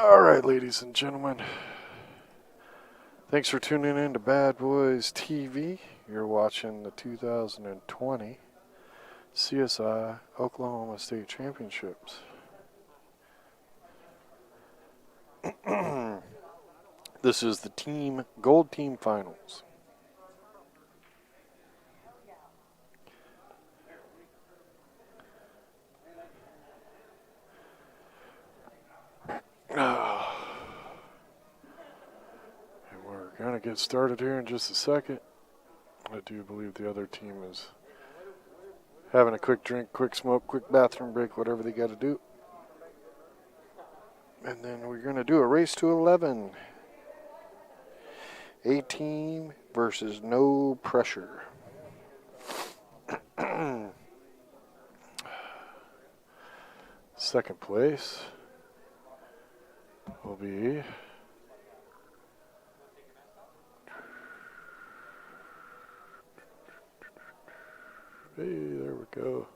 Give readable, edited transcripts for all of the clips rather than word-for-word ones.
Alright, ladies and gentlemen. Thanks for tuning in to Bad Boys TV. You're watching the 2020 CSI Oklahoma State Championships. This is the Gold Team Finals. And we're going to get started here in just a second. I do believe the other team is having a quick drink, quick smoke, quick bathroom break, whatever they got to do. And then we're going to do a race to 11. A team versus no pressure. Second place will be hey, there we go.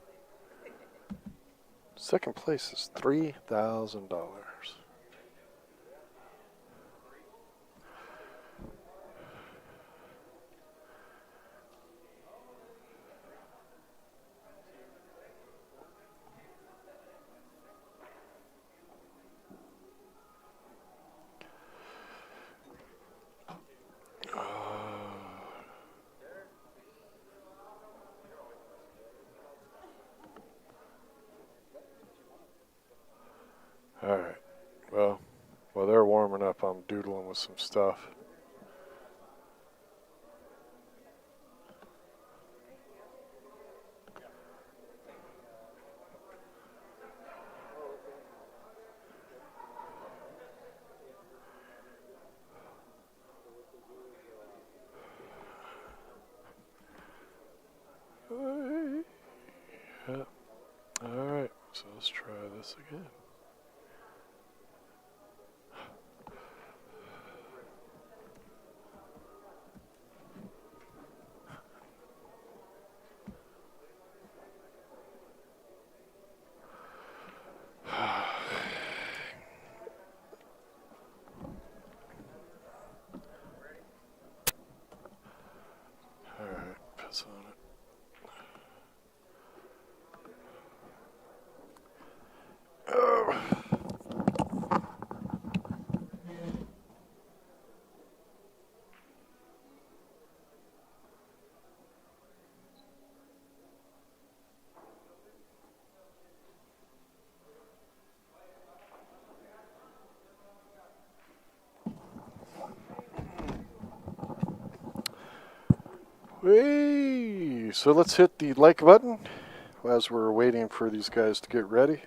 Second place is $3,000. Alright, well, while they're warming up, I'm doodling with some stuff. Yeah. Alright, so let's try this again. Alright, pass on it. Hey, so let's hit the like button as we're waiting for these guys to get ready.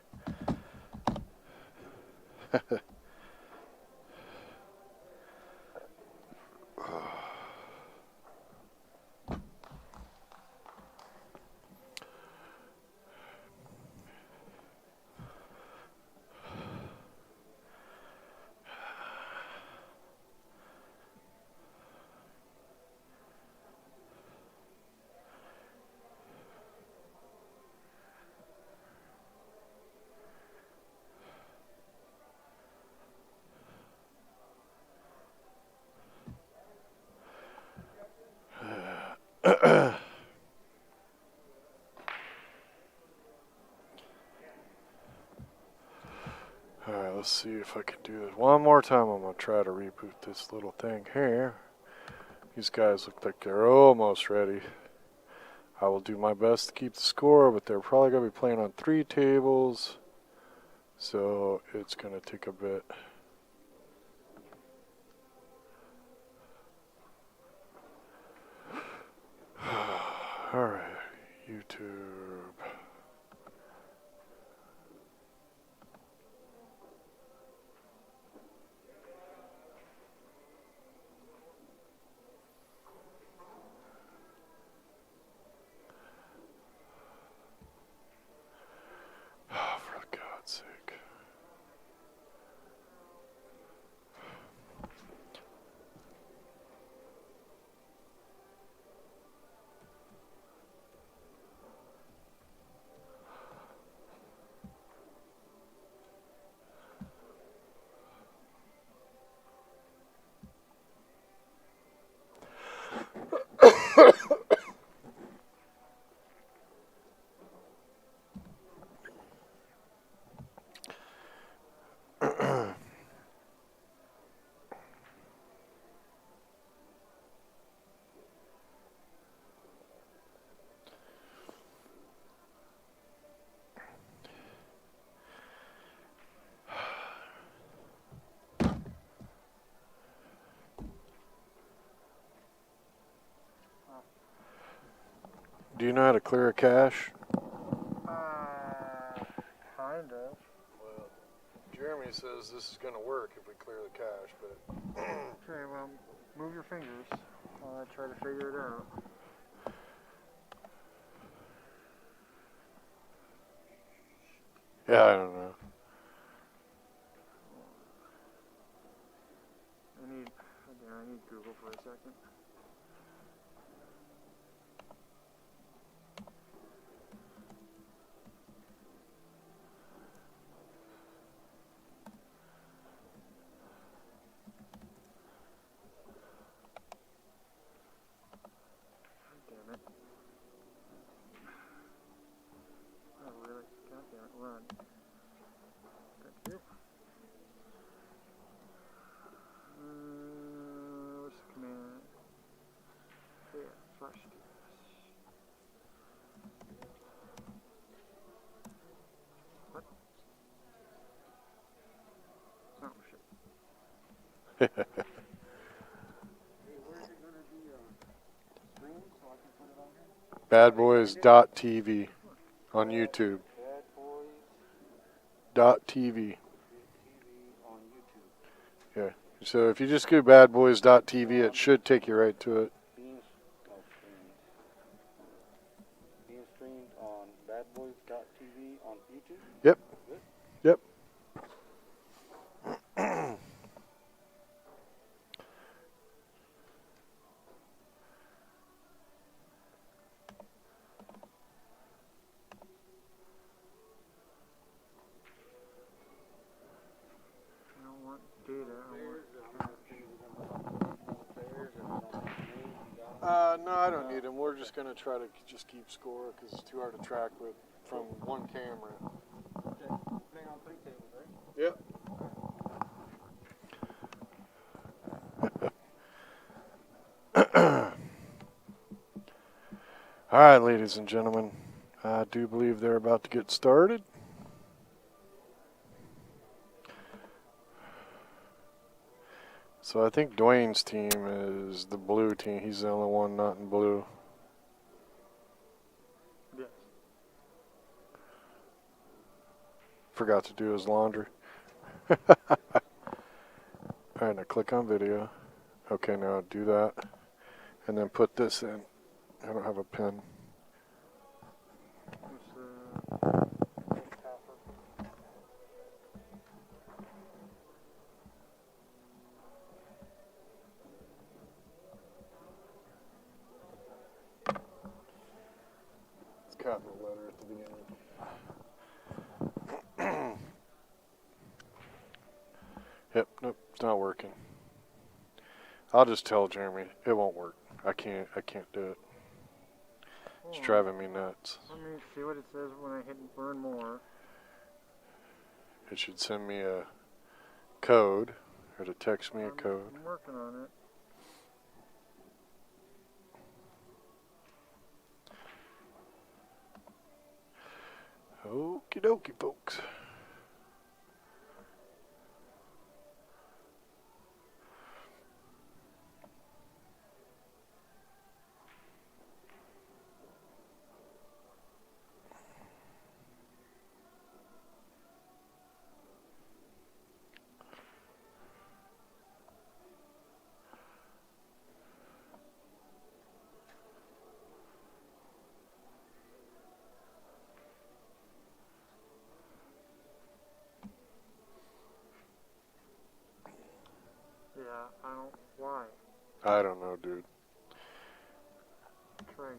Alright, let's see if I can do this one more time. I'm going to try to reboot this little thing here. These guys look like they're almost ready. I will do my best to keep the score, but they're probably going to be playing on 3 tables, so it's going to take a bit. Alright, YouTube. For God's sake. do you know how to clear a cache? Kind of. Well, Jeremy says this is going to work if we clear the cache, but... Okay, well, move your fingers while I try to figure it out. Yeah, I don't know. I need Google for a second. Damn it. Oh, really? God damn it, run. Thank you. What's the command? Yeah, flash DS. What? Oh, shit. Hey, where's it gonna be streamed so I can put it on here? Badboys.tv on YouTube. Badboys.tv .tv. on YouTube. Yeah. So if you just go badboys.tv, it should take you right to it. Being streamed on badboys.tv on YouTube? Yep. Good. Yep. I don't want data. No, I don't need them. We're just going to try to just keep score because it's too hard to track with from one camera. Okay. Playing on 3 tables, right? Yep. All right, ladies and gentlemen. I do believe they're about to get started. So I think Dwayne's team is the blue team. He's the only one not in blue. Yes. Forgot to do his laundry. All right, now click on video. Okay, now do that. And then put this in. I don't have a pen. It's capital letter at the beginning. Yep, nope, it's not working. I'll just tell Jeremy it won't work. I can't do it. It's driving me nuts. Let me see what it says when I hit burn more. It should send me a code, or to text me a code. I'm working on it. Okie dokie, folks. Yeah, why? I don't know, dude. Try again.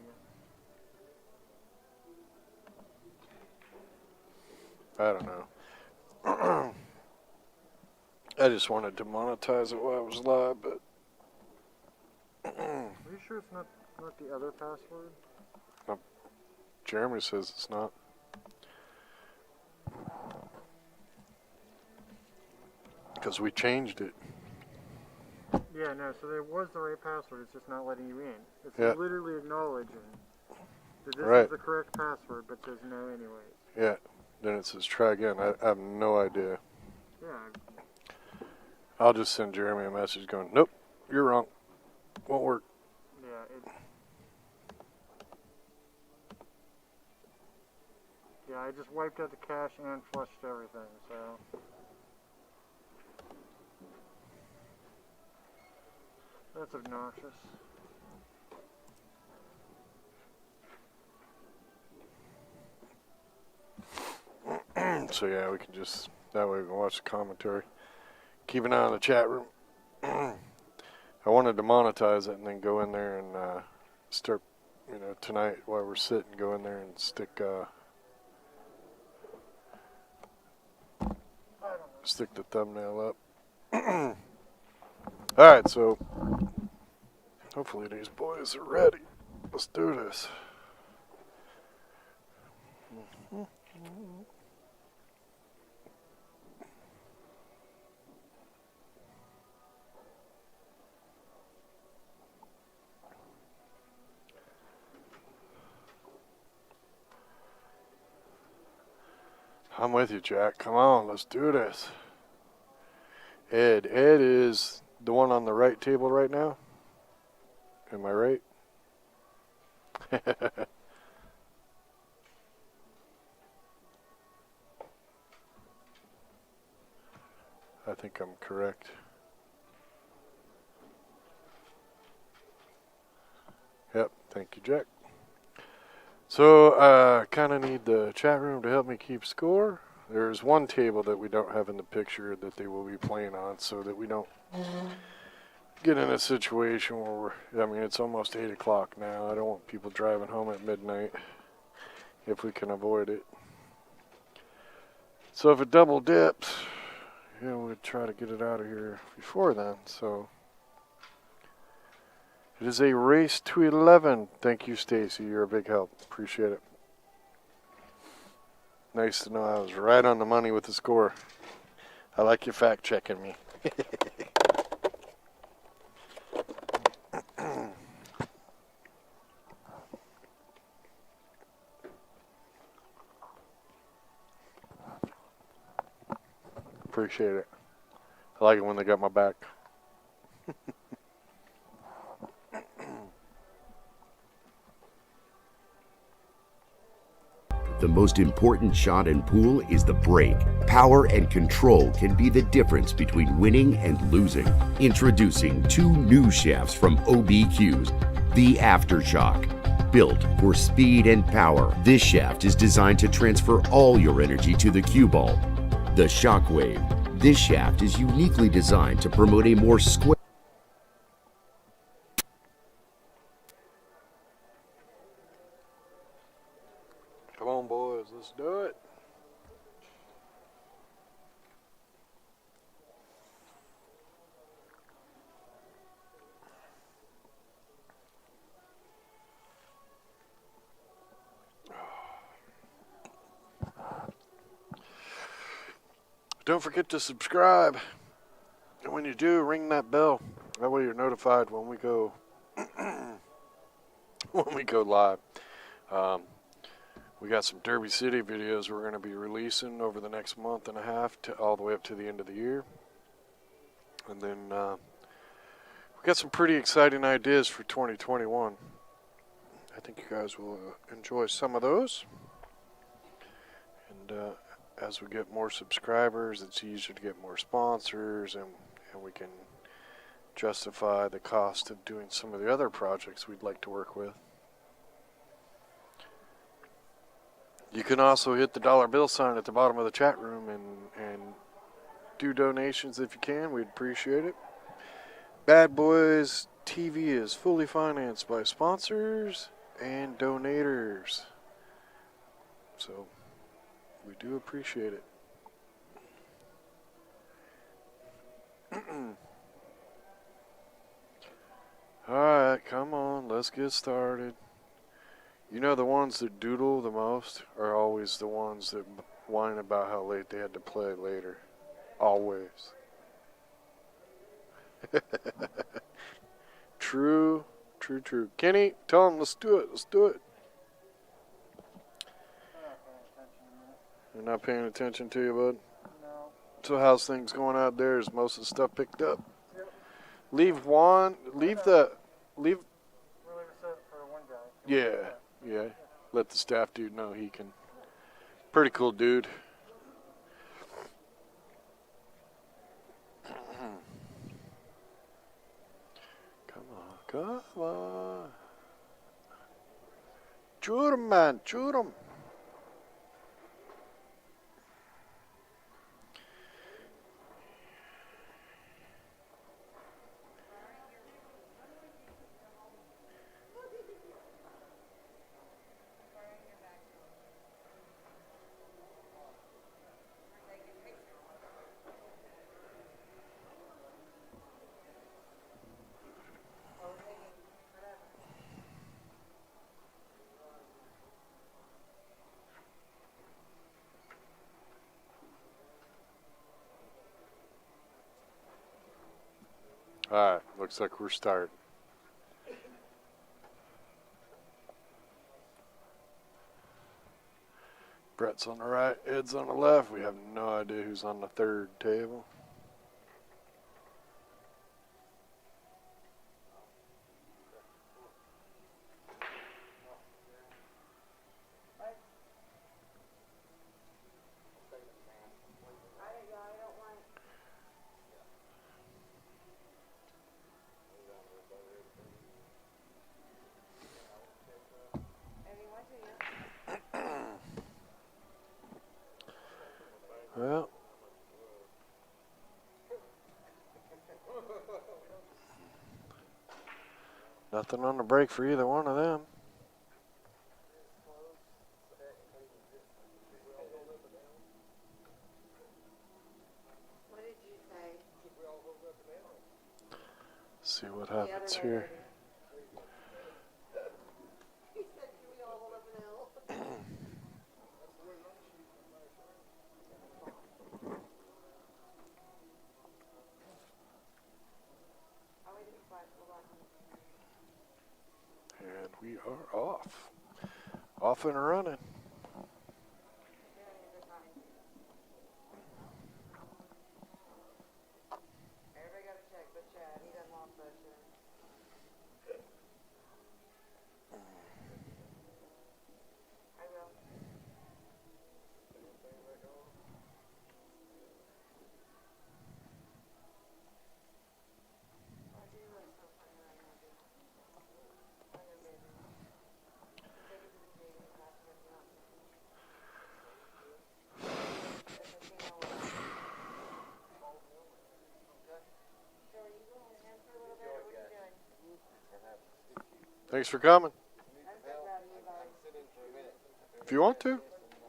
I don't know. I just wanted to monetize it while I was live, but... Are you sure it's not the other password? No, Jeremy says it's not. Because we changed it. Yeah, no, so there was the right password, it's just not letting you in. It's Yeah. literally acknowledging that this Right. is the correct password, but says no anyways. Yeah. Then it says try again. I have no idea. Yeah. I'll just send Jeremy a message going, nope, you're wrong. Won't work. Yeah, Yeah, I just wiped out the cache and flushed everything, so. That's obnoxious. So yeah, we can just, that way we can watch the commentary. Keep an eye on the chat room. I wanted to monetize it and then go in there and start, you know, tonight while we're sitting, go in there and stick the thumbnail up. Alright, so hopefully these boys are ready. Let's do this. I'm with you, Jack. Come on, let's do this. Ed is the one on the right table right now. Am I right? I think I'm correct. Yep, thank you, Jack. So, kind of need the chat room to help me keep score. There's one table that we don't have in the picture that they will be playing on, so that we don't get in a situation where I mean, it's almost 8 o'clock now. I don't want people driving home at midnight if we can avoid it. So if it double dips, you know, we'd try to get it out of here before then. So it is a race to 11. Thank you, Stacy. You're a big help. Appreciate it. Nice to know I was right on the money with the score. I like you fact checking me. Appreciate it. I like it when they got my back. The most important shot in pool is the break. Power and control can be the difference between winning and losing. Introducing 2 new shafts from OBQs, the Aftershock. Built for speed and power, this shaft is designed to transfer all your energy to the cue ball. The Shockwave. This shaft is uniquely designed to promote a more square. Come on, boys, let's do it. Don't forget to subscribe. And when you do, ring that bell. That way you're notified when we go live. We got some Derby City videos we're going to be releasing over the next month and a half to all the way up to the end of the year. And then we got some pretty exciting ideas for 2021. I think you guys will enjoy some of those. And as we get more subscribers, it's easier to get more sponsors, and we can justify the cost of doing some of the other projects we'd like to work with. You can also hit the dollar bill sign at the bottom of the chat room and do donations if you can. We'd appreciate it. Bad Boys TV is fully financed by sponsors and donators. So we do appreciate it. Alright, come on, let's get started. You know, the ones that doodle the most are always the ones that whine about how late they had to play later. Always. True. Kenny, tell them, let's do it. They're not paying attention to you, bud? No. So how's things going out there? Is most of the stuff picked up? Yep. Leave. We'll leave it set for one guy. Yeah. Let the staff dude know he can Pretty cool dude. Come on. Shoot him, man. Shoot him. Alright, looks like we're starting. Brett's on the right, Ed's on the left. We have no idea who's on the third table. Well, nothing on the break for either one of them. What did you say? See what happens here. He said, "Do we all hold up an L?" And we are off. Off and running. Everybody got a check, but Chad, he doesn't want that shit. I will. I do like so funny right now, dude. I know, baby. Take it to the gate and pass it if you want to. If the casino will let you. Okay. So are you going with him for a little bit, or what are you doing? Thanks for coming. I'm so proud of you, buddy. If you want to.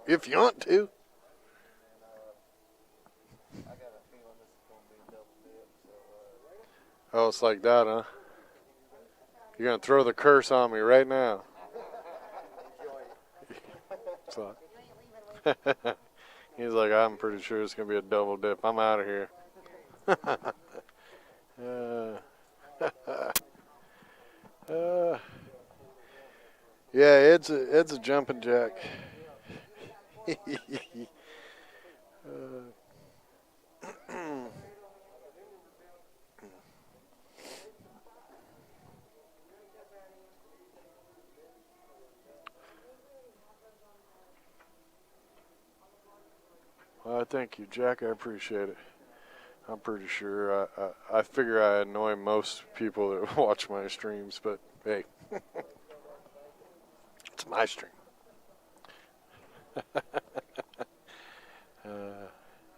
If you want to. Oh, it's like that, huh? You're going to throw the curse on me right now. So, he's like, I'm pretty sure it's going to be a double dip. I'm out of here. Yeah, it's a jumping jack. Well, thank you, Jack. I appreciate it. I'm pretty sure I figure I annoy most people that watch my streams, but hey, it's my stream.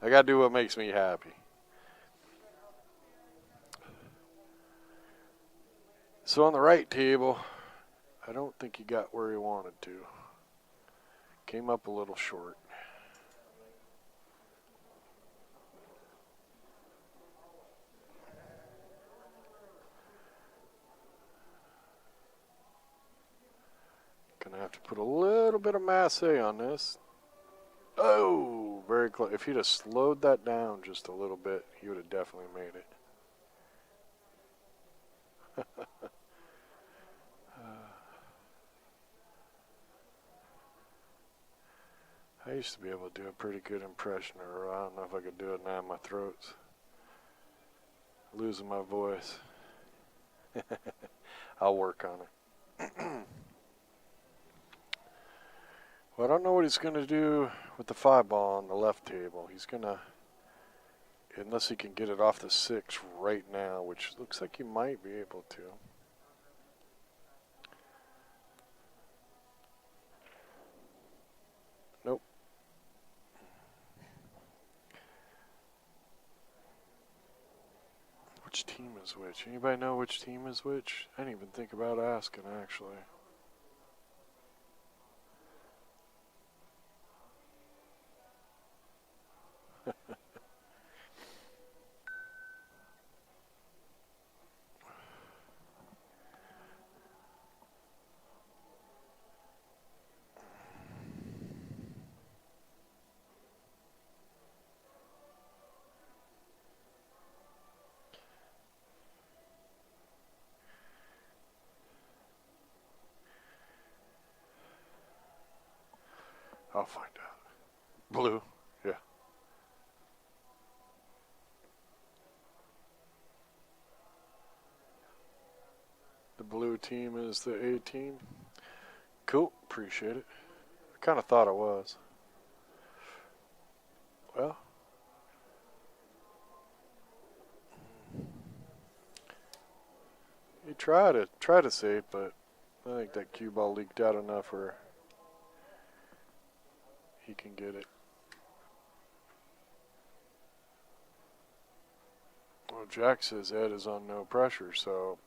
I gotta do what makes me happy. So on the right table, I don't think he got where he wanted to. Came up a little short. Gonna have to put a little bit of masse on this. Oh, very close. If he'd have slowed that down just a little bit, he would have definitely made it. I used to be able to do a pretty good impression of her. I don't know if I could do it now. My throat's losing my voice. I'll work on it. Well, I don't know what he's going to do with the 5 ball on the left table. He's going to, unless he can get it off the 6 right now, which looks like he might be able to. Nope. Which team is which? Anybody know which team is which? I didn't even think about asking, actually. I'll find out. Blue. Yeah. The blue team is the A team. Cool. Appreciate it. I kind of thought it was. Well. He tried to save, but I think that cue ball leaked out enough where he can get it. Well, Jack says Ed is on no pressure, so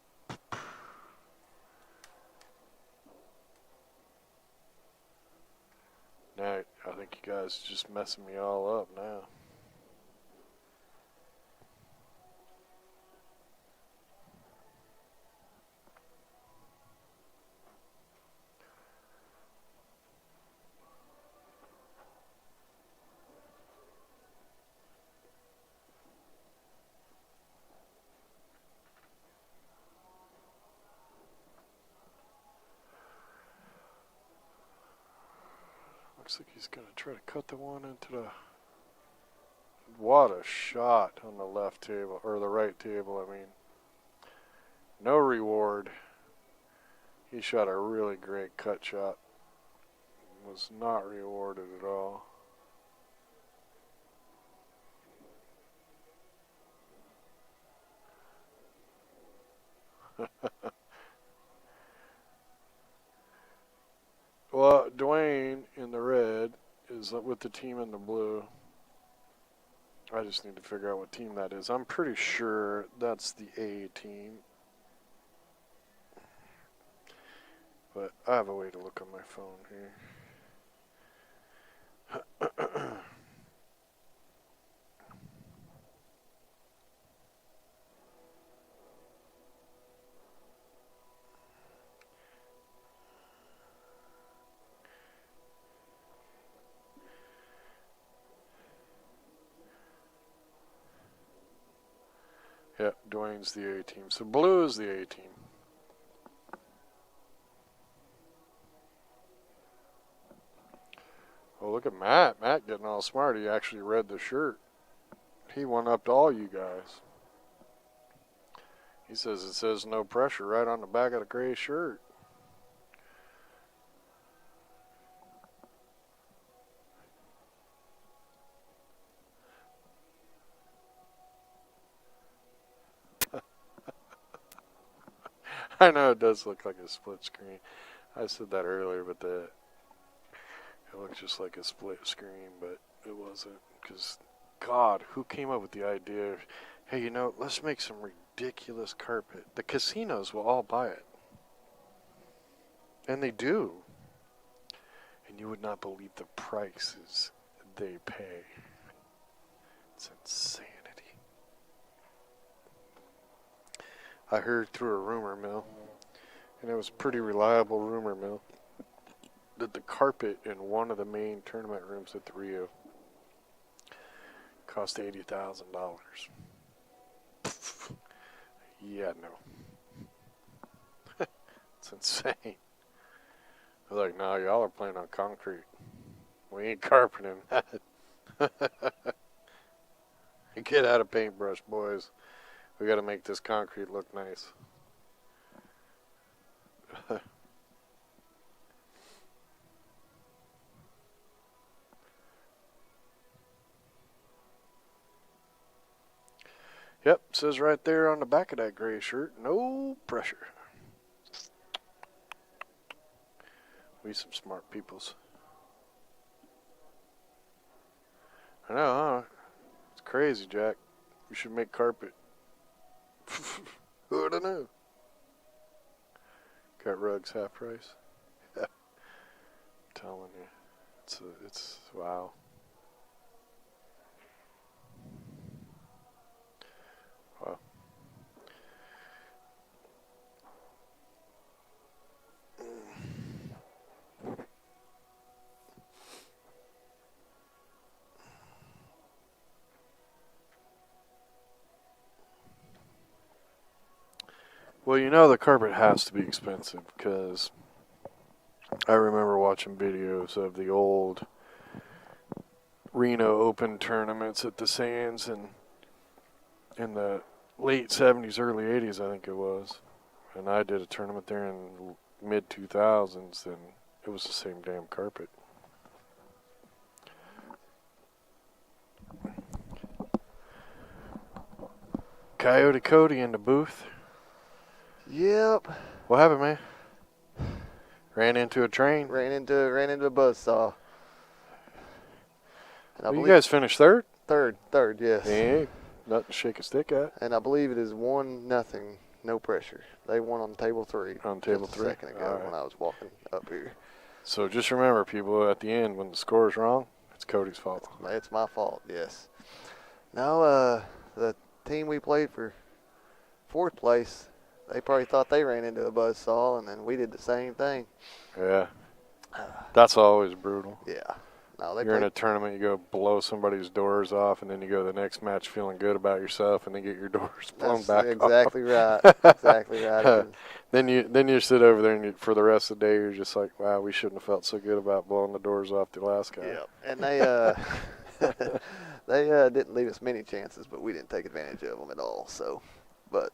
now I think you guys are just messing me all up now. Looks like he's going to try to cut the one into the... What a shot on the left table, or the right table, I mean. No reward. He shot a really great cut shot. Was not rewarded at all. Well, Dwayne in the red is with the team in the blue. I just need to figure out what team that is. I'm pretty sure that's the A team. But I have a way to look on my phone here. Yeah, Dwayne's the A team. So blue is the A team. Oh, look at Matt. Matt getting all smart. He actually read the shirt. He went up to all you guys. He says it says no pressure right on the back of the gray shirt. I know it does look like a split screen. I said that earlier, but it looked just like a split screen, but it wasn't. Because, God, who came up with the idea of, hey, let's make some ridiculous carpet. The casinos will all buy it. And they do. And you would not believe the prices they pay. It's insanity. I heard through a rumor mill, and it was a pretty reliable rumor mill, that the carpet in one of the main tournament rooms at the Rio cost $80,000. Yeah, no. It's insane. I was like, no, y'all are playing on concrete. We ain't carpeting that. Get out of paintbrush, boys. We got to make this concrete look nice. Yep, says right there on the back of that gray shirt, no pressure. We some smart peoples. I know, huh? It's crazy, Jack. We should make carpet. Who would have known? Got rugs half price. I'm telling you, it's wow. Wow. Well, you know the carpet has to be expensive because I remember watching videos of the old Reno Open tournaments at the Sands and in the late 70s, early 80s, I think it was. And I did a tournament there in mid 2000s, and it was the same damn carpet. Coyote Cody in the booth. Yep. What happened, man? Ran into a train. Ran into a buzzsaw. And Well, you guys finished third? Third, yes. Hey, nothing to shake a stick at. And I believe it is 1-0, no pressure. They won on table 3. On table just 3? A second ago when I was walking up here. So just remember, people, at the end, when the score is wrong, it's Cody's fault. It's my fault, yes. No, the team we played for 4th place, they probably thought they ran into a buzzsaw, and then we did the same thing. Yeah. That's always brutal. Yeah. No, they You're in played, a tournament, you go blow somebody's doors off, and then you go to the next match feeling good about yourself, and then get your doors blown that's back exactly off. right. Exactly right. Then you sit over there, and for the rest of the day, you're just like, wow, we shouldn't have felt so good about blowing the doors off the last guy. Yep. And they they didn't leave us many chances, but we didn't take advantage of them at all. So, but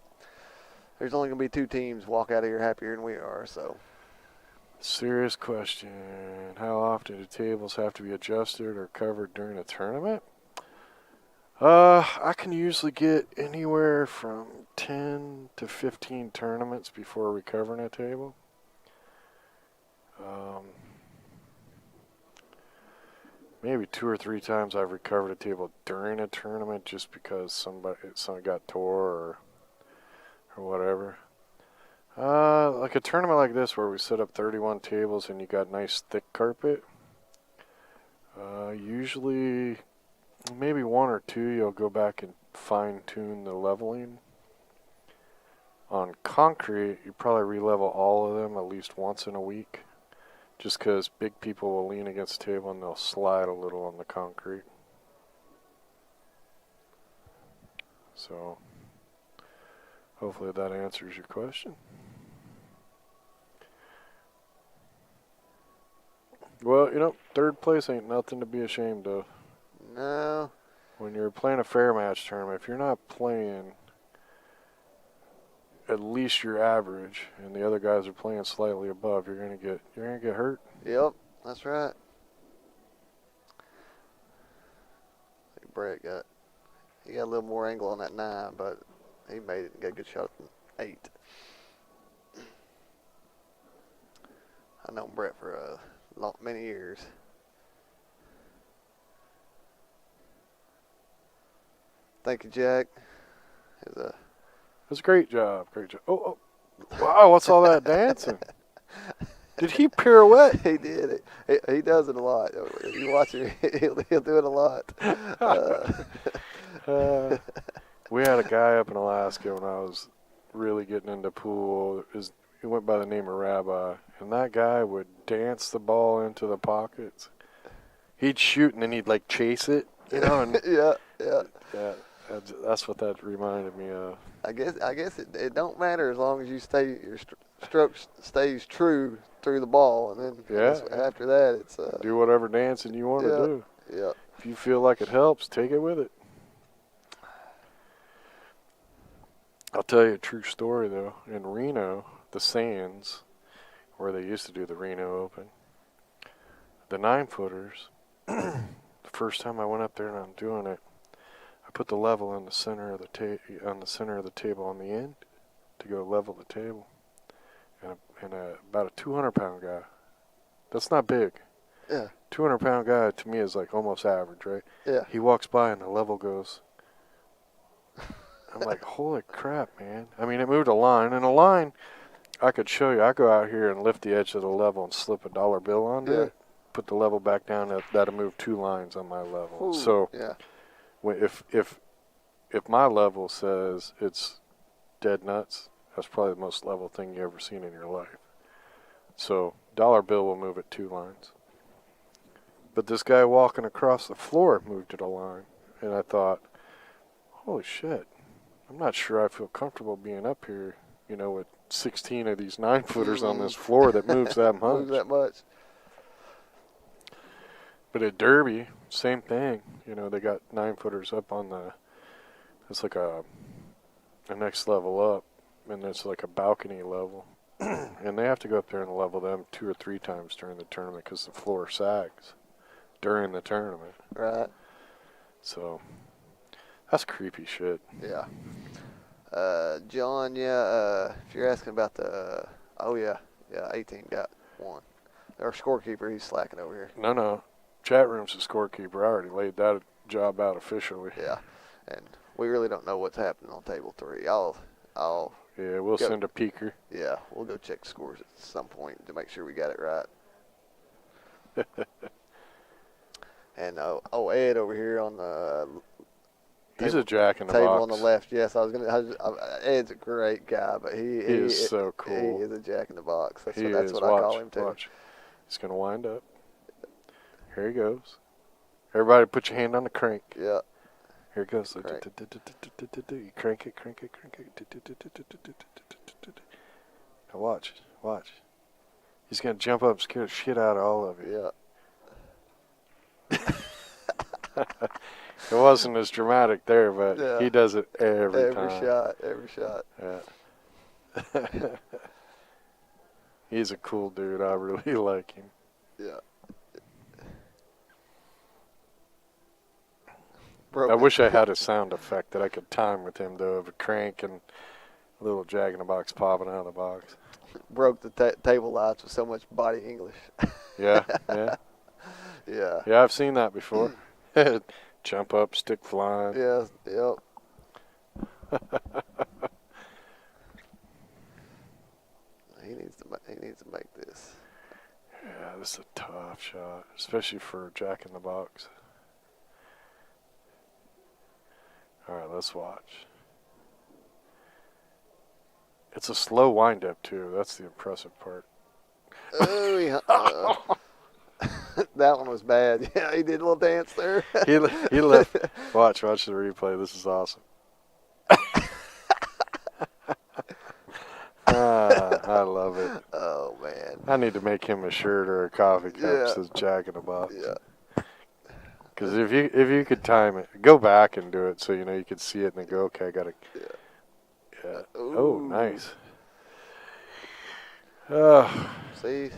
there's only going to be 2 teams walk out of here happier than we are. So, Serious question. How often do tables have to be adjusted or covered during a tournament? I can usually get anywhere from 10 to 15 tournaments before recovering a table. Maybe 2 or 3 times I've recovered a table during a tournament just because something got tore or whatever. Like a tournament like this where we set up 31 tables and you got nice thick carpet. Usually, maybe 1 or 2 you'll go back and fine tune the leveling. On concrete, you probably re-level all of them at least once in a week. Just because big people will lean against the table and they'll slide a little on the concrete. So, hopefully that answers your question. Well, 3rd place ain't nothing to be ashamed of. no, When you're playing a fair match tournament, if you're not playing at least your average, and the other guys are playing slightly above, you're gonna get hurt. yep, that's right. I think Brett got a little more angle on that 9, but he made it and got a good shot at 8. I've known Brett for many years. Thank you, Jack. It was a great job. Oh, wow, what's all that dancing? Did he pirouette? He did it. He does it a lot. You watch him, he'll do it a lot. We had a guy up in Alaska when I was really getting into pool. He went by the name of Rabbi, and that guy would dance the ball into the pockets. He'd shoot and then he'd like chase it, And yeah. that's what that reminded me of. I guess it don't matter as long as your stroke stays true through the ball, and then after that it's do whatever dancing you want to do. Yeah. If you feel like it helps, take it with it. I'll tell you a true story though. In Reno, the Sands, where they used to do the Reno Open, the 9-footers. The first time I went up there and I'm doing it, I put the level on the center of the table on the end to go level the table. And about a 200-pound guy. That's not big. Yeah. 200-pound guy to me is like almost average, right? Yeah. He walks by and the level goes. I'm like, holy crap, man. I mean, it moved a line. And a line, I could show you. I go out here and lift the edge of the level and slip a dollar bill onto Yeah. it. Put the level back down. That'll move 2 lines on my level. Ooh, So yeah. if my level says it's dead nuts, that's probably the most level thing you ever seen in your life. So dollar bill will move it 2 lines. But this guy walking across the floor moved it a line. And I thought, holy shit, I'm not sure I feel comfortable being up here, with 16 of these 9-footers on this floor that moves that much. Moves that much. But at Derby, same thing. They got 9-footers up on it's like a next level up, and it's like a balcony level. And they have to go up there and level them 2 or 3 times during the tournament because the floor sags during the tournament. Right. So that's creepy shit. Yeah. John, if you're asking about the, 18 got 1. Our scorekeeper, he's slacking over here. No. Chat room's the scorekeeper. I already laid that job out officially. Yeah. And we really don't know what's happening on table 3. I'll Yeah, we'll go. send a peeker. Yeah, we'll go check scores at some point to make sure we got it right. And Ed over here on the He's a jack in the table box. on the left. Yes, Ed's a great guy, but he is so cool. He is a jack in the box. That's He what is. I Watch, call him too. Watch. He's gonna wind up. Here he goes. Everybody, put your hand on the crank. Yeah. Here it goes. Crank. You crank it. Now watch. He's gonna jump up and scare the shit out of all of you. Yeah. It wasn't as dramatic there, but Yeah. he does it every time. Every shot. Yeah. He's a cool dude. I really like him. Yeah. I wish I had a sound effect that I could time with him, though, of a crank and a little jack in the box popping out of the box. Broke the table lights with so much body English. Yeah. Yeah. Yeah, I've seen that before. Jump up, stick flying. Yeah. Yep. He needs to make this. Yeah, this is a tough shot, especially for jack in the box. All right, let's watch. It's a slow wind-up, too. That's the impressive part. Oh, that one was bad. Yeah, he did a little dance there. He left. Watch the replay. This is awesome. I love it. Oh, man. I need to make him a shirt or a coffee cup that Yeah. says Jack in the Box. Yeah. Because if you could time it, go back and do it so you could see it and then go, okay, I gotta. Yeah. Oh, Ooh. nice. See?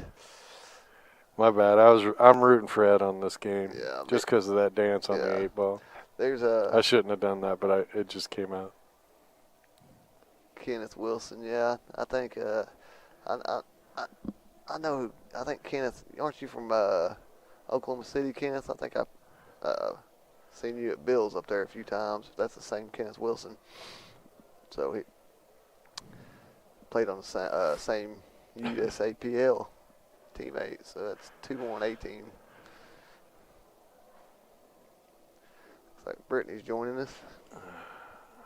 My bad. I'm rooting for Ed on this game. Yeah. Just because of that dance on Yeah. the 8-ball. There's I shouldn't have done that, but it just came out. Kenneth Wilson. Yeah, I think I know. I think Kenneth. Aren't you from Oklahoma City, Kenneth? I think I've seen you at Bill's up there a few times. That's the same Kenneth Wilson. So he played on the same USAPL teammate. So that's 2-1-18. Looks like Brittany's joining us.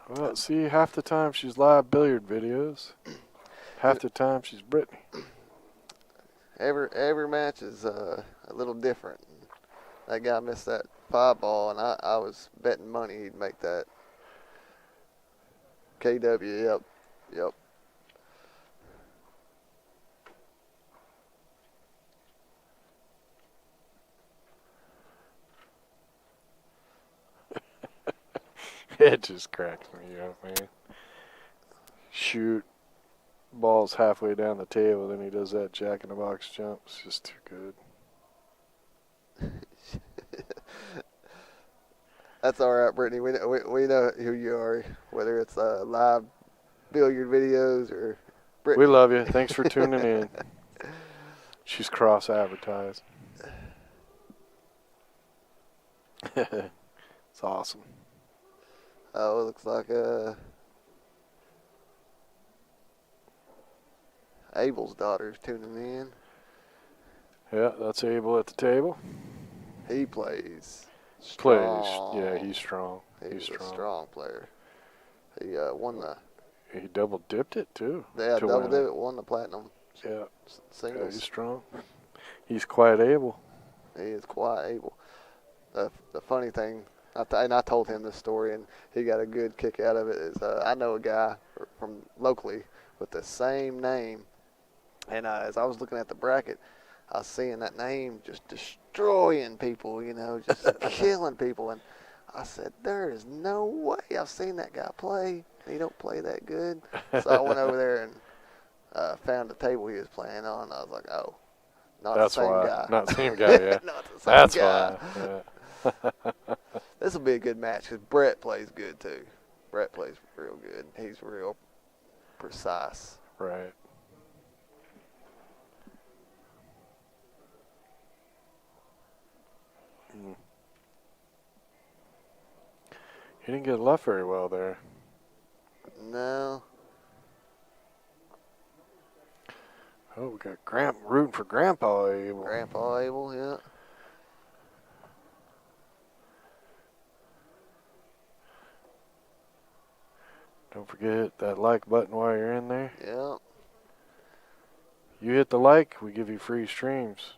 Well, see, half the time she's live billiard videos. Half the time she's Brittany. Every match is a little different. That guy missed that 5-ball, and I was betting money he'd make that. KW, yep. It just cracks me up, man. Shoot, ball's halfway down the table, then he does that jack in the box jump. It's just too good. That's all right, Brittany. We know who you are, whether it's live billiard videos or Brittany. We love you. Thanks for tuning in. She's cross-advertised. It's awesome. Oh, it looks like Abel's daughter's tuning in. Yeah, that's Abel at the table. He plays Plays. strong. Yeah, he's strong. He's a strong player. He won the He double dipped it too. double win it. dip, won the platinum Yeah, yeah, singles. he's strong. He's quite able. He is quite able. The funny thing, and I told him this story, and he got a good kick out of it. Is I know a guy from locally with the same name, and as I was looking at the bracket, I was seeing that name just destroying people, just killing people, and I said, there is no way I've seen that guy play. He don't play that good. So I went over there and found the table he was playing on. And I was like, oh, not That's the same why. guy. Not the same guy, yeah. Not the same That's guy. why. Yeah. This will be a good match because Brett plays good too. Brett plays real good. He's real precise. Right. Mm. He didn't get left very well there. No. Oh, we got rooting for Grandpa Abel. Grandpa Abel, yeah. Don't forget that like button while you're in there. Yeah. You hit the like, we give you free streams.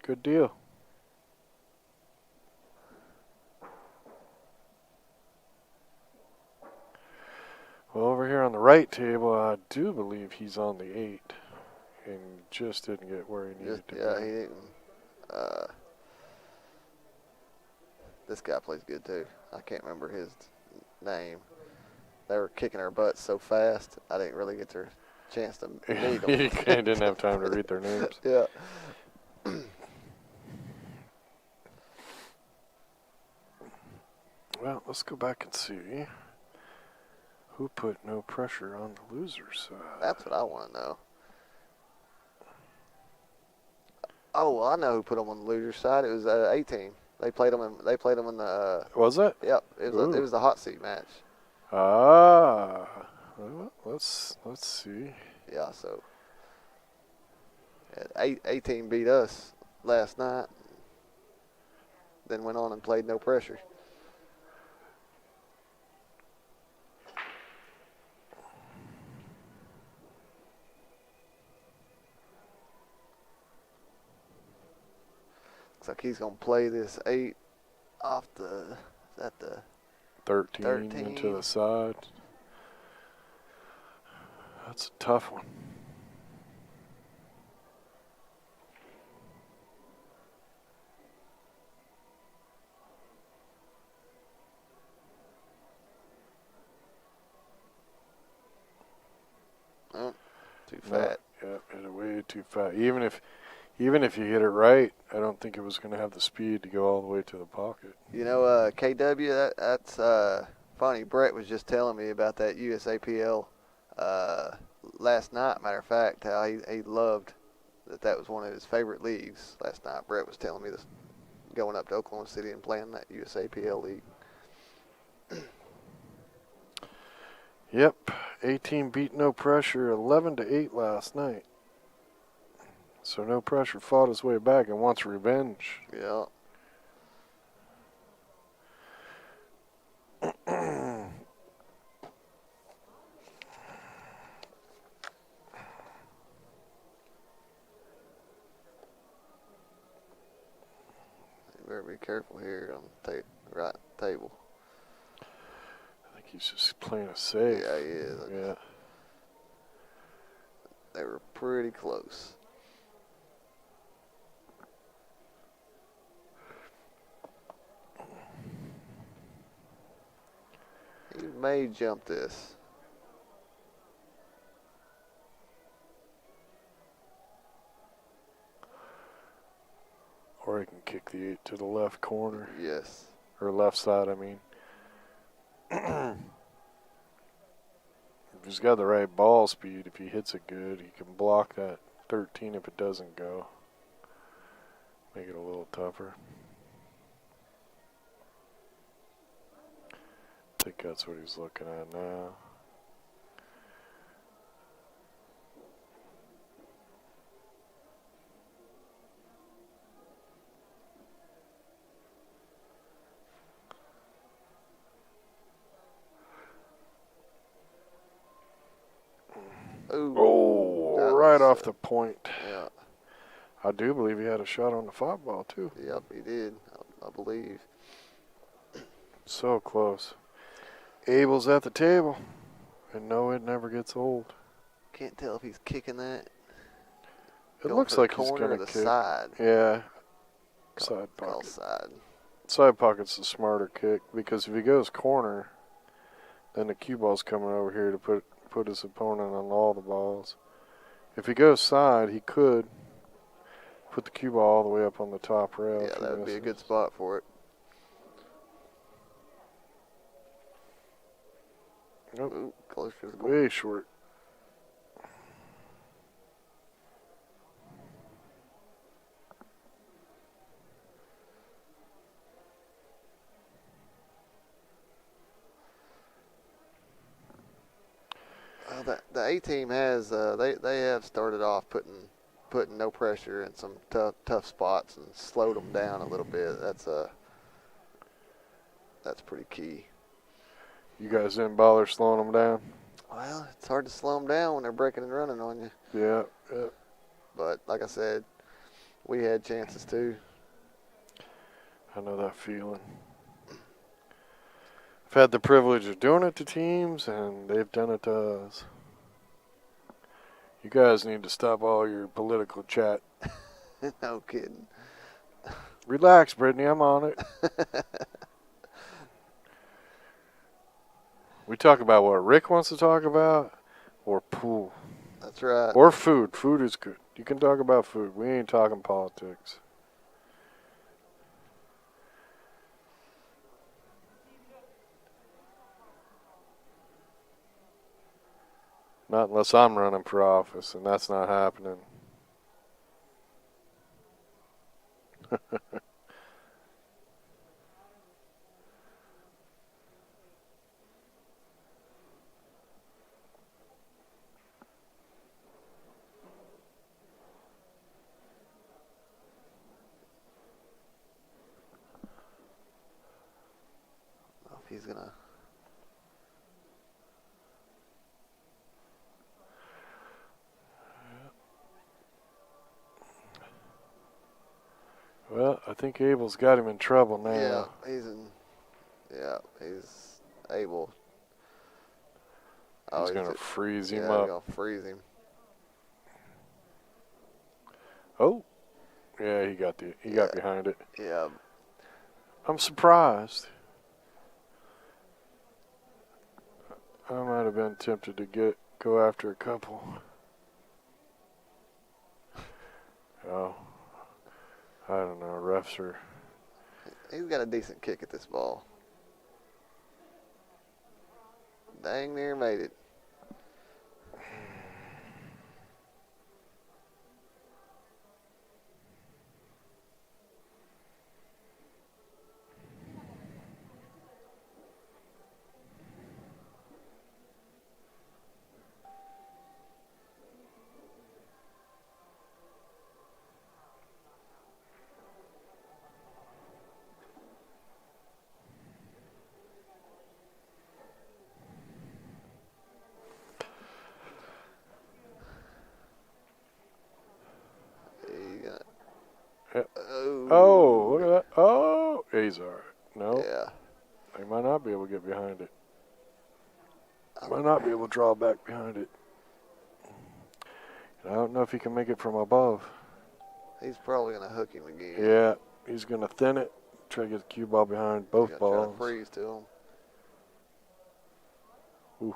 Good deal. Well, over here on the right table, I do believe he's on the 8 and just didn't get where he needed to Yeah, be. he didn't. This guy plays good too. I can't remember his name. They were kicking our butts so fast, I didn't really get their chance to meet them. He didn't have time to read their names. Yeah. Well, let's go back and see who put no pressure on the loser's side. That's what I want to know. Oh, well, I know who put them on the loser's side. It was 18. They played them in the. Was it? Yep. It was the hot seat match. Ah. Well, let's see. Yeah. So. 18 beat us last night. Then went on and played no pressure. Looks like he's gonna play this 8 off the. Is that the 13 into 13. the side. That's a tough one. Oh, too fat. Yeah, hit it way too fat. Even if you hit it right, I don't think it was going to have the speed to go all the way to the pocket. You know, KW, that's funny. Brett was just telling me about that USAPL last night. Matter of fact, how he loved that was one of his favorite leagues last night. Brett was telling me this, going up to Oklahoma City and playing that USAPL league. Yep, 18 beat no pressure 11-8 last night. So no pressure fought his way back and wants revenge. Yeah. You better be careful here on the right table. I think he's just playing it safe. Yeah, he is. Yeah. They were pretty close. He may jump this. Or he can kick the 8 to the left corner. Yes. Or left side, I mean. If he's got the right ball speed, if he hits it good, he can block that 13 if it doesn't go. Make it a little tougher. I think that's what he's looking at now. Ooh. Oh, That right was, off the point. Yeah. I do believe he had a shot on the 5 ball, too. Yep, he did. I believe. So close. Abel's at the table. And no, it never gets old. Can't tell if he's kicking that. It Going looks for like the he's corner going or to the kick. side. Yeah. Call Side pocket. side. Side pocket's the smarter kick because if he goes corner, then the cue ball's coming over here to put his opponent on all the balls. If he goes side, he could put the cue ball all the way up on the top rail. Yeah, if he that would be a good misses. spot for it. Nope. Ooh, close to the goal. Way short. Well, the A team has they have started off putting no pressure in some tough spots and slowed them down a little bit. That's pretty key. You guys didn't bother slowing them down? Well, it's hard to slow them down when they're breaking and running on you. Yeah. Yeah. But like I said, we had chances too. I know that feeling. I've had the privilege of doing it to teams, and they've done it to us. You guys need to stop all your political chat. No kidding. Relax, Brittany. I'm on it. We talk about what Rick wants to talk about, or pool, That's right. or food. Food is good. You can talk about food. We ain't talking politics. Not unless I'm running for office, and that's not happening. If he's gonna. Well, I think Abel's got him in trouble now. Yeah, he's able. He's going to freeze him He's up. gonna freeze him. Oh, yeah, he got behind it. Yeah. I'm surprised. I might have been tempted to go after a couple. Oh, I don't know. Refs are. He's got a decent kick at this ball. Dang near made it. Oh, look at that. Oh, he's all right. No, Yeah. they might not be able to get behind it. Might not be able to draw back behind it. And I don't know if he can make it from above. He's probably gonna hook him again. Yeah, he's going to thin it. Try to get the cue ball behind both Try balls. to freeze to him. Ooh.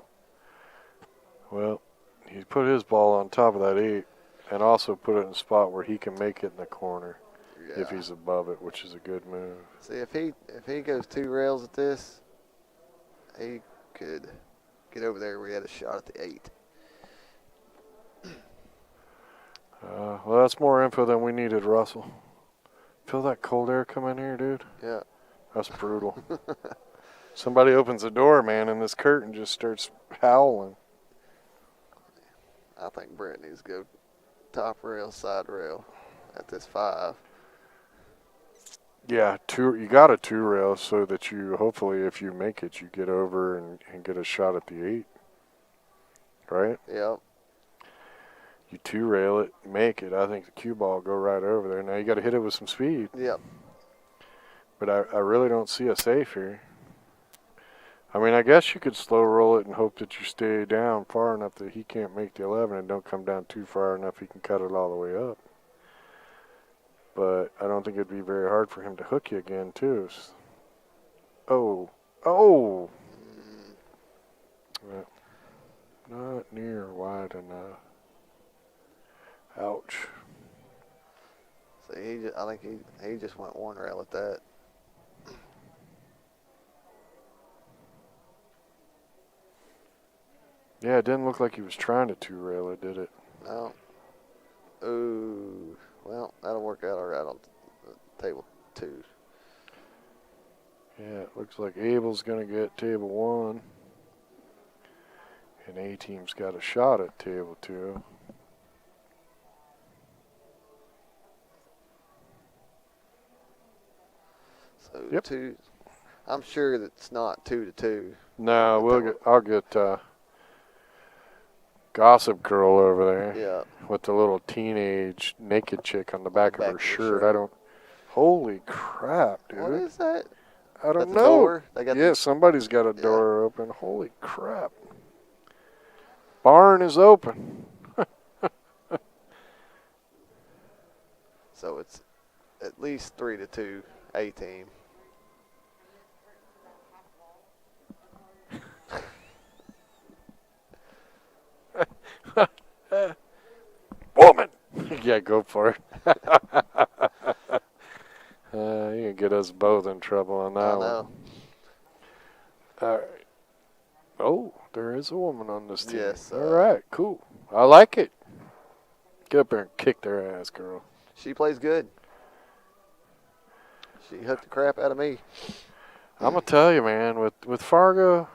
Well, he put his ball on top of that 8 and also put it in a spot where he can make it in the corner. Yeah. if he's above it, which is a good move. See, if he goes 2 rails at this, he could get over there where he had a shot at the 8. Well, that's more info than we needed, Russell. Feel that cold air come in here, dude? Yeah. That's brutal. Somebody opens the door, man, and this curtain just starts howling. I think Brett needs to go top rail, side rail at this 5. Yeah, you got a 2 rail so that you, hopefully, if you make it, you get over and get a shot at the 8. Right? Yep. You 2 rail it, make it. I think the cue ball will go right over there. Now you got to hit it with some speed. Yep. But I really don't see a safe here. I mean, I guess you could slow roll it and hope that you stay down far enough that he can't make the 11 and don't come down too far enough he can cut it all the way up. But I don't think it'd be very hard for him to hook you again, too. Oh. Oh! Not near wide enough. Ouch. See, I think he just went 1 rail at that. Yeah, it didn't look like he was trying to 2 rail it, did it? No. Ooh. Well, that'll work out all right on table 2. Yeah, it looks like Abel's going to get table 1. And A-team's got a shot at table 2. So Yep. 2. I'm sure that's not 2 to 2. No, I'll get Gossip Girl over there. Yeah. With the little teenage naked chick on the back of her shirt. shirt. Holy crap, dude. What is that? I don't That's the know. door? They got Yeah, somebody's got a door open. Holy crap. Barn is open. So it's at least 3 to 2 A-team. Woman! Yeah, go for it. You can get us both in trouble on that I one. know. All right. Oh, there is a woman on this team. Yes. All right, cool. I like it. Get up there and kick their ass, girl. She plays good. She hooked the crap out of me. I'm going to tell you, man, with Fargo,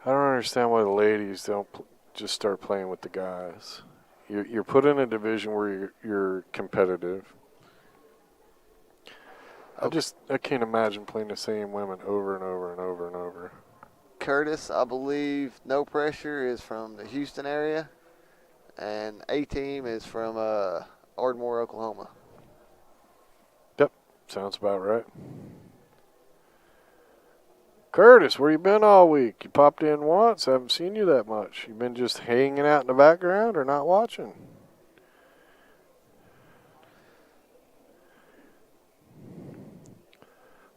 I don't understand why the ladies don't just start playing with the guys. You're put in a division where you're competitive. I can't imagine playing the same women over and over and over and over. Curtis, I believe, No Pressure is from the Houston area, and A-team is from Ardmore, Oklahoma. Yep, sounds about right. Curtis, where you been all week? You popped in once. Haven't seen you that much. You been just hanging out in the background or not watching?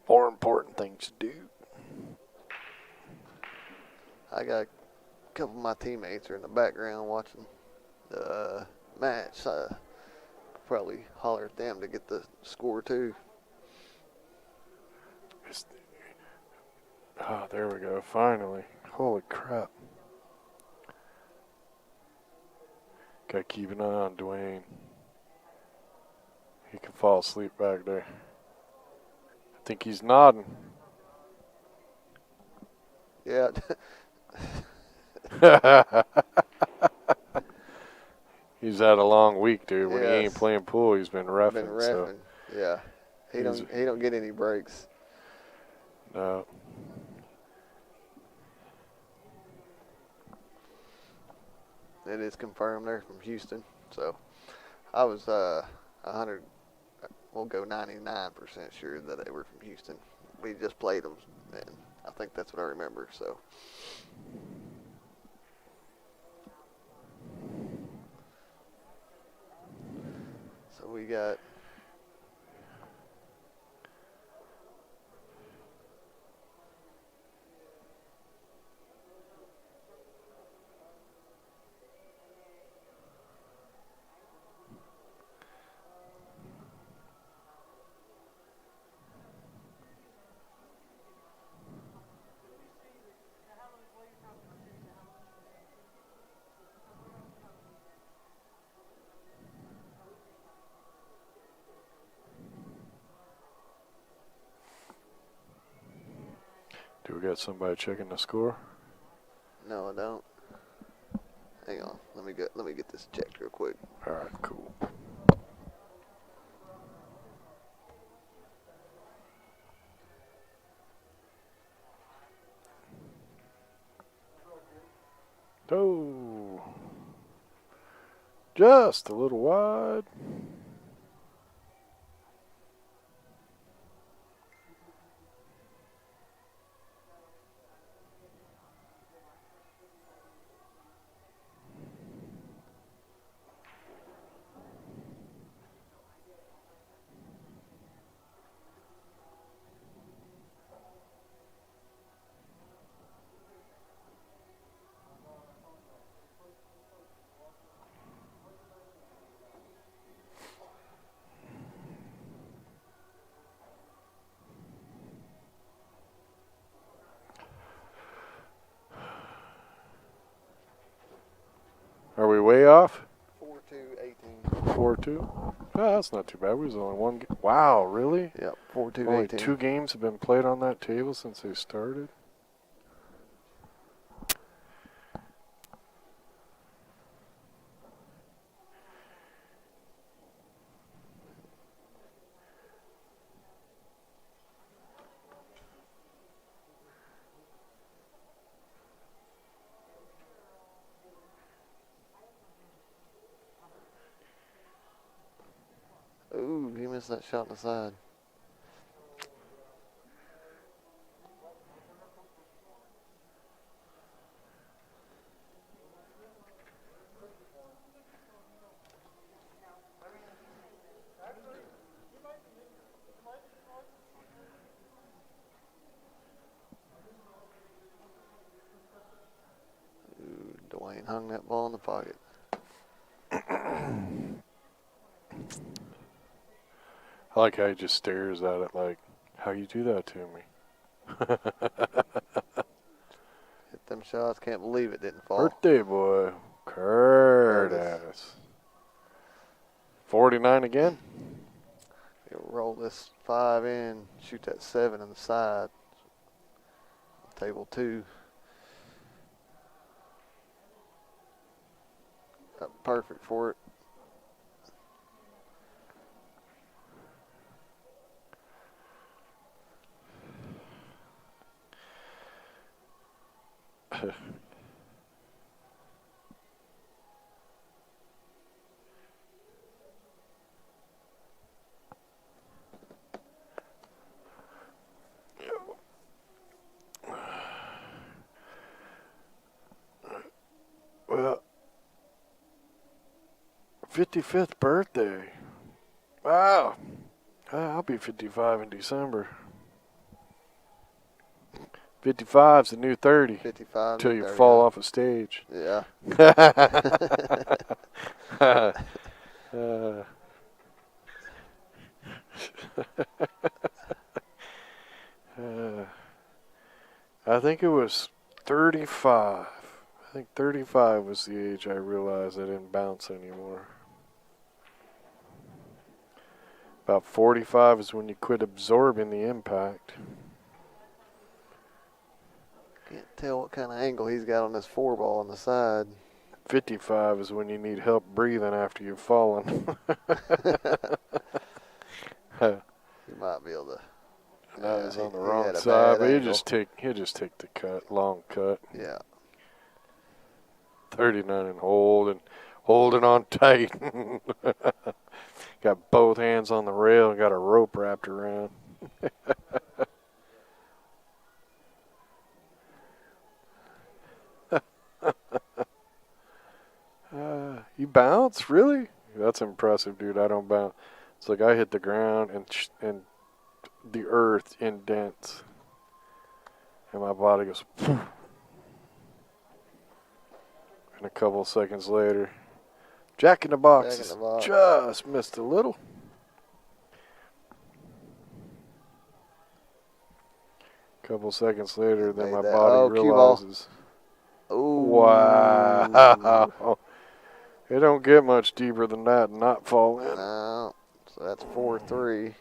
More important things to do. I got a couple of my teammates are in the background watching the match. Probably holler at them to get the score too. Oh, there we go. Finally. Holy crap. Got to keep an eye on Dwayne. He can fall asleep back there. I think he's nodding. Yeah. He's had a long week, dude. When he Yes. ain't playing pool, he's been reffing. Been reffing. So, Yeah. He don't get any breaks. no. It is confirmed they're from Houston. So I was 100. We'll go 99% sure that they were from Houston. We just played them, and I think that's what I remember. So. So we got. Do we got somebody checking the score? No, I don't. Hang on. Let me get this checked real quick. All right, cool. Oh, just a little wide. Are we way off? 4-2-18. 4-2? Oh, that's not too bad. We was only one. Wow, really? Yep, 4-2-18. Only 2 games have been played on that table since they started. Ooh, he missed that shot on the side. Ooh, Dwayne hung that ball in the pocket. I like how he just stares at it like, how you do that to me? Hit them shots. Can't believe it didn't fall. Birthday boy, Curtis. 49 again? He'll roll this 5 in, shoot that 7 on the side. Table 2. Perfect for it. Well, 55th birthday. Wow. I'll be 55 in December. 55's the new 30 55. until you fall off a stage. Yeah. I think it was 35. I think 35 was the age I realized I didn't bounce anymore. About 45 is when you quit absorbing the impact. Can't tell what kind of angle he's got on this 4 ball on the side. 55 is when you need help breathing after you've fallen. He might be able to. That was on the he wrong had a side, bad but he'll angle. just take the cut, long cut. Yeah. 39 and holding on tight. Got both hands on the rail and got a rope wrapped around. You bounce? Really? That's impressive, dude. I don't bounce. It's like I hit the ground and the earth indents. And my body goes poof. And a couple seconds later, Jack in the Box just missed a little. Couple seconds later, then my body realizes. Ooh. Wow. It don't get much deeper than that and not fall in. No. So that's 4-3.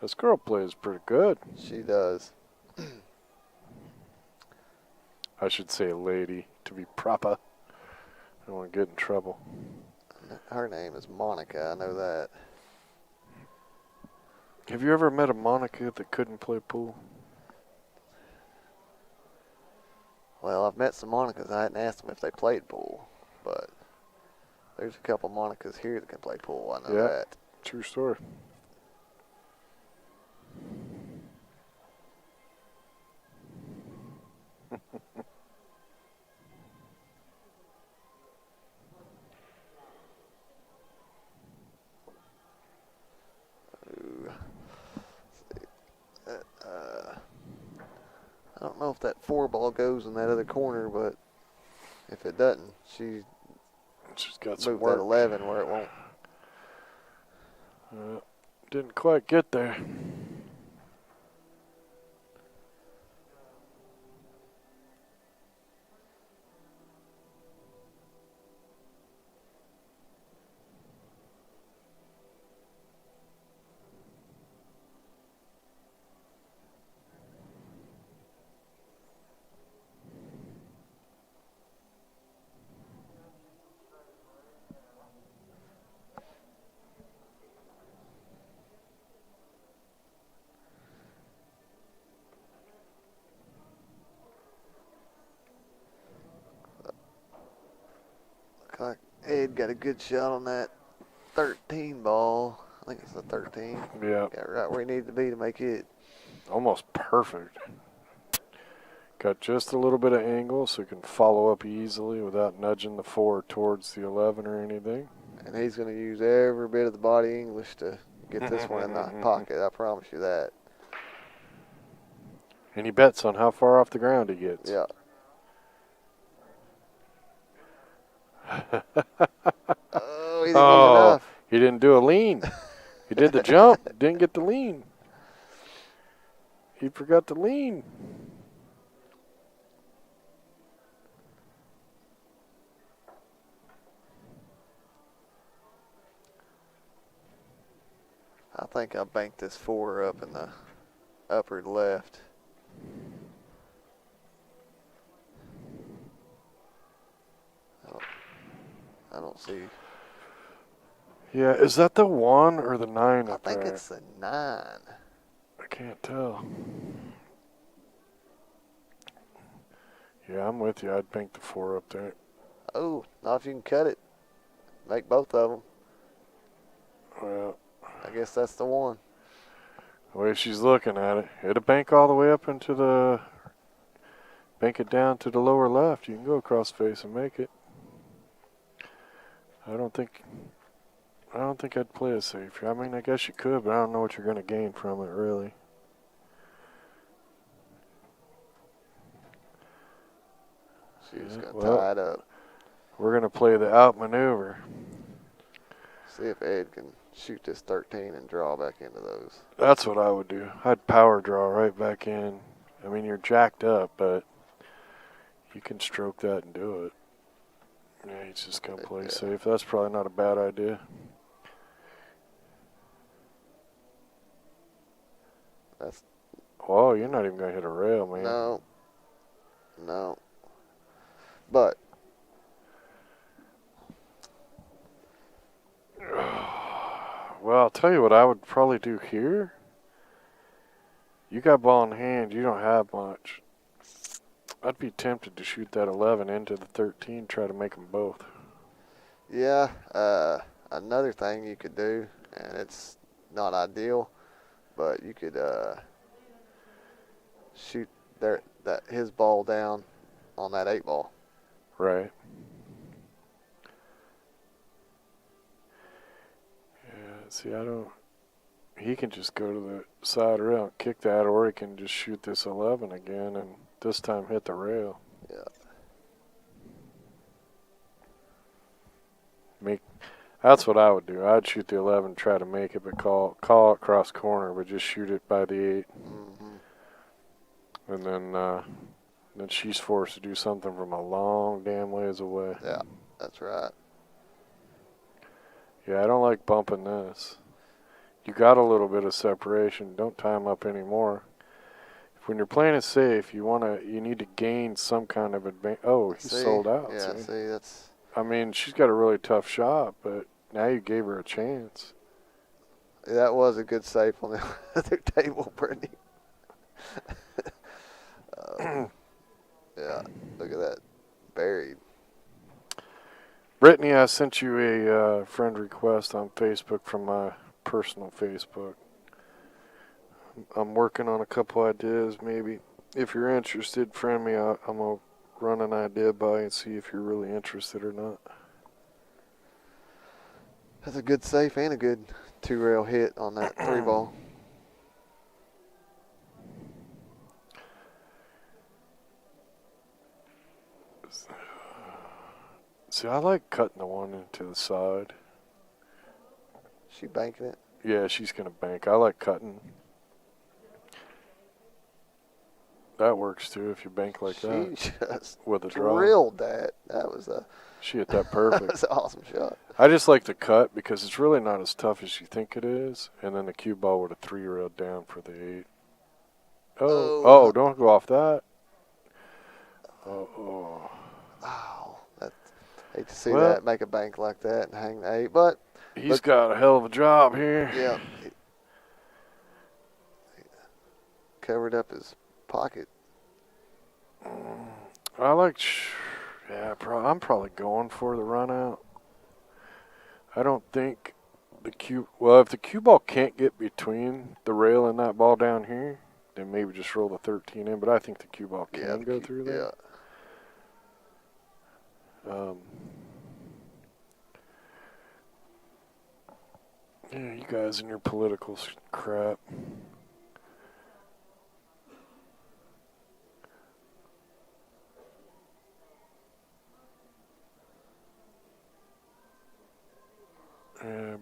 This girl plays pretty good. She does. I should say lady to be proper. I don't want to get in trouble. Her name is Monica. I know that. Have you ever met a Monica that couldn't play pool? Well, I've met some Monicas. I hadn't asked them if they played pool, but there's a couple Monicas here that can play pool. I know Yeah. that. True story. Ooh. I don't know if that 4 ball goes in that other corner, but if it doesn't, she She's got some moved work. that 11 where it won't. Didn't quite get there. Look like Ed got a good shot on that 13 ball. I think it's a 13. Yeah, Got right where he needed to be to make it. almost perfect. Got just a little bit of angle so he can follow up easily without nudging the 4 towards the 11 or anything. And he's going to use every bit of the body English to get this one in the pocket. I promise you that. And he bets on how far off the ground he gets. Yeah. Oh, he didn't Oh, get enough. he didn't do a lean. He did the jump, didn't get the lean. He forgot to lean. I think I banked this 4 up in the upper left. I don't see. Yeah, is that the 1 or the 9 I up think there? it's the 9. I can't tell. Yeah, I'm with you. I'd bank the 4 up there. Oh, not if you can cut it. Make both of them. Well, I guess that's the one. the way she's looking at it, it'll bank all the way up into the, bank it down to the lower left. You can go across face and make it. I don't think I'd play it safe. I mean, I guess you could, but I don't know what you're going to gain from it, really. She's Yeah, going to well, tie it up. We're going to play the outmaneuver. See if Ed can shoot this 13 and draw back into those. That's what I would do. I'd power draw right back in. I mean, you're jacked up, but you can stroke that and do it. Yeah, he's just going to play safe. That's probably not a bad idea. That's Whoa, you're not even going to hit a rail, man. no. But Well, I'll tell you what I would probably do here. You got ball in hand. You don't have much. I'd be tempted to shoot that 11 into the 13, try to make them both. yeah, another thing you could do, and it's not ideal, but you could shoot his ball down on that 8 ball. Right. Yeah, see, he can just go to the side rail and kick that, or he can just shoot this 11 again and this time hit the rail. Yeah. That's what I would do. I'd shoot the 11, try to make it, but call it cross corner, but just shoot it by the 8. Mm-hmm. And then she's forced to do something from a long damn ways away. Yeah, that's right. Yeah, I don't like bumping this. You got a little bit of separation. Don't tie them up anymore. When you're playing it safe, you need to gain some kind of advantage. Oh, he sold out. Yeah, See? see, that's. I mean, she's got a really tough shot, but now you gave her a chance. That was a good save on the other table, Brittany. Yeah, look at that. Buried. Brittany, I sent you a friend request on Facebook from my personal Facebook. I'm working on a couple ideas, maybe. If you're interested, friend me. I'm going to run an idea by you and see if you're really interested or not. That's a good save and a good 2-rail hit on that 3-ball. See, I like cutting the one into the side. She banking it. Yeah, she's going to bank. I like cutting. That works too if you bank like that. She just with a draw. drilled that. That was a. She hit that perfect. That was an awesome shot. I just like the cut because it's really not as tough as you think it is. And then the cue ball with a 3-rail down for the 8. Oh, don't go off that. Oh. Wow. Hate to see that make a bank like that and hang the 8, but he's got a hell of a job here. Yeah. He covered up his pocket. I like. I'm probably going for the run out. I don't think the cue. Well, if the cue ball can't get between the rail and that ball down here, then maybe just roll the 13 in. But I think the cue ball can go through there. Yeah. Yeah, you guys and your political crap.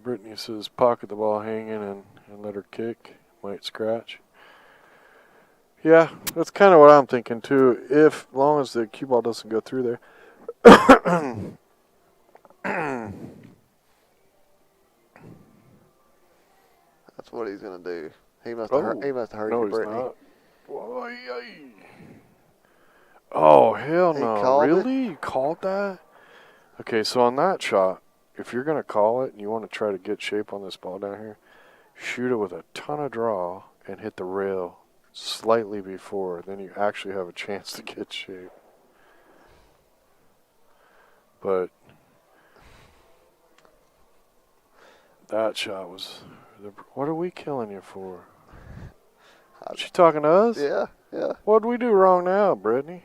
Brittany says pocket the ball hanging and let her kick. Might scratch. Yeah, that's kind of what I'm thinking too. As long as the cue ball doesn't go through there. That's what he's gonna do. He must have heard you, Brittany. Not. Oh, hell He no. called Really? You called that? Okay, so on that shot, if you're going to call it and you want to try to get shape on this ball down here, shoot it with a ton of draw and hit the rail slightly before. Then you actually have a chance to get shape. But that shot was... What are we killing you for? Is she talking to us? Yeah, yeah. What'd we do wrong now, Brittany?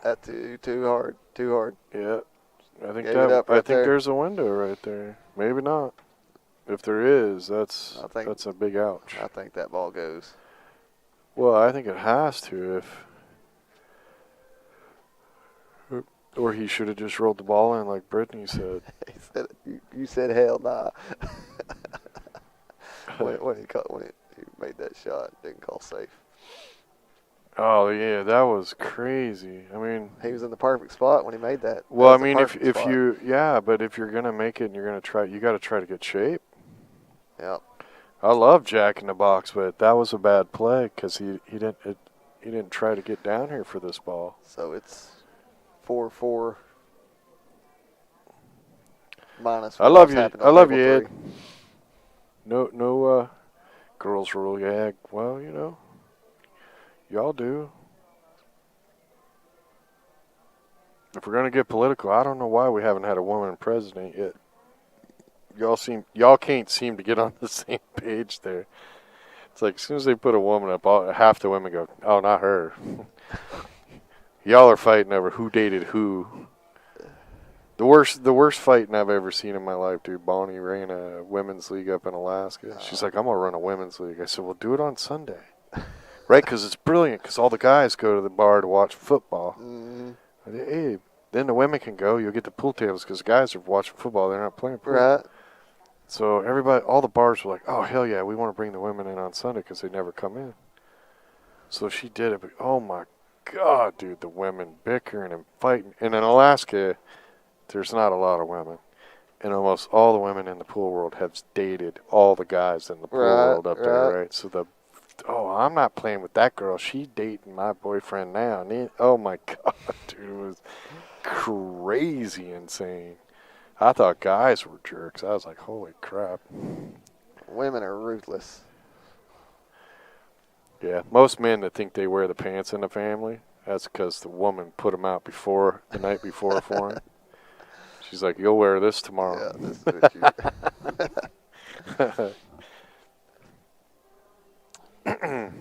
That's too hard. Too hard. Yeah. I think there's a window right there. Maybe not. If there is, that's a big ouch. I think that ball goes. Well, I think it has to or he should have just rolled the ball in like Brittany said. You said hell nah. when he made that shot, didn't call safe. Oh yeah, that was crazy. I mean, he was in the perfect spot when he made that. Well, I mean, if you're gonna make it and you're gonna try, you got to try to get shape. Yep. I love Jack in the box, but that was a bad play because he didn't try to get down here for this ball. So it's 4-4 minus. I love you. I love you, Ed. No girls rule. Yeah. Well, y'all do. If we're gonna get political, I don't know why we haven't had a woman president yet. Y'all can't seem to get on the same page there. It's like as soon as they put a woman up, half the women go, "Oh, not her." Y'all are fighting over who dated who. The worst fighting I've ever seen in my life, dude. Bonnie ran a women's league up in Alaska. She's like, "I'm gonna run a women's league." I said, "Well, do it on Sunday." Right, because it's brilliant, because all the guys go to the bar to watch football. Mm-hmm. Hey, then the women can go. You'll get the pool tables, because the guys are watching football. They're not playing pool. Right. So all the bars were like, oh, hell yeah, we want to bring the women in on Sunday because they never come in. So she did it, but oh, my God, dude, the women bickering and fighting. And in Alaska, there's not a lot of women. And almost all the women in the pool world have dated all the guys in the pool Right, world up there, right. right? So I'm not playing with that girl. She's dating my boyfriend now. And oh my God, dude, it was crazy insane. I thought guys were jerks. I was like, holy crap. Women are ruthless. Yeah, most men that think they wear the pants in the family, that's because the woman put them out the night before for him. She's like, you'll wear this tomorrow. Yeah, this is what you.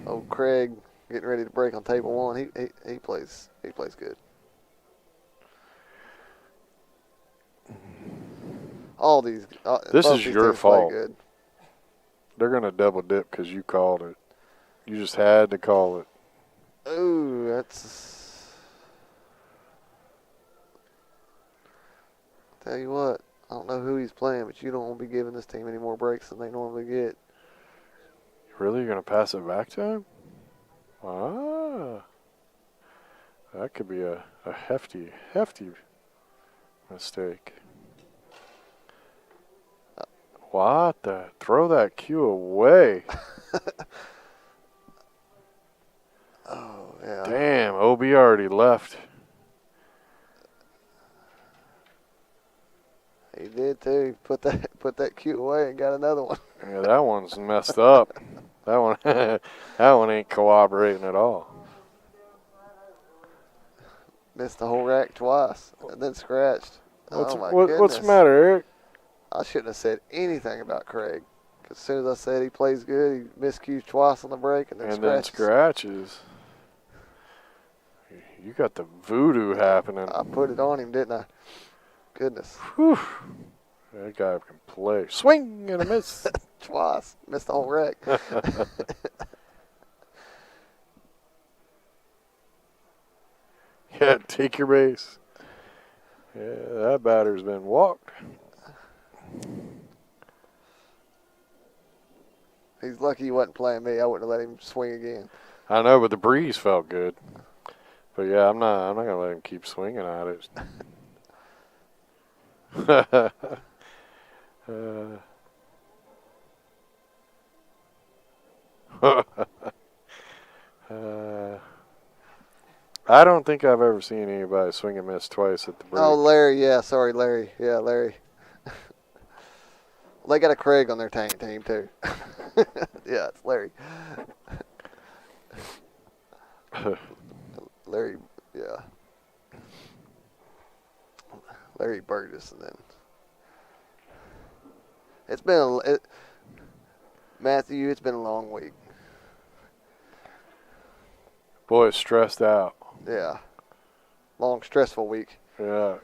Oh, Craig getting ready to break on table one. He plays good. All these. This both is these your teams play fault. good. They're going to double dip because you called it. You just had to call it. Ooh, that's. Tell you what, I don't know who he's playing, but you don't want to be giving this team any more breaks than they normally get. Really? You're going to pass it back to him? Ah. That could be a hefty mistake. What the? Throw that cue away. Oh, yeah. Damn, OB already left. He did too. Put that cue away and got another one. Yeah, that one's messed up. That one that one ain't cooperating at all. Missed the whole rack twice and then scratched. What's Oh my what's goodness. the matter, Eric? I shouldn't have said anything about Craig. 'Cause as soon as I said he plays good, he miscues twice on the break and then Scratches. You got the voodoo happening. I put it on him, didn't I? Goodness. Whew. That guy can play. Swing and a miss. Twice. Missed the whole rack. Yeah, take your base. Yeah, that batter's been walked. He's lucky he wasn't playing me. I wouldn't have let him swing again. I know, but the breeze felt good. But yeah, I'm not gonna let him keep swinging at it. I don't think I've ever seen anybody swing and miss twice at the break. Oh, Larry. Yeah, sorry, Larry. Yeah, Larry. They got a Craig on their tank team, too. Yeah, it's Larry. Larry, yeah. Larry Burgess, and then it's been Matthew. It's been a long week. Boy, it's stressed out. Yeah, long stressful week. Yeah.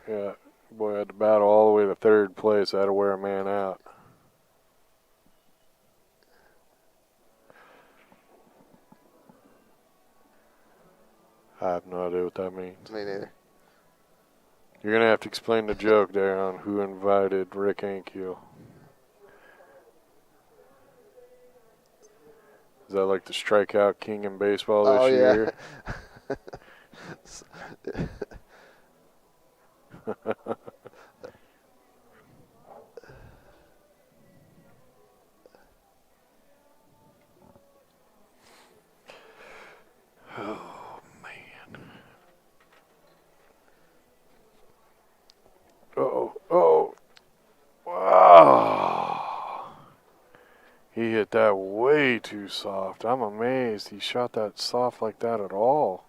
Boy, I had to battle all the way to third place. I had to wear a man out. I have no idea what that means. Me neither. You're going to have to explain the joke there on who invited Rick Ankiel. Is that like the strikeout king in baseball this year? Oh, man. Oh. Wow. He hit that way too soft. I'm amazed he shot that soft like that at all.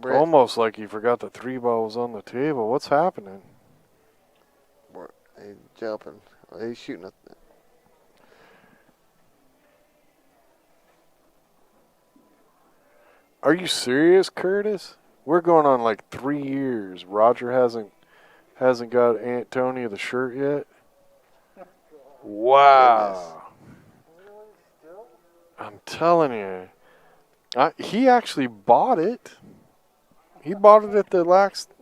Almost like he forgot the 3 ball was on the table. What's happening? He's jumping. He's shooting a. Are you serious, Curtis? We're going on like 3 years. Roger hasn't got Antonio the shirt yet. Wow. I'm telling you. He actually bought it. He bought it at the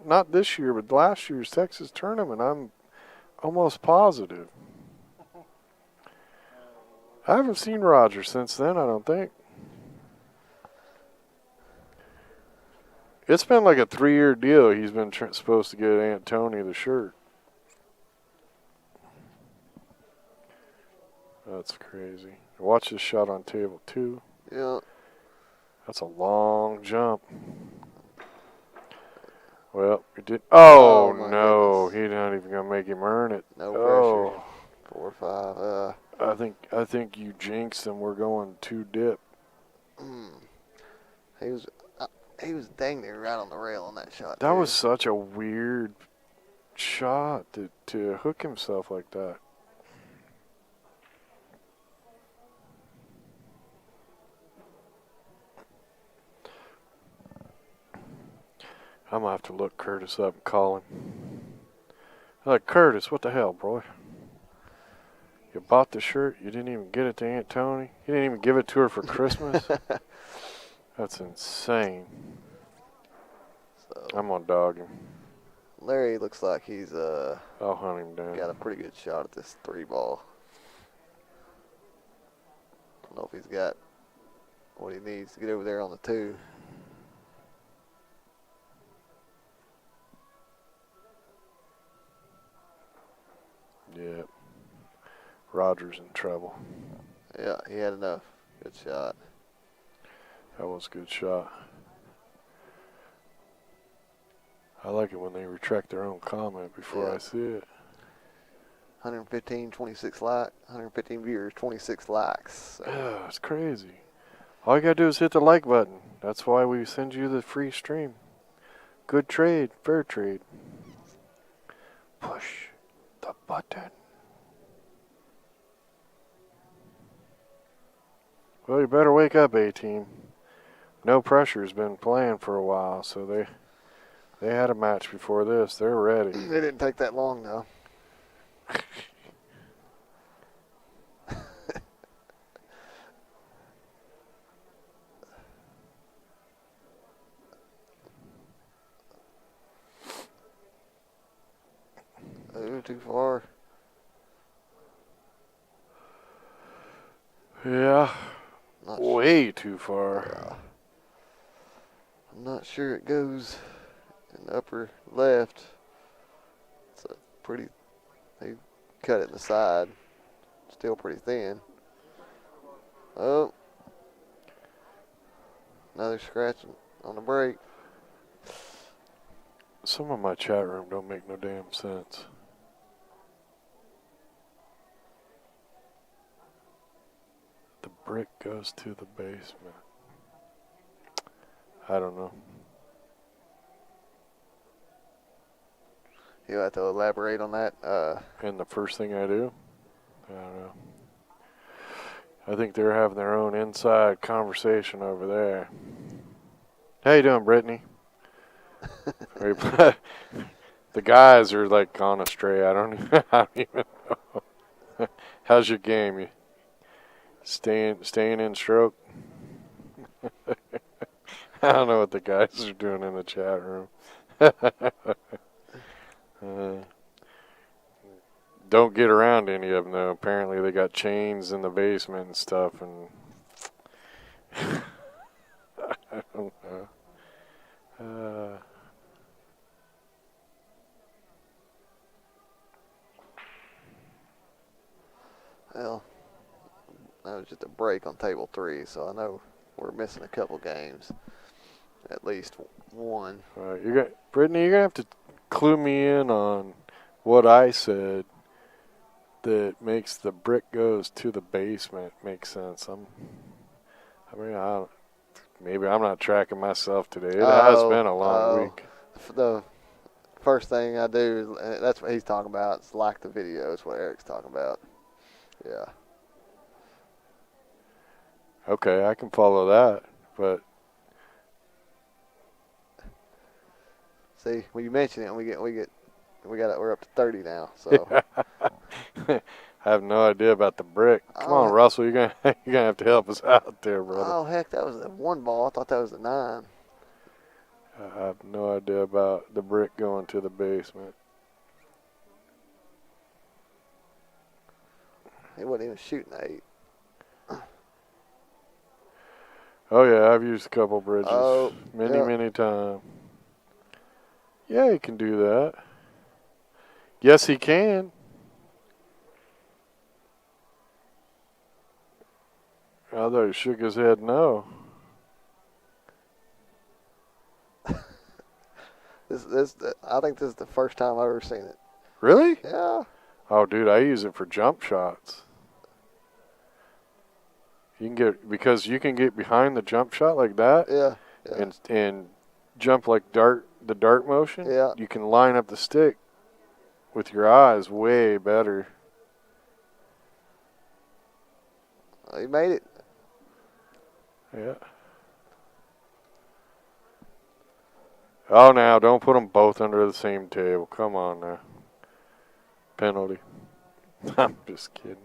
not this year, but last year's Texas tournament. I'm almost positive. I haven't seen Roger since then, I don't think. It's been like a 3-year deal. He's been supposed to get Antonio the shirt. That's crazy. Watch this shot on table 2. Yeah. That's a long jump. Well, he did. Oh, my no. goodness. He's not even going to make him earn it. No Oh. pressure. 4 or 5. I think you jinxed him. We're going 2 dip. He was dang near right on the rail on that shot. That too. was such a weird shot to hook himself like that. I'm going to have to look Curtis up and call him. Like, Curtis, what the hell, boy? You bought the shirt, you didn't even get it to Aunt Tony? You didn't even give it to her for Christmas? That's insane. So, I'm going to dog him. Larry looks like he's I'll hunt him down. got a pretty good shot at this 3 ball. I don't know if he's got what he needs to get over there on the 2. Yeah. Roger's in trouble. Yeah, he had enough. Good shot. That was a good shot. I like it when they retract their own comment before I see it. 115 viewers, 26 likes. So. Yeah, it's crazy. All you gotta do is hit the like button. That's why we send you the free stream. Good trade, fair trade. Push the button. Well, you better wake up, A-Team. No Pressure's been playing for a while, so they had a match before this. They're ready. It didn't take that long, though. Oh, too far. Yeah, Not way too far. Yeah. I'm not sure it goes in the upper left. It's a pretty, they cut it in the side. Still pretty thin. Oh. Another scratching on the brake. Some of my chat room don't make no damn sense. The brick goes to the basement. I don't know. You'll have to elaborate on that. And the first thing I do, I don't know. I think they're having their own inside conversation over there. How you doing, Brittany? The guys are like gone astray. I don't even know. How's your game? You staying in stroke? I don't know what the guys are doing in the chat room. Don't get around any of them, though. Apparently they got chains in the basement and stuff, and I don't know. Well, that was just a break on table 3, so I know we're missing a couple games. At least one. All right, Brittany, you're gonna have to clue me in on what I said that makes the brick goes to the basement make sense. Maybe I'm not tracking myself today. It has been a long week. The first thing I do, that's what he's talking about. It's like the video. It's what Eric's talking about. Yeah. Okay, I can follow that, but see, when you mention it, we're up to 30 now. So I have no idea about the brick. Come on, Russell, you're gonna have to help us out there, brother. Oh heck, that was the 1 ball. I thought that was the 9. I have no idea about the brick going to the basement. He wasn't even shooting 8. Oh yeah, I've used a couple bridges yeah. many times. Yeah, he can do that. Yes, he can. I thought he shook his head no. I think this is the first time I've ever seen it. Really? Yeah. Oh, dude, I use it for jump shots. Because you can get behind the jump shot like that Yeah. and jump like the dart motion. Yeah. You can line up the stick with your eyes way better. He made it. Yeah. Oh, now don't put them both under the same table. Come on now. Penalty. I'm just kidding.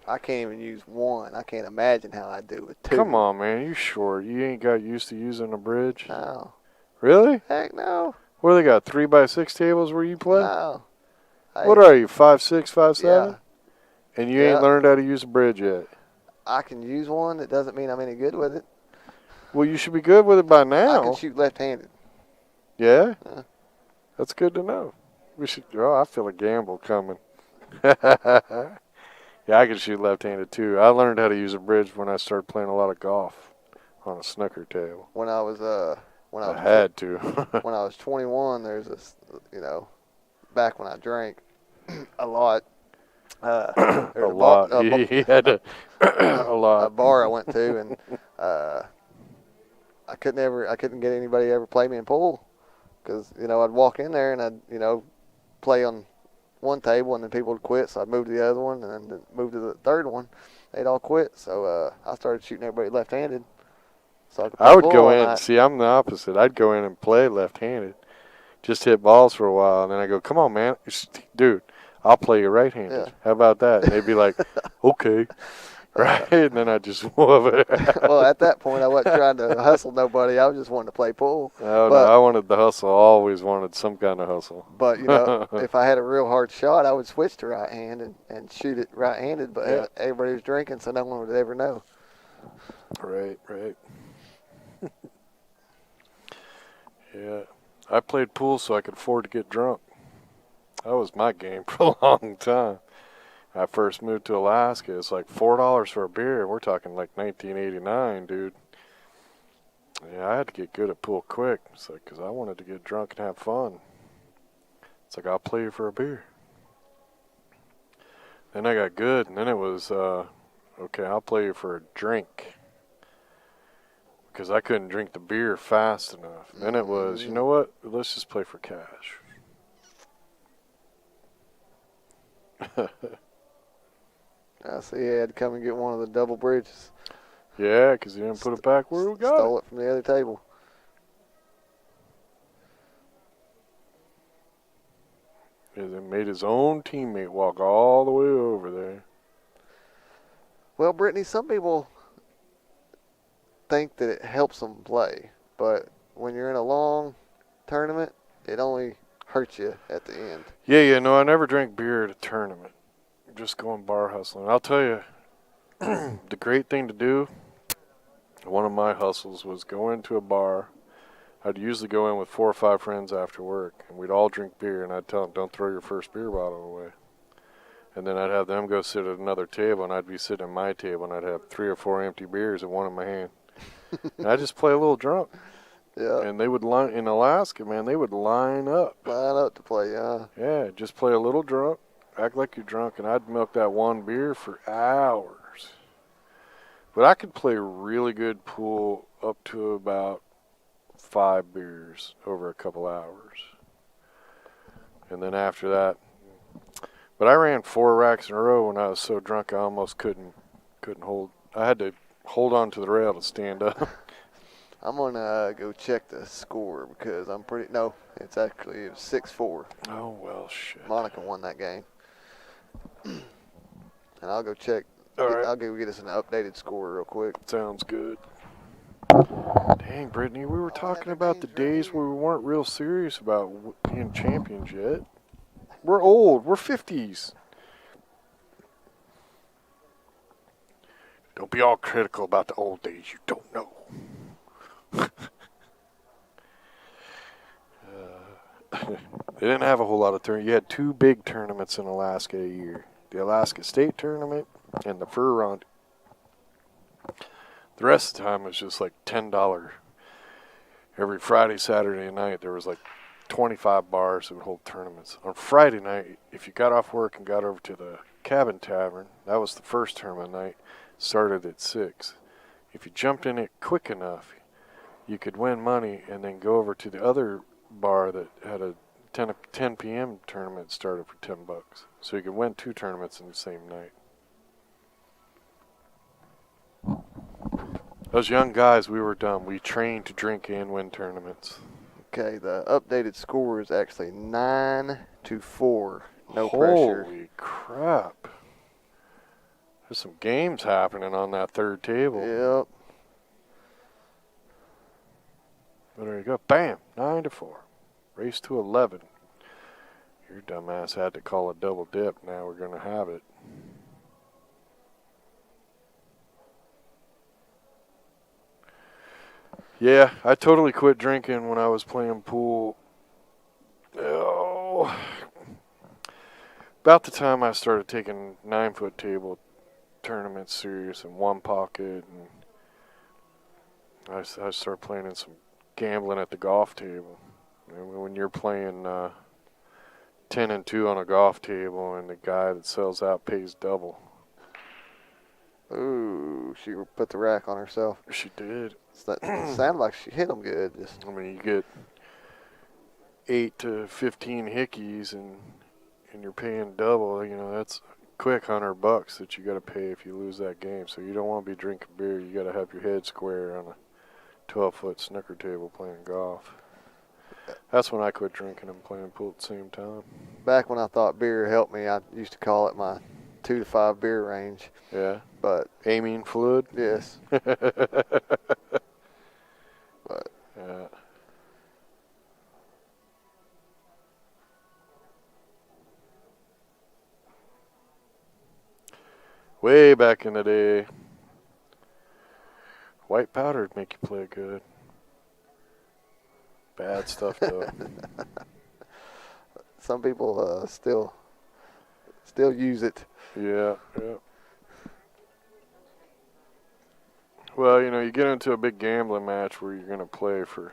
I can't even use one. I can't imagine how I do with two. Come on, man. You sure? You ain't got used to using a bridge? No. Really? Heck no. What do they got? 3x6 tables where you play? No. What are you, 5'6", 5'7"? Yeah. And you ain't learned how to use a bridge yet? I can use one. It doesn't mean I'm any good with it. Well, you should be good with it by now. I can shoot left-handed. Yeah? Yeah. That's good to know. We should. Oh, I feel a gamble coming. Yeah, I can shoot left-handed too. I learned how to use a bridge when I started playing a lot of golf on a snooker table. When I was I had to. when I was 21, there's this, back when I drank a lot. A There's lot. He had to. A lot. A bar I went to, and I couldn't get anybody to ever play me in pool, because I'd walk in there and I'd play on one table and then people would quit, so I'd move to the other one and then move to the third one. They'd all quit, so I started shooting everybody left-handed. So I would go in. See, I'm the opposite. I'd go in and play left-handed, just hit balls for a while, and then I go, "Come on, man, dude, I'll play you right-handed. Yeah. How about that?" And they'd be like, "Okay." Right, and then I just whoop it. Well, at that point, I wasn't trying to hustle nobody. I was just wanting to play pool. Oh, no, I wanted the hustle. Always wanted some kind of hustle. But, if I had a real hard shot, I would switch to right hand and shoot it right-handed. But everybody was drinking, so no one would ever know. Right. Yeah. I played pool so I could afford to get drunk. That was my game for a long time. I first moved to Alaska. It's like $4 for a beer. We're talking like 1989, dude. Yeah, I had to get good at pool quick. It's like, because I wanted to get drunk and have fun. It's like, I'll play you for a beer. Then I got good, and then it was, okay, I'll play you for a drink. Because I couldn't drink the beer fast enough. Then it was, you know what? Let's just play for cash. I see he had to come and get one of the double bridges. Yeah, because he didn't put it back where we got Stole it from the other table. He made his own teammate walk all the way over there. Well, Brittany, some people think that it helps them play, but when you're in a long tournament, it only hurts you at the end. Yeah, no, I never drank beer at a tournament. Just going bar hustling. I'll tell you, the great thing to do, one of my hustles was go into a bar. I'd usually go in with 4 or 5 friends after work, and we'd all drink beer, and I'd tell them, don't throw your first beer bottle away. And then I'd have them go sit at another table, and I'd be sitting at my table, and I'd have 3 or 4 empty beers and one in my hand. And I'd just play a little drunk. Yeah. And they would line, in Alaska, man, they would line up. Line up to play, yeah. Yeah, just play a little drunk, act like you're drunk, and I'd milk that one beer for hours. But I could play really good pool up to about 5 beers over a couple hours. And then after that, but I ran 4 racks in a row when I was so drunk I almost couldn't hold. I had to hold on to the rail to stand up. I'm going to go check the score because it was 6-4. Oh, well, shit. Monica won that game. And I'll go check. All right. I'll go get us an updated score real quick. Sounds good. Dang, Brittany, we were talking about the days where we weren't real serious about being champions yet. We're old. We're 50s. Don't be all critical about the old days you don't know. They didn't have a whole lot of tournaments. You had two big tournaments in Alaska a year. The Alaska State Tournament and the Fur Round. The rest of the time was just like $10. Every Friday, Saturday night, there was like 25 bars that would hold tournaments. On Friday night, if you got off work and got over to the Cabin Tavern, that was the first tournament night, started at 6. If you jumped in it quick enough, you could win money and then go over to the other bar that had a 10 p.m. tournament started for $10. So you could win 2 tournaments in the same night. Those young guys, we were dumb. We trained to drink and win tournaments. Okay, the updated score is actually 9-4. No Holy pressure. Holy crap. There's some games happening on that third table. Yep. But there you go. Bam! 9-4. Race to 11. Your dumbass had to call a double dip. Now we're going to have it. Yeah, I totally quit drinking when I was playing pool. Oh, about the time I started taking 9-foot table tournaments serious in one pocket, and I started playing in some gambling at the golf table. And when you're playing 10 and 2 on a golf table, and the guy that sells out pays double. Ooh, she put the rack on herself. She did. It sounded like she hit them good. I mean, you get 8 to 15 hickeys, and you're paying double. You know, that's quick $100 that you got to pay if you lose that game. So you don't want to be drinking beer. You got to have your head square on a 12-foot snooker table playing golf. That's when I quit drinking and playing pool at the same time. Back when I thought beer helped me, I used to call it my 2 to 5 beer range. Yeah. But amine fluid. Yes. But yeah. Way back in the day, white powder would make you play good. Bad stuff, though. Some people still use it. Yeah, yeah. Well, you know, you get into a big gambling match where you're going to play for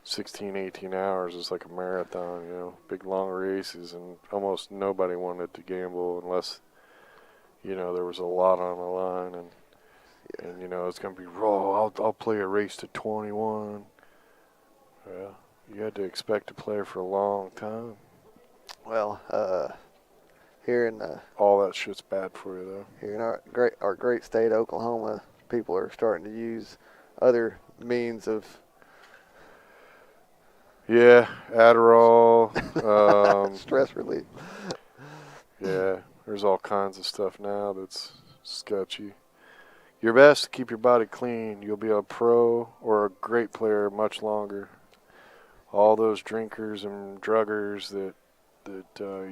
16, 18 hours. It's like a marathon, you know, big long races, and almost nobody wanted to gamble unless, you know, there was a lot on the line, and you know, it's going to be raw. I'll play a race to 21. Yeah, you had to expect to play for a long time. Well, here in all that shit's bad for you, though. Here in our great state, Oklahoma, people are starting to use other means of. Yeah, Adderall, stress relief. Yeah, there's all kinds of stuff now that's sketchy. Your best to keep your body clean. You'll be a pro or a great player much longer. All those drinkers and druggers that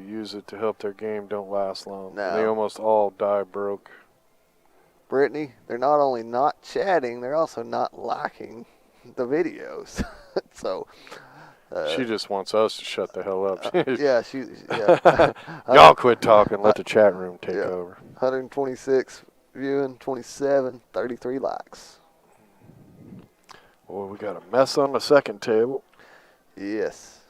use it to help their game don't last long. No. They almost all die broke. Brittany, they're not only not chatting, they're also not liking the videos. So she just wants us to shut the hell up. Yeah. Y'all quit talking. Let the chat room take over. 126 viewing, 27, 33 likes. Well, we got a mess on the second table. Yes.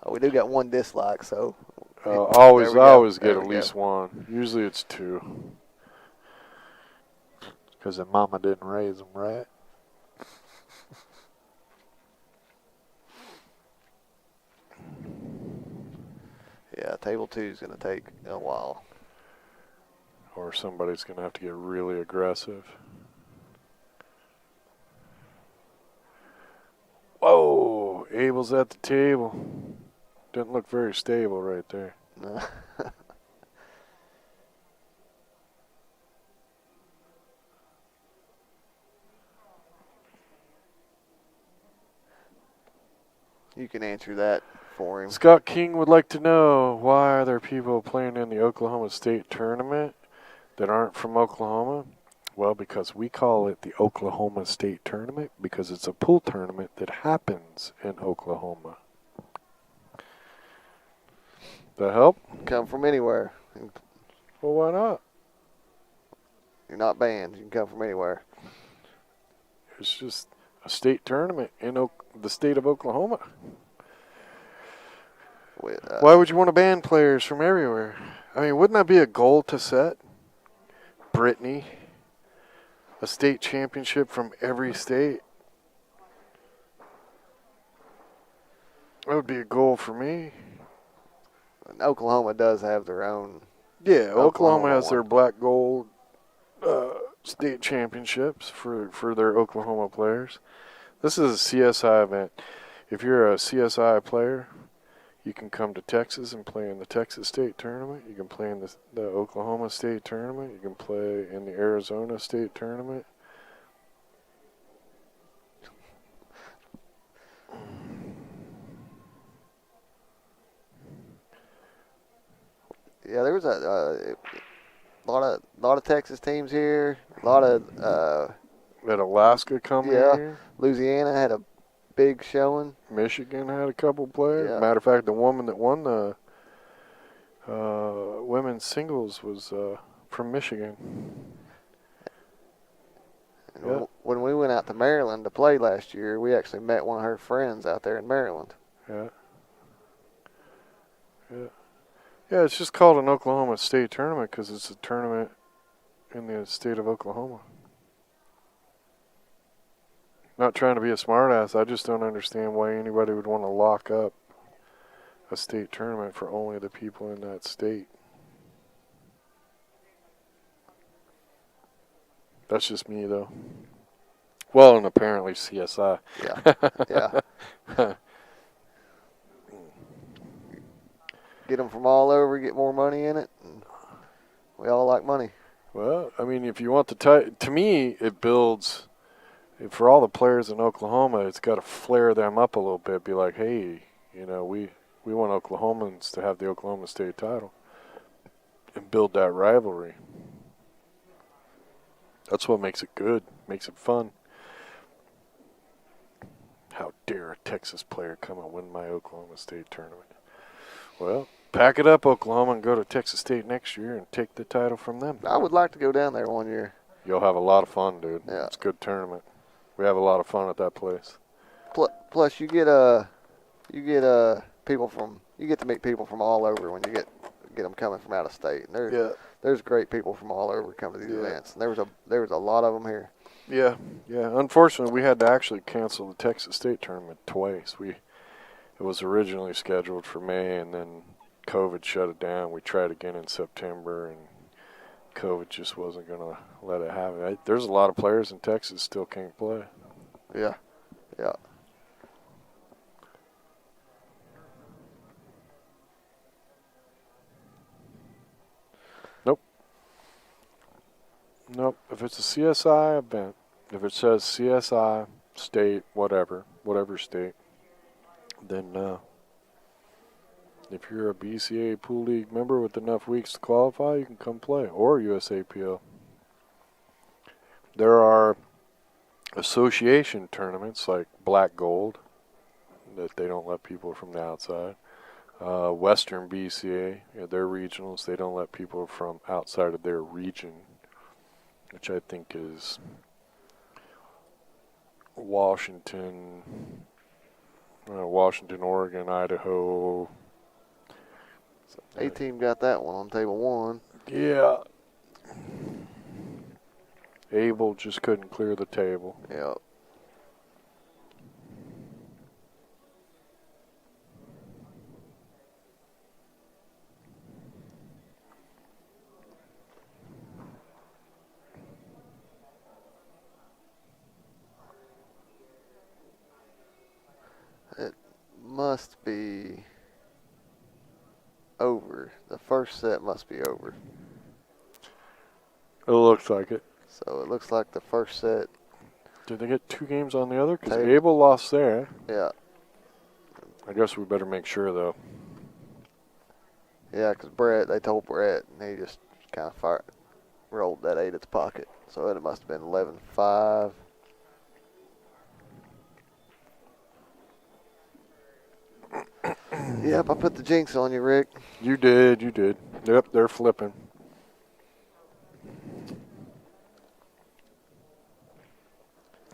Oh, we do got one dislike, so. I always get at least one. Usually it's 2. Because their mama didn't raise them right. Yeah, table 2 is going to take a while. Or somebody's going to have to get really aggressive. Whoa, Abel's at the table. Doesn't look very stable right there. No. You can answer that for him. Scott King would like to know, why are there people playing in the Oklahoma State tournament that aren't from Oklahoma? Well, because we call it the Oklahoma State Tournament because it's a pool tournament that happens in Oklahoma. That help? Come from anywhere. Well, why not? You're not banned. You can come from anywhere. It's just a state tournament in the state of Oklahoma. Why would you want to ban players from everywhere? I mean, wouldn't that be a goal to set? Brittany, a state championship from every state. That would be a goal for me. Oklahoma does have their own. Yeah, Oklahoma has one. their black gold state championships for their Oklahoma players. This is a CSI event. If you're a CSI player, you can come to Texas and play in the Texas State Tournament. You can play in the Oklahoma State Tournament. You can play in the Arizona State Tournament. Yeah, there was a lot of Texas teams here. A lot of Had Alaska come Yeah. here. Louisiana had a big showing. Michigan had a couple players. Yeah. Matter of fact, the woman that won the women's singles was from Michigan. And Yeah. When we went out to Maryland to play last year, we actually met one of her friends out there in Maryland. Yeah. Yeah. Yeah, it's just called an Oklahoma State Tournament because it's a tournament in the state of Oklahoma. Not trying to be a smartass. I just don't understand why anybody would want to lock up a state tournament for only the people in that state. That's just me, though. Well, and apparently CSI. Yeah. Yeah. Get them from all over, get more money in it. And we all like money. Well, I mean, if you want to me, it builds. For all the players in Oklahoma, it's got to flare them up a little bit. Be like, hey, you know, we want Oklahomans to have the Oklahoma State title and build that rivalry. That's what makes it good, makes it fun. How dare a Texas player come and win my Oklahoma State tournament? Well, pack it up, Oklahoma, and go to Texas State next year and take the title from them. I would like to go down there one year. You'll have a lot of fun, dude. Yeah. It's a good tournament. We have a lot of fun at that place. Plus, you get people from you get to meet people from all over when you get them coming from out of state. And there's great people from all over coming to these events. And there was a lot of them here. Yeah. Unfortunately, we had to actually cancel the Texas State tournament twice. It was originally scheduled for May, and then COVID shut it down. We tried again in September, and COVID just wasn't going to let it happen. There's a lot of players in Texas still can't play. Yeah. Nope. If it's a CSI event, if it says CSI, state, whatever state, then if you're a BCA Pool League member with enough weeks to qualify, you can come play, or USAPL. There are association tournaments like Black Gold that they don't let people from the outside. Western BCA, their regionals, they don't let people from outside of their region, which I think is Washington, Oregon, Idaho. A-team got that one on table one. Yeah. Abel just couldn't clear the table. Yeah. It must be over. The first set must be over. It looks like it. So it looks like the first set. Did they get 2 games on the other? Because Table. Abel lost there. Yeah. I guess we better make sure, though. Yeah, because they told Brett, and he just kind of rolled that 8 at the pocket. So it must have been 11.5. Yep, I put the jinx on you, Rick. You did. Yep, they're flipping.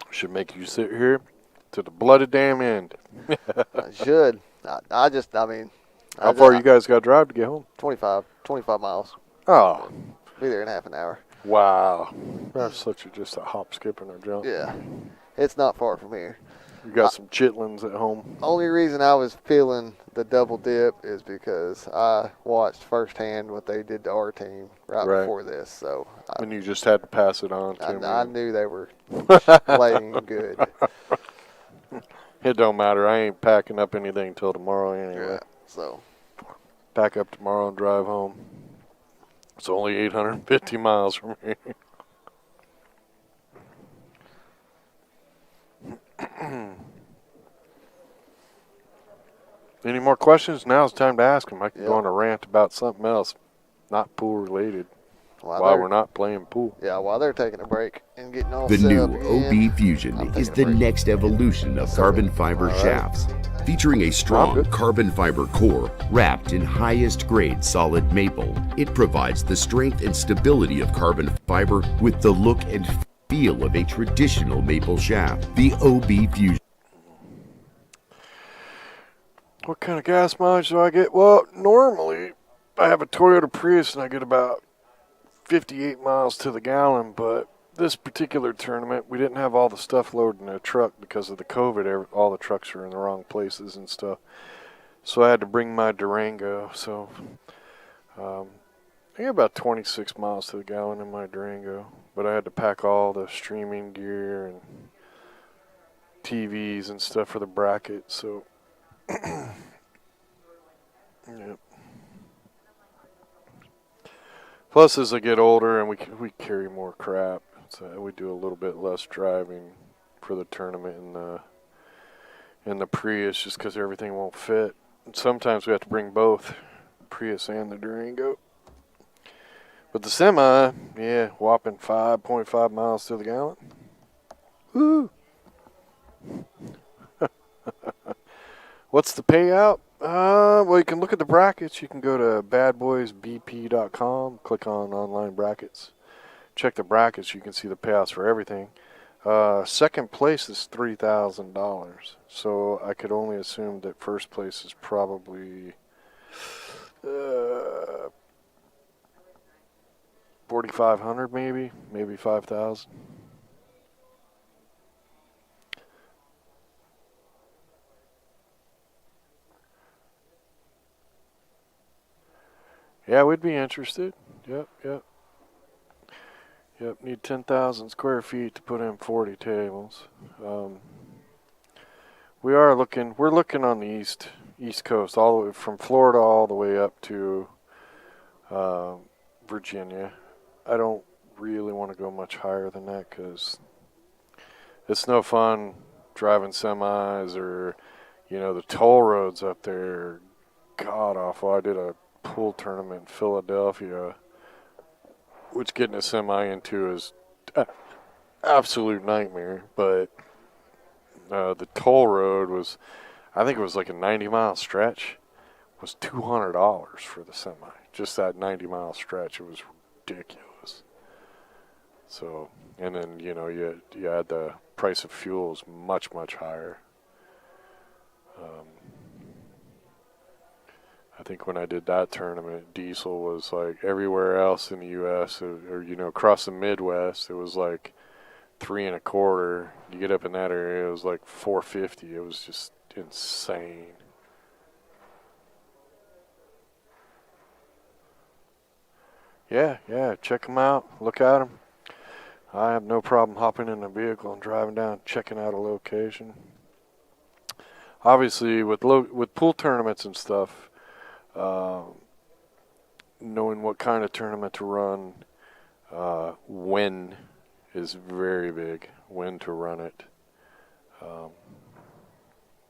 Should make you sit here to the bloody damn end. I should. I mean. How far you guys got to drive to get home? 25 miles. Oh, Be there in half an hour. wow. That's just a hop, skip, and a jump. Yeah. It's not far from here. You got some chitlins at home. Only reason I was feeling the double dip is because I watched firsthand what they did to our team right. Before this. So And you just had to pass it on to me. I knew they were playing good. It don't matter. I ain't packing up anything till tomorrow anyway. Yeah, so Pack up tomorrow and drive home. It's only 850 miles from here. Any more questions? Now's the time to ask them. I can go on a rant about something else, not pool related, while we're not playing pool. Yeah, while they're taking a break and getting all The set new up again, OB Fusion I'm is taking the a break. next evolution of carbon fiber shafts. Featuring a strong good. carbon fiber core wrapped in highest grade solid maple, it provides the strength and stability of carbon fiber with the look and feel of a traditional maple shaft. The OB Fusion. What kind of gas mileage do I get? Well, normally I have a Toyota Prius and I get about 58 miles to the gallon, but this particular tournament, we didn't have all the stuff loaded in the truck because of the COVID. All the trucks are in the wrong places and stuff. So I had to bring my Durango. So I get about 26 miles to the gallon in my Durango, but I had to pack all the streaming gear and TVs and stuff for the bracket. So, yep. Plus, as I get older and we carry more crap, so we do a little bit less driving for the tournament in the Prius just because everything won't fit. And sometimes we have to bring both Prius and the Durango. But the semi, yeah, whopping 5.5 miles to the gallon. Woo! What's the payout? Well, you can look at the brackets. You can go to badboysbp.com, click on online brackets. Check the brackets. You can see the payouts for everything. Second place is $3,000. So I could only assume that first place is probably 4,500, maybe 5,000. Yeah, we'd be interested. Yep. Need 10,000 square feet to put in 40 tables. We're looking on the east coast, all the way from Florida all the way up to Virginia. I don't really want to go much higher than that because it's no fun driving semis or, the toll roads up there are god awful. I did a pool tournament in Philadelphia, which getting a semi into is absolute nightmare. But the toll road was, I think it was like a 90-mile stretch, was $200 for the semi. Just that 90-mile stretch, it was ridiculous. So, and then you had the price of fuel is much, much higher. I think when I did that tournament, diesel was like everywhere else in the U.S. or across the Midwest, it was like $3.25. You get up in that area, it was like $4.50. It was just insane. Yeah. Check them out. Look at them. I have no problem hopping in a vehicle and driving down, checking out a location. Obviously, with pool tournaments and stuff. Knowing what kind of tournament to run, when is very big. When to run it,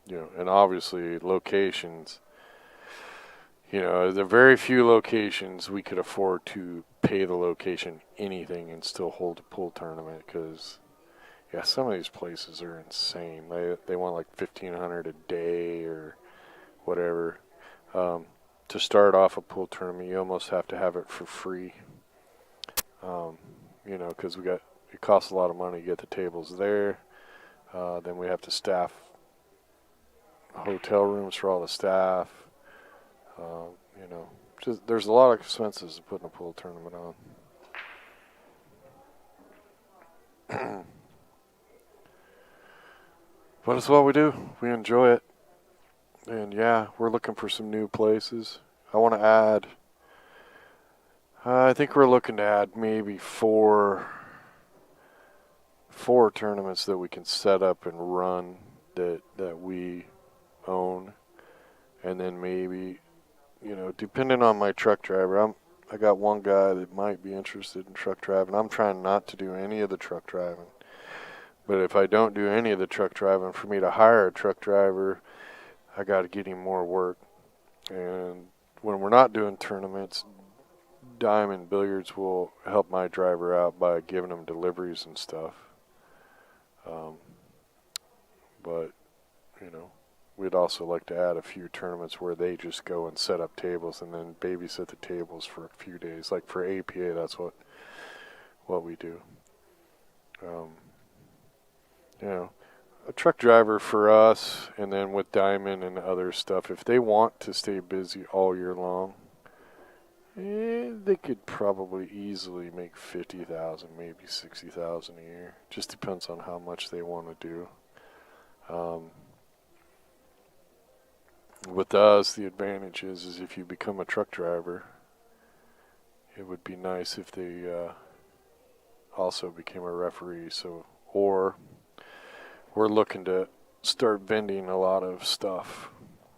and obviously locations. You know, there are very few locations we could afford to pay the location anything and still hold a pool tournament because, yeah, some of these places are insane. They want like $1,500 a day or whatever. To start off a pool tournament, you almost have to have it for free. You know, because it costs a lot of money to get the tables there. Then we have to staff hotel rooms for all the staff. You know, there's a lot of expenses to putting a pool tournament on. But it's what we do. We enjoy it. And yeah, we're looking for some new places. I want to add, I think we're looking to add maybe four tournaments that we can set up and run that we own. And then maybe, you know, depending on my truck driver, I got one guy that might be interested in truck driving. I'm trying not to do any of the truck driving. But if I don't do any of the truck driving, for me to hire a truck driver, I got to get him more work. And when we're not doing tournaments, Diamond Billiards will help my driver out by giving him deliveries and stuff. But, you know, we'd also like to add a few tournaments where they just go and set up tables and then babysit the tables for a few days. Like for APA, that's what we do. You know, a truck driver for us, and then with Diamond and other stuff, if they want to stay busy all year long, they could probably easily make $50,000, maybe $60,000 a year. Just depends on how much they want to do. With us, the advantage is if you become a truck driver, it would be nice if they also became a referee. Or we're looking to start vending a lot of stuff.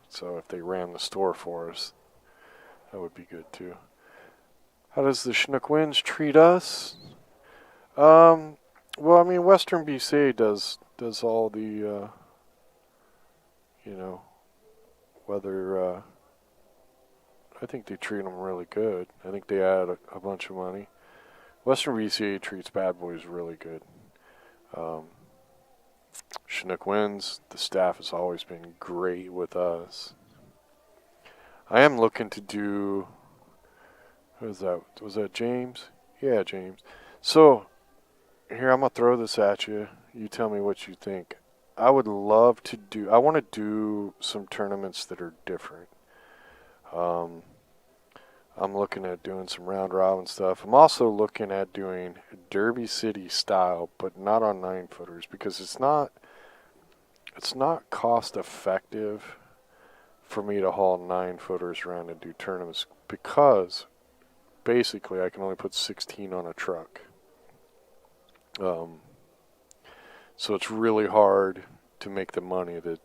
So if they ran the store for us, that would be good too. How does the Chinook Winds treat us? Well, I mean, Western BCA does all the, you know, whether, I think they treat them really good. I think they add a bunch of money. Western BCA treats Bad Boys really good. Chinook Winds, the staff has always been great with us. I am looking to do, who was that? Was that James? Yeah, James. So, here, I'm going to throw this at you. You tell me what you think. I would love to do, I want to do some tournaments that are different. I'm looking at doing some round robin stuff. I'm also looking at doing Derby City style, but not on 9-footers because it's not cost effective for me to haul 9-footers around and do tournaments because basically I can only put 16 on a truck. So it's really hard to make the money that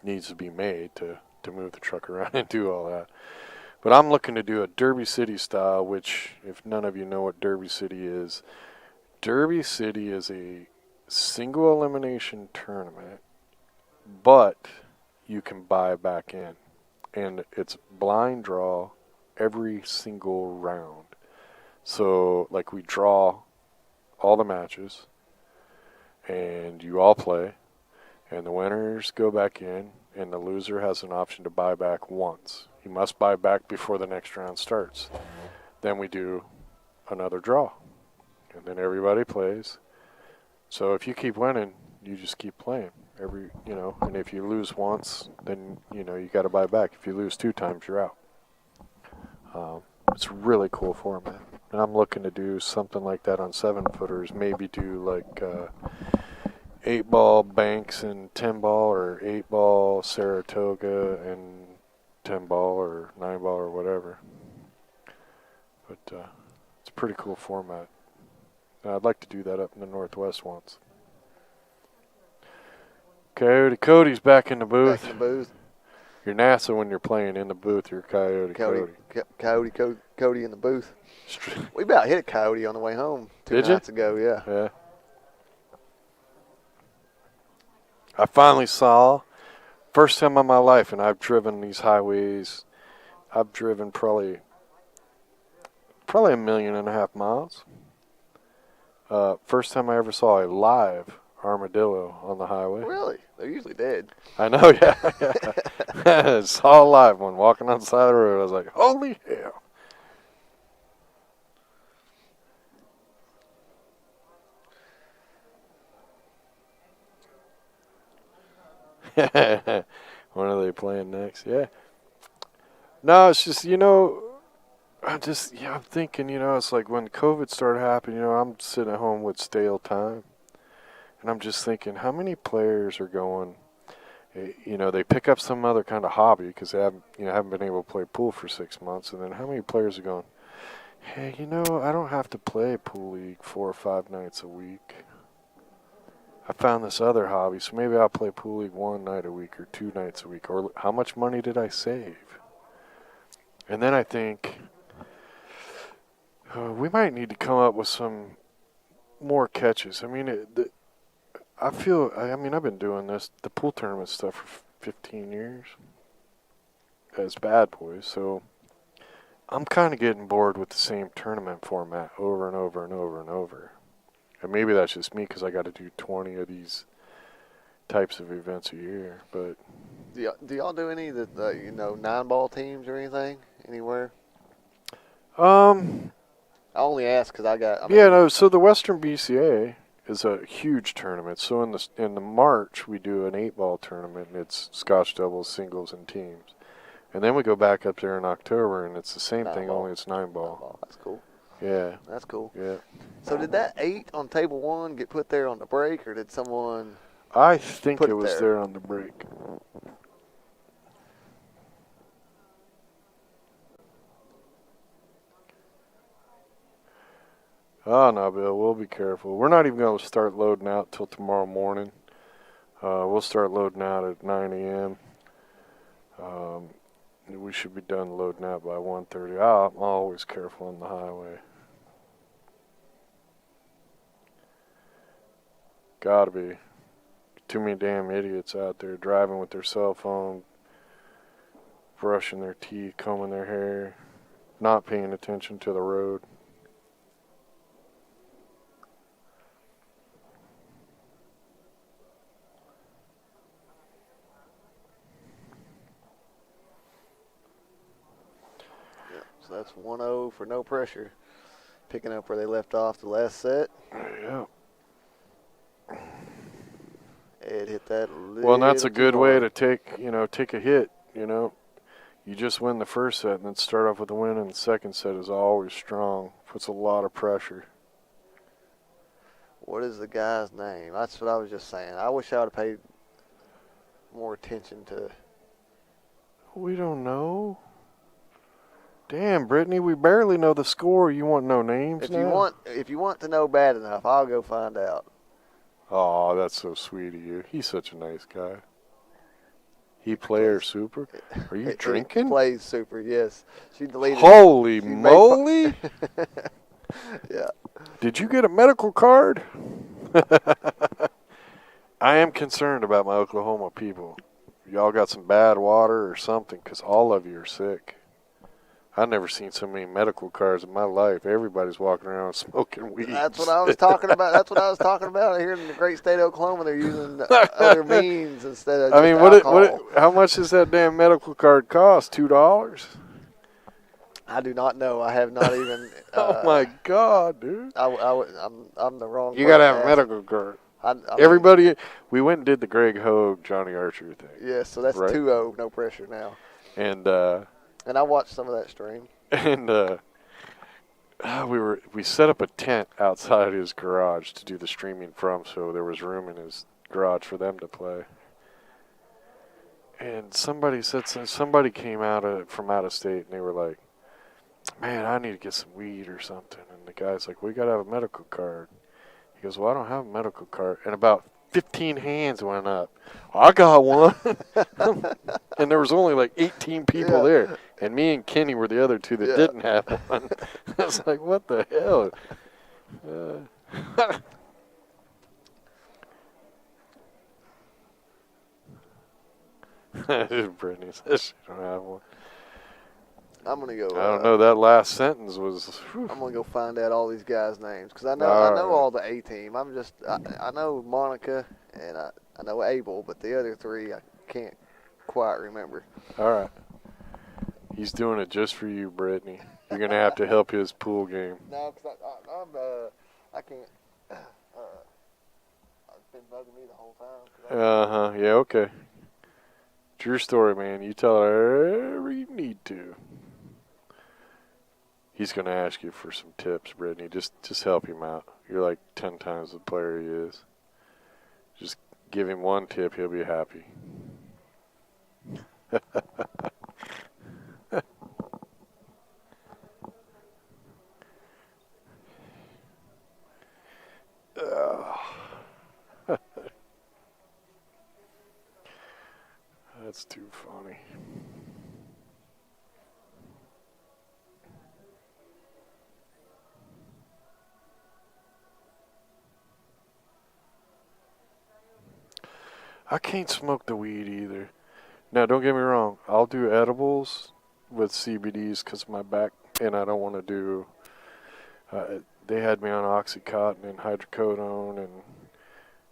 needs to be made to move the truck around and do all that. But I'm looking to do a Derby City style, which, if none of you know what Derby City is a single elimination tournament, but you can buy back in. And it's blind draw every single round. So, like, we draw all the matches, and you all play, and the winners go back in, and the loser has an option to buy back once. You must buy back before the next round starts. Then we do another draw, and then everybody plays. So if you keep winning, you just keep playing and if you lose once, then you got to buy back. If you lose 2 times, you're out. It's a really cool format, and I'm looking to do something like that on 7-footers. Maybe do like 8-ball Banks and 10-ball, or 8-ball Saratoga and 10-ball or 9-ball or whatever. But it's a pretty cool format. I'd like to do that up in the Northwest once. Cody's back in the booth. Back in the booth. You're NASA when you're playing in the booth. You're Cody. Cody in the booth. We about hit a coyote on the way home 2 nights ago, yeah. Yeah. I finally saw, first time in my life, and I've driven these highways I've driven probably 1.5 million miles. First time I ever saw a live armadillo on the highway. Really? They're usually dead. I know, yeah. Saw a live one walking on the side of the road. I was like, holy hell. When are they playing next? Yeah. No, it's just, I'm thinking, it's like when COVID started happening, I'm sitting at home with stale time. And I'm just thinking, how many players are going, they pick up some other kind of hobby because they haven't been able to play pool for 6 months. And then how many players are going, hey, I don't have to play pool league 4 or 5 nights a week. I found this other hobby, so maybe I'll play pool league 1 night a week or 2 nights a week. Or how much money did I save? And then I think we might need to come up with some more catches. I mean, I've been doing the pool tournament stuff for 15 years as bad boys, so I'm kind of getting bored with the same tournament format over and over and over and over. And maybe that's just me because I got to do 20 of these types of events a year. But Do y'all do any of the 9-ball teams or anything anywhere? I only ask because So the Western BCA is a huge tournament. So in the March we do an 8-ball tournament, and it's Scotch doubles, singles, and teams. And then we go back up there in October, and it's the same thing, only it's 9-ball. That's cool. Yeah. That's cool. Yeah. So did that 8 on table 1 get put there on the break, or did someone? I think Put it it was there. there on the break. Oh, no, Bill, we'll be careful. We're not even going to start loading out till tomorrow morning. We'll start loading out at 9 a.m. We should be done loading out by 1:30. I'm always careful on the highway. Gotta be. Too many damn idiots out there driving with their cell phone, brushing their teeth, combing their hair, not paying attention to the road. So that's 1-0 for no pressure. Picking up where they left off the last set. Yeah. Ed hit that. Well, and that's a good way to. to take a hit. You just win the first set and then start off with a win, and the second set is always strong. Puts a lot of pressure. What is the guy's name? That's what I was just saying. I wish I would have paid more attention to. We don't know. Damn, Brittany, we barely know the score. You want to know names now? If you want to know bad enough, I'll go find out. Oh, that's so sweet of you. He's such a nice guy. He plays super. Are you drinking? He plays super. Yes. She deleted. Holy moly! Yeah. Did you get a medical card? I am concerned about my Oklahoma people. Y'all got some bad water or something, because all of you are sick. I've never seen so many medical cards in my life. Everybody's walking around smoking weed. That's what I was talking about. That's what I was talking about. Here in the great state of Oklahoma, they're using other means instead of just alcohol. How much does that damn medical card cost? $2? I do not know. I have not even. Oh my God, dude! I'm the wrong. You gotta have a medical card. Everybody, we went and did the Greg Hogue, Johnny Archer thing. Yes, so that's right? 2-0, no pressure now. And I watched some of that stream. And we set up a tent outside his garage to do the streaming from, so there was room in his garage for them to play. And somebody came from out of state, and they were like, "Man, I need to get some weed or something." And the guy's like, "We gotta have a medical card." He goes, "Well, I don't have a medical card." And about 15 hands went up. I got one. And there was only like 18 people there. And me and Kenny were the other two that didn't have one. I was like, what the hell? Brittany says she don't have one. I'm gonna go. I don't know. That last sentence was. Whew. I'm gonna go find out all these guys' names because I know Alright. all the A team. I know Monica and I know Abel, but the other three I can't quite remember. All right. He's doing it just for you, Brittany. You're gonna have to help his pool game. No, because I can't. It's been bugging me the whole time. Yeah. Okay. It's your story, man. You tell her whatever you need to. He's gonna ask you for some tips, Brittany. Just help him out. You're like 10 times the player he is. Just give him one tip, he'll be happy. That's too funny. I can't smoke the weed either. Now, don't get me wrong. I'll do edibles with CBDs because of my back, and I don't want to do. They had me on Oxycontin and hydrocodone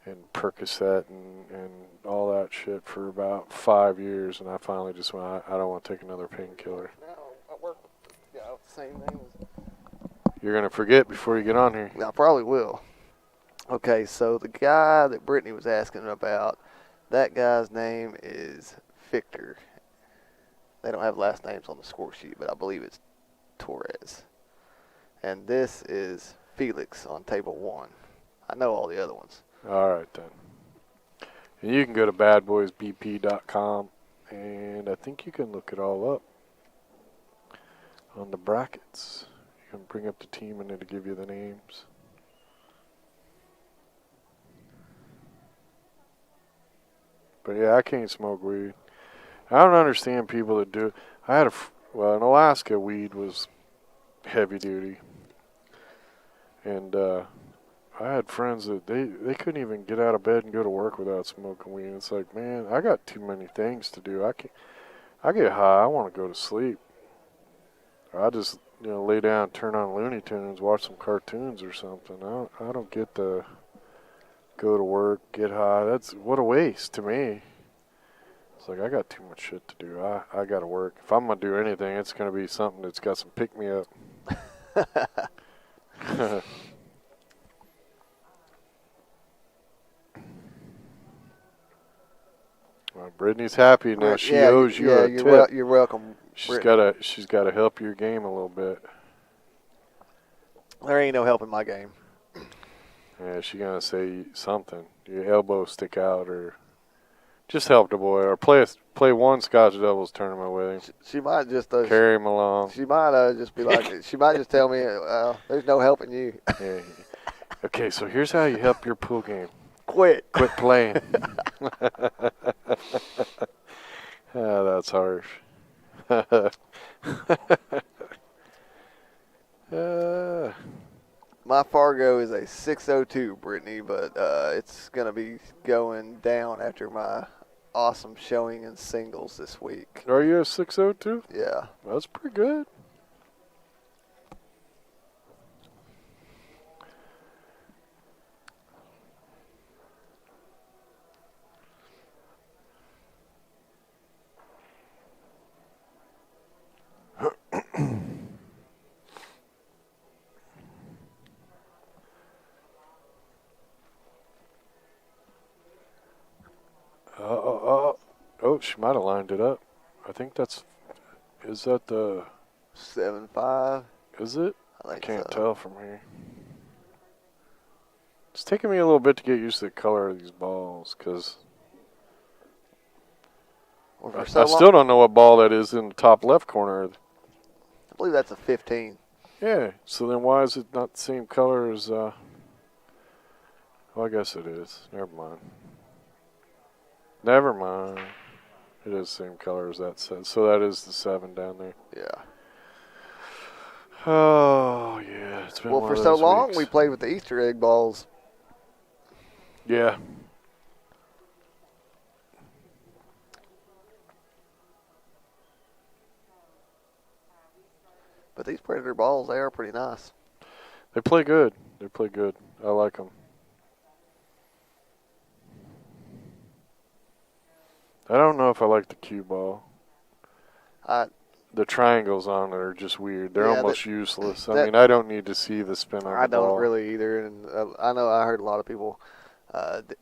and Percocet and all that shit for about 5 years, and I finally just went, I don't want to take another painkiller. No, I work the same name as. You're going to forget before you get on here. I probably will. Okay, so the guy that Brittany was asking about, that guy's name is Victor. They don't have last names on the score sheet, but I believe it's Torres. And this is Felix on table 1. I know all the other ones. All right, then. And you can go to badboysbp.com, and I think you can look it all up on the brackets. You can bring up the team, and it'll give you the names. But yeah, I can't smoke weed. I don't understand people that do it. I had in Alaska, weed was heavy duty. And I had friends that they couldn't even get out of bed and go to work without smoking weed. It's like, man, I got too many things to do. I get high, I want to go to sleep. I just, lay down, turn on Looney Tunes, watch some cartoons or something. I don't get the go to work, get high. That's what a waste to me. It's like I got too much shit to do. I got to work. If I'm gonna do anything, it's gonna be something that's got some pick me up. Well, Brittany's happy now. She owes you a tip. You're welcome. She's gotta help your game a little bit. There ain't no help in my game. Yeah, she gonna say something. Your elbow stick out, or just help the boy, or play one Scotch Devils tournament with him. She might just carry him along. She might just be like, she might just tell me, "There's no helping you." Yeah. Okay, so here's how you help your pool game. Quit playing. That's harsh. My Fargo is a 602, Brittany, but it's going to be going down after my awesome showing in singles this week. Are you a 602? Yeah. That's pretty good. Oh, she might have lined it up. I think is that the 7-5? Is it? I think can't so. tell from here. It's taking me a little bit to get used to the color of these balls, because I still don't know what ball that is in the top left corner. I believe that's a 15. Yeah, so then why is it not the same color as, well, I guess it is. Never mind. It is the same color as that set. So that is the 7 down there. Yeah. Oh, yeah. It's been Well, one for of so those long, weeks. we played with the Easter egg balls. Yeah. these Predator balls, they are pretty nice. They play good. They play good. I like them. I don't know if I like the cue ball. The triangles on it are just weird. They're Yeah, almost useless. I that- mean, I don't need to see the spin on I the ball. don't really either, and I know I heard a lot of people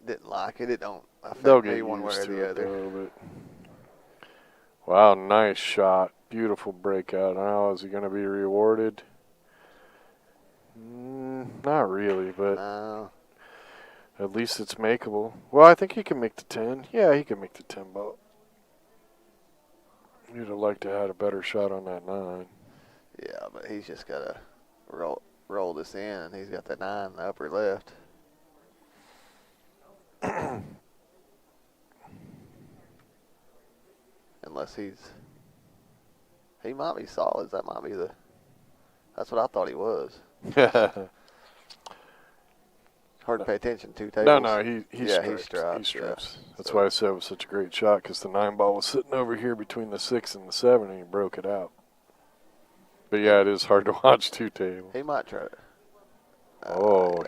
didn't like it. It don't affect They'll me get one way or used to the it, other. though. But wow, nice shot. Beautiful breakout. Now, is he going to be rewarded? Not really, but No. at least it's makeable. Well, I think he can make the 10. Yeah, he can make the 10 ball. You'd have liked to have had a better shot on that 9. Yeah, but he's just got to roll this in, and he's got that 9 in the upper left. Unless he might be solids. That might be that's what I thought he was. Hard to pay attention to tables. No, he Yeah, stripes. he stripes, He stripes. yeah. That's So- why I said it was such a great shot, because the 9 ball was sitting over here between the 6 and the 7, and he broke it out. But yeah, it is hard to watch 2 tables. He might try it.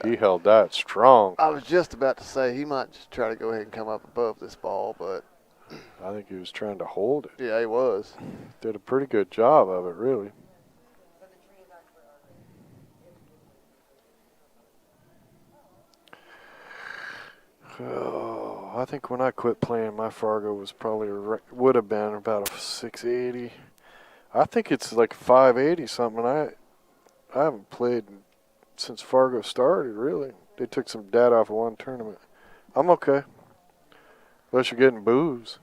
He held that strong. I was just about to say he might just try to go ahead and come up above this ball, but I think he was trying to hold it. yeah, he was. Did a pretty good job of it, really. Oh, I think when I quit playing, my Fargo was probably would have been about a 680. I think it's like 580 something. I haven't played since Fargo started, really. They took some data off of one tournament. I'm okay. Unless you're getting booze.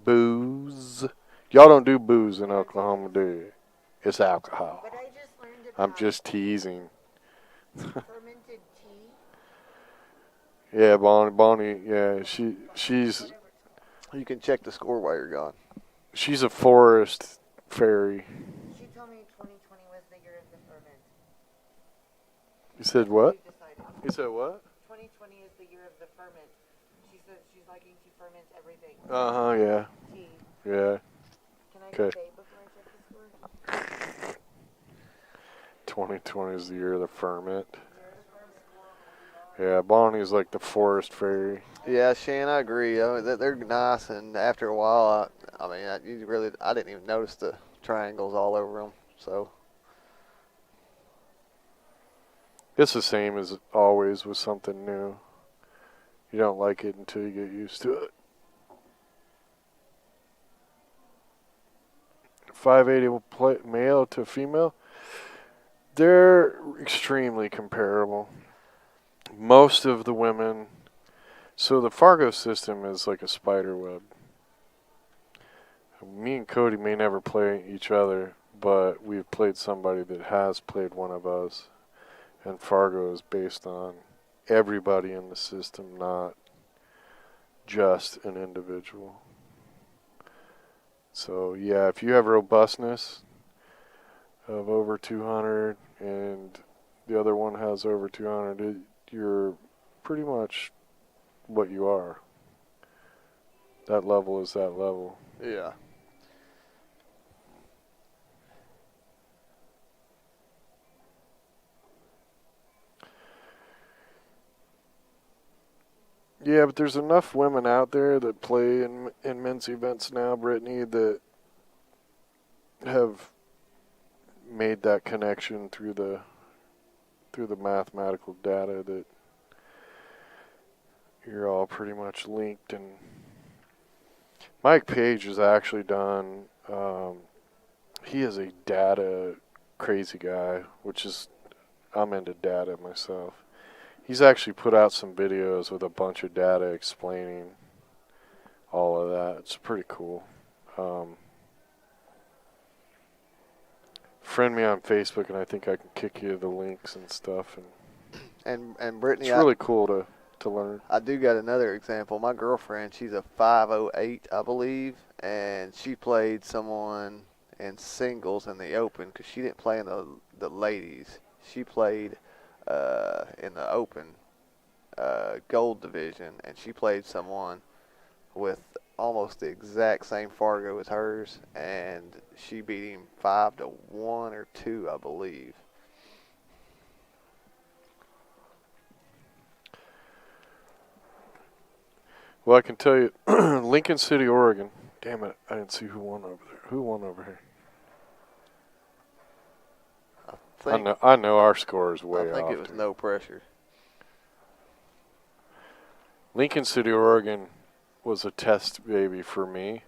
Booze. Y'all don't do booze in Oklahoma, do you? It's alcohol. But I just learned about I'm just teasing. fermented tea. Yeah, Bonnie. Yeah, she's You can check the score while you're gone. a forest fairy. She told me 2020 was the year of the ferment. You said what? She decided. You said what? 2020 is the year of the ferment. She said she's liking to ferment everything. Yeah. Tea. Yeah. Can I Okay. get a date before I check the score? 2020 is the year of the ferment. Yeah, Bonnie's like the forest fairy. Yeah, Shane, I agree. I mean, they're nice, and after a while, I didn't even notice the triangles all over them. So It's the same as always with something new. You don't like it until you get used to it. 580 will play male to female. They're extremely comparable. Most of the women, so the Fargo system is like a spider web. Me and Cody may never play each other, but we've played somebody that has played one of us. And Fargo is based on everybody in the system, not just an individual. So yeah, if you have robustness of over 200 and the other one has over 200, you're pretty much what you are. That level is that level. yeah. Yeah, but there's enough women out there that play in men's events now, Brittany, that have made that connection through the mathematical data that you're all pretty much linked. And Mike Page has actually done. He is a data crazy guy, which is I'm into data myself. He's actually put out some videos with a bunch of data explaining all of that. It's pretty cool. Friend me on Facebook, and I think I can kick you the links and stuff. And And Brittany, it's really cool to learn. I do got another example. My girlfriend, she's a 508, I believe, and she played someone in singles in the Open because she didn't play in the ladies. She played in the Open gold division, and she played someone with almost the exact same Fargo as hers, and she beat him 5-1 or 2, I believe. Well, I can tell you, Lincoln City, Oregon. Damn it, I didn't see who won over there. Who won over here? I know our score is way I think off. it was dude. No Pressure. Lincoln City, Oregon was a test baby for me.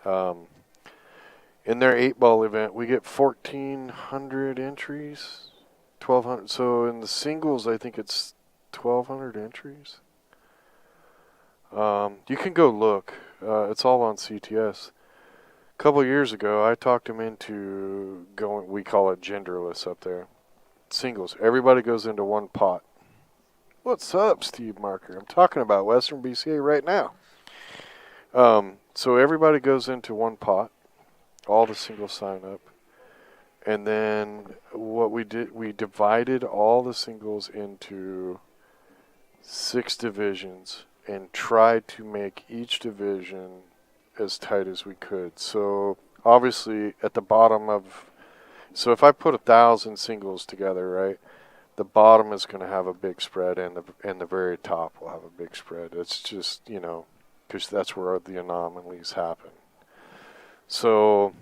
In their 8-ball event, we get 1,400 entries, 1,200. So in the singles, I think it's 1,200 entries. You can go look. It's all on CTS. A couple years ago, I talked him into going. We call it genderless up there. Singles. Everybody goes into one pot. What's up, Steve Marker? I'm talking about Western BCA right now. So everybody goes into one pot. All the singles sign up. And then what we did, we divided all the singles into 6 divisions and tried to make each division as tight as we could. So obviously at the bottom of, so if I put 1,000 singles together, right, the bottom is going to have a big spread and the very top will have a big spread. It's just, you know, because that's where the anomalies happen. So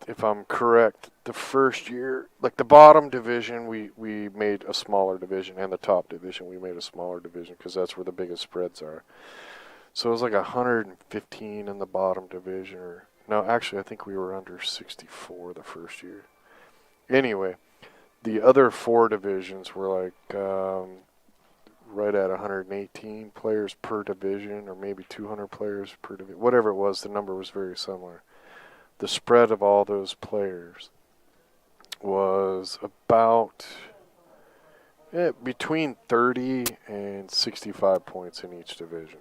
if I'm correct, the first year, like the bottom division, we made a smaller division, and the top division, we made a smaller division because that's where the biggest spreads are. So it was like 115 in the bottom division. Or no, actually, I think we were under 64 the first year. Anyway, the other 4 divisions were like right at 118 players per division, or maybe 200 players per division. Whatever it was, the number was very similar. The spread of all those players was about between 30 and 65 points in each division.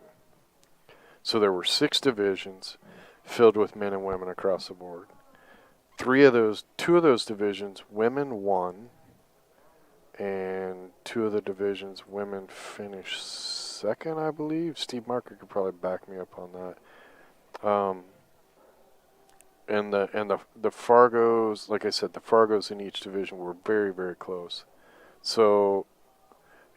So there were 6 divisions filled with men and women across the board. 2 of those divisions, women won, and 2 of the divisions, women finished second, I believe. Steve Marker could probably back me up on that. And the Fargos, like I said, the Fargos in each division were very, very close. So,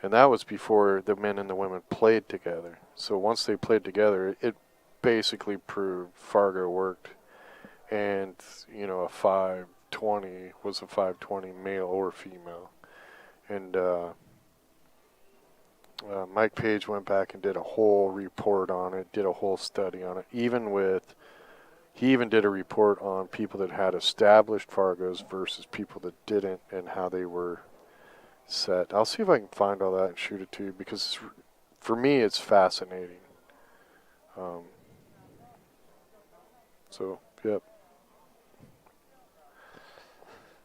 and that was before the men and the women played together. So once they played together, it basically proved Fargo worked. And, you know, a 520 was a 520 male or female. And Mike Page went back and did a whole report on it, did a whole study on it, he even did a report on people that had established Fargos versus people that didn't and how they were set. I'll see if I can find all that and shoot it to you because for me it's fascinating. So, yep.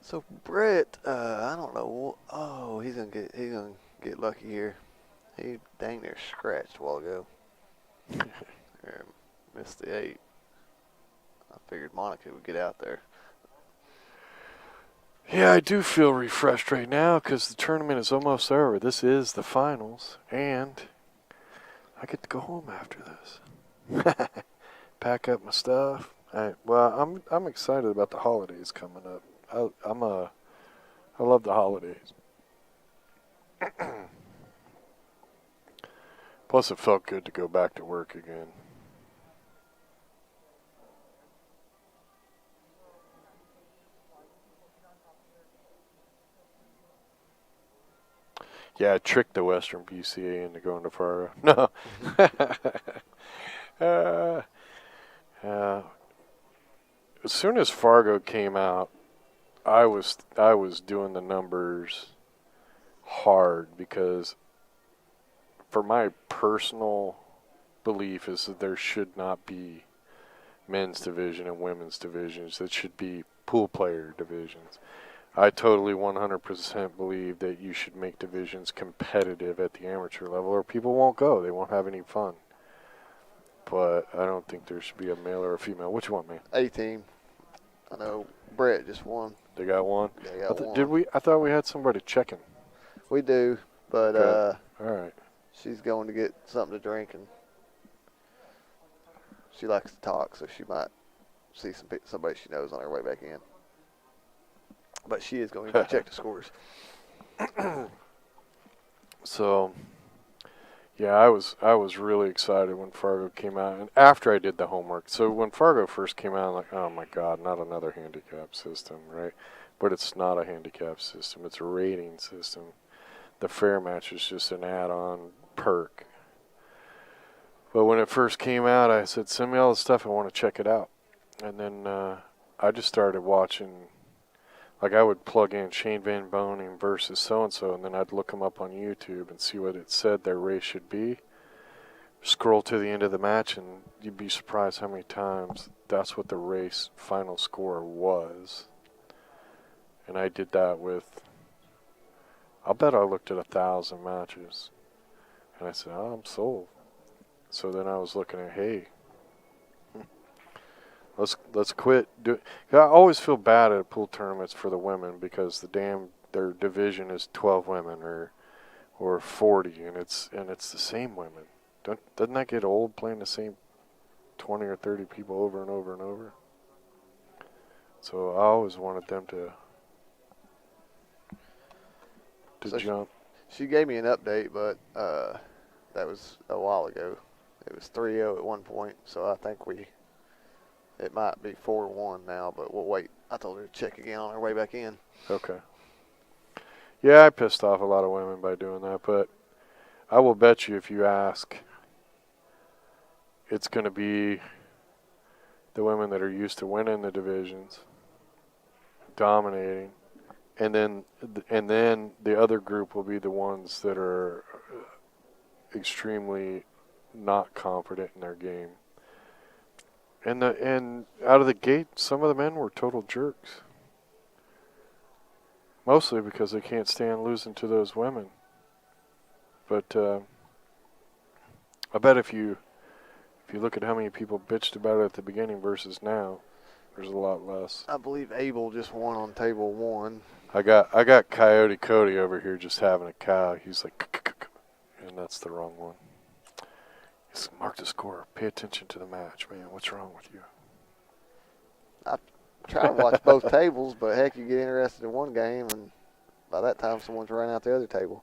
So Brett, I don't know. Oh, he's gonna get lucky here. He dang near scratched a while ago. Missed the 8. I figured Monica would get out there. Yeah, I do feel refreshed right now because the tournament is almost over. This is the finals, and I get to go home after this. Pack up my stuff. I'm excited about the holidays coming up. I love the holidays. Plus, it felt good to go back to work again. Yeah, I tricked the Western BCA into going to Fargo. No. As soon as Fargo came out, I was doing the numbers hard because for my personal belief is that there should not be men's division and women's divisions. That should be pool player divisions. I totally 100% believe that you should make divisions competitive at the amateur level or people won't go. They won't have any fun. But I don't think there should be a male or a female. Which one, man? 18. I know Brett just won. They got one? They got one. Did we? I thought we had somebody checking. We do, but Okay. All right. she's going to get something to drink and she likes to talk, so she might see somebody she knows on her way back in. But she is going to check the scores. So, yeah, I was really excited when Fargo came out, and after I did the homework. So when Fargo first came out, I'm like, oh my God, not another handicap system, right? But it's not a handicap system; it's a rating system. The fair match is just an add-on perk. But when it first came out, I said, send me all the stuff. I want to check it out. And then I just started watching. Like, I would plug in Shane Van Boening versus so-and-so, and then I'd look them up on YouTube and see what it said their race should be. Scroll to the end of the match, and you'd be surprised how many times that's what the race final score was. And I did that with, I'll bet I looked at 1,000 matches. And I said, oh, I'm sold. So then I was looking at, hey, let's quit. I always feel bad at pool tournaments for the women because their division is 12 women or 40, and it's the same women. Doesn't that get old playing the same 20 or 30 people over and over and over? So I always wanted them to So jump. She gave me an update, but that was a while ago. It was 3-0 at one point, so I think it might be 4-1 now, but we'll wait. I told her to check again on her way back in. Okay. Yeah, I pissed off a lot of women by doing that, but I will bet you if you ask, it's going to be the women that are used to winning the divisions, dominating, and then the other group will be the ones that are extremely not confident in their game. And out of the gate, some of the men were total jerks. Mostly because they can't stand losing to those women. But I bet if you look at how many people bitched about it at the beginning versus now, there's a lot less. I believe Abel just won on table 1. I got Coyote Cody over here just having a cow. He's like, and that's the wrong one. He's like, mark the score. Pay attention to the match, man. What's wrong with you? I try to watch both tables, but heck, you get interested in one game, and by that time, someone's running out the other table.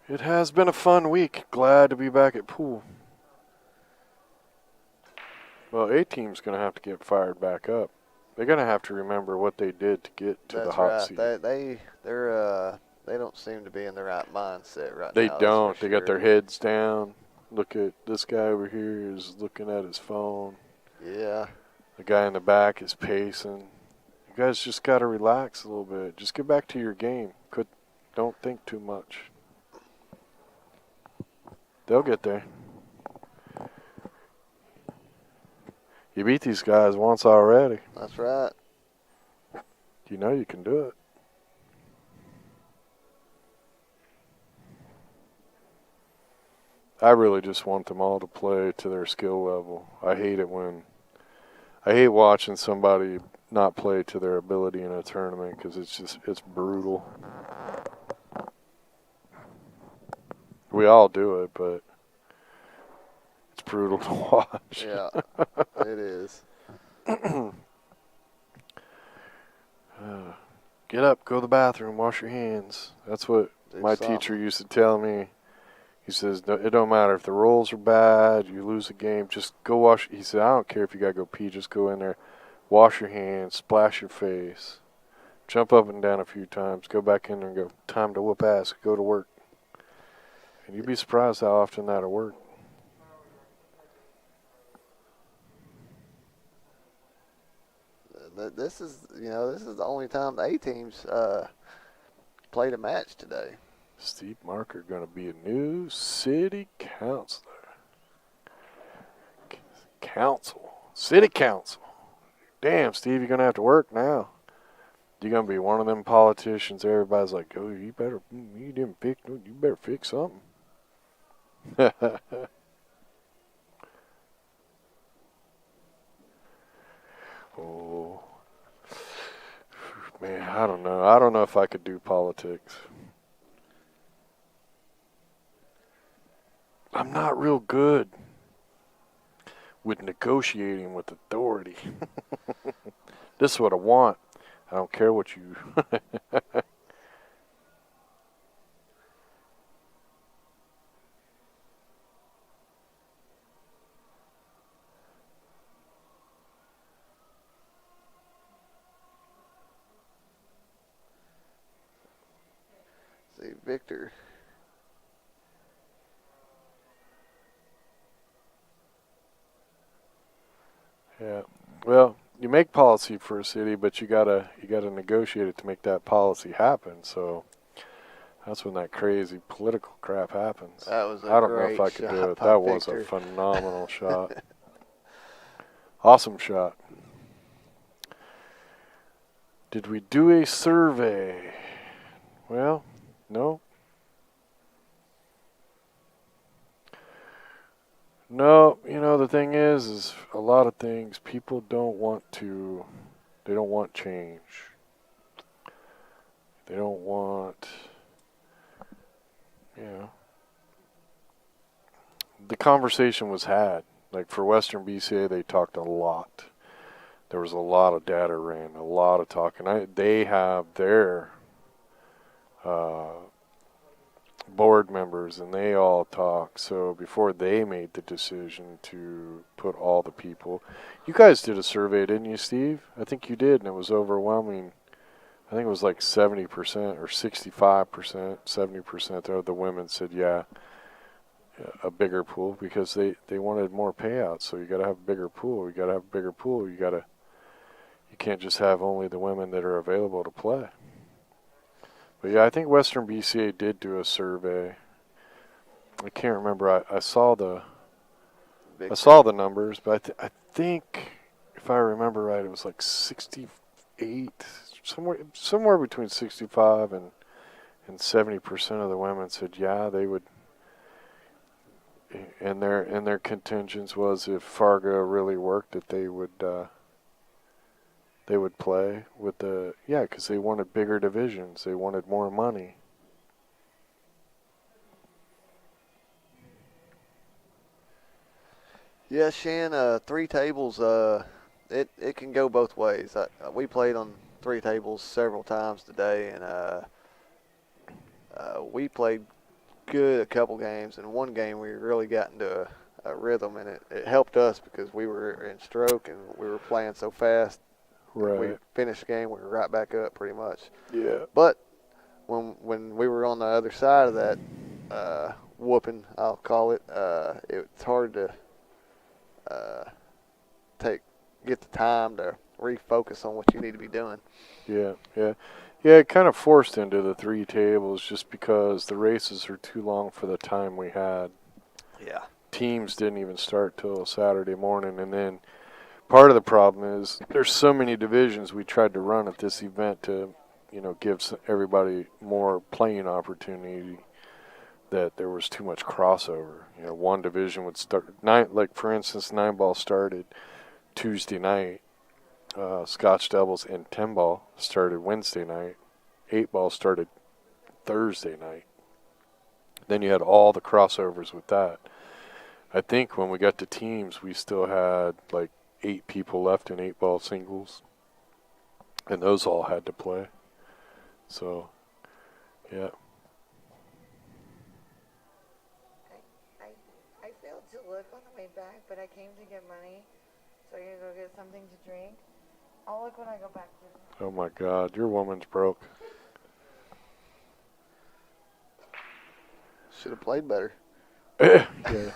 It has been a fun week. Glad to be back at pool. Well, A-Team's going to have to get fired back up. They're going to have to remember what they did to get to the hot seat. They don't seem to be in the right mindset right They now. don't. They got their heads down. Look at this guy over here is looking at his phone. Yeah. The guy in the back is pacing. You guys just got to relax a little bit. Just get back to your game. Don't think too much. They'll get there. You beat these guys once already. That's right. You know you can do it. I really just want them all to play to their skill level. I hate watching somebody not play to their ability in a tournament because it's brutal. We all do it, but it's brutal to watch. Yeah, it is. Get up, go to the bathroom, wash your hands. That's what my teacher used to tell me. He says, it don't matter if the rolls are bad, you lose a game, just go wash. He said, I don't care if you got to go pee, just go in there, wash your hands, splash your face, jump up and down a few times, go back in there and go, time to whoop ass, go to work. And you'd be surprised how often that'll work. This is the only time the A-teams played a match today. Steve Marker going to be a new city councilor. City council. Damn, Steve, you're going to have to work now. You're going to be one of them politicians. Everybody's like, oh, you better fix something. Oh, man, I don't know. I don't know if I could do politics. I'm not real good with negotiating with authority. This is what I want. I don't care what you. See, Victor. Yeah. Well, you make policy for a city, but you gotta negotiate it to make that policy happen. So that's when that crazy political crap happens. That was a I don't know if great I could do shot it. by That was a Victor. phenomenal shot. Awesome shot. Did we do a survey? Well, no. No, the thing is a lot of things people don't want to, they don't want change. They don't want, you know, the conversation was had. Like for Western BCA, they talked a lot. There was a lot of data ran, a lot of talking. They have their uh, board members, and they all talk. So before they made the decision to put all the people, you guys did a survey, didn't you, Steve? I think you did, and it was overwhelming. I think it was like 70% or 65%, 70% of the women said, yeah, a bigger pool, because they wanted more payouts. So you got to have a bigger pool. You got to have a bigger pool. You can't just have only the women that are available to play. But yeah, I think Western BCA did do a survey. I can't remember. I saw the numbers, but I think if I remember right, it was like 68, somewhere between 65 and 70% of the women said yeah they would. And their contingents was if Fargo really worked that they would play with because they wanted bigger divisions, they wanted more money. Yeah, Shan, three tables, it can go both ways. We played on three tables several times today, and we played good a couple games. And one game we really got into a rhythm, and it helped us because we were in stroke and we were playing so fast. Right. We finished the game, we were right back up pretty much. Yeah. But when we were on the other side of that whooping, I'll call it, it's hard to get the time to refocus on what you need to be doing. Yeah. It kind of forced into the three tables just because the races are too long for the time we had. Yeah. Teams didn't even start till Saturday morning, and then part of the problem is there's so many divisions we tried to run at this event to, give everybody more playing opportunity, that there was too much crossover. One division would start for instance, 9-ball started Tuesday night. Scotch Devils and 10-ball started Wednesday night. 8-ball started Thursday night. Then you had all the crossovers with that. I think when we got to teams, we still had like 8 people left in 8-ball singles, and those all had to play. So, yeah. I failed to look on the way back, but I came to get money, so I'm gonna go get something to drink. I'll look when I go back to. Oh my God, your woman's broke. Should have played better. Yeah.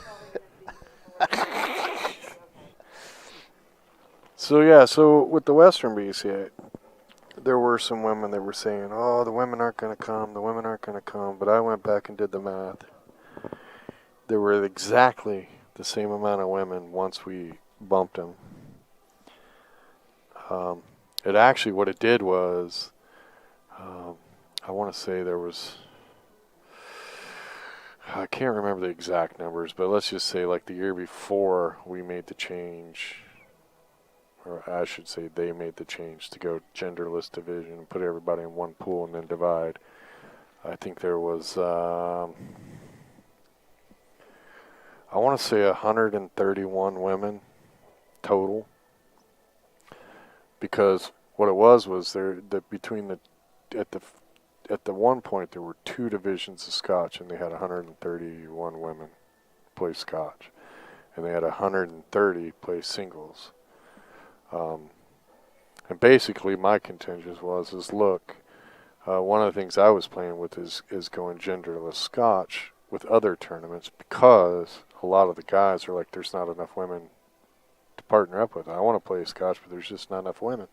So with the Western BCA, there were some women that were saying, "Oh, the women aren't going to come. The women aren't going to come." But I went back and did the math. There were exactly the same amount of women once we bumped them. It actually, what it did was, I want to say there was, I can't remember the exact numbers, but let's just say like the year before we made the change, or I should say they made the change to go genderless division and put everybody in one pool and then divide. I think there was, I want to say 131 women total. Because what it was there that between the at the one point there were 2 divisions of Scotch and they had 131 women play Scotch, and they had 130 play singles. And basically my contention is look, one of the things I was playing with is going genderless Scotch with other tournaments, because a lot of the guys are like, there's not enough women to partner up with. I want to play Scotch, but there's just not enough women.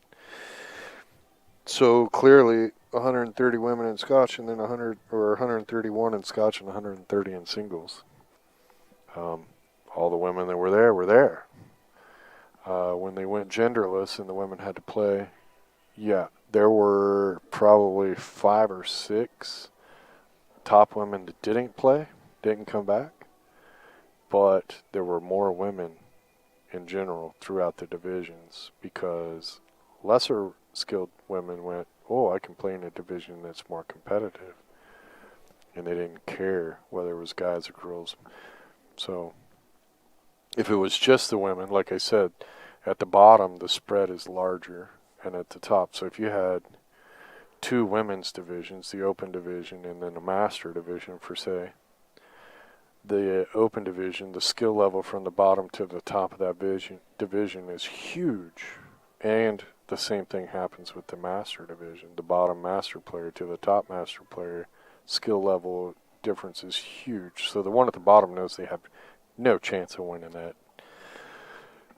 So clearly 130 women in Scotch, and then 131 in Scotch and 130 in singles. All the women that were there. When they went genderless and the women had to play, yeah, there were probably 5 or 6 top women that didn't play, didn't come back, but there were more women in general throughout the divisions, because lesser skilled women went, oh, I can play in a division that's more competitive, and they didn't care whether it was guys or girls. So if it was just the women, like I said, at the bottom the spread is larger, and at the top, so if you had 2 women's divisions, the open division and then a master division for, say, the open division, the skill level from the bottom to the top of that division is huge. And the same thing happens with the master division. The bottom master player to the top master player, skill level difference is huge. So the one at the bottom knows they have no chance of winning that.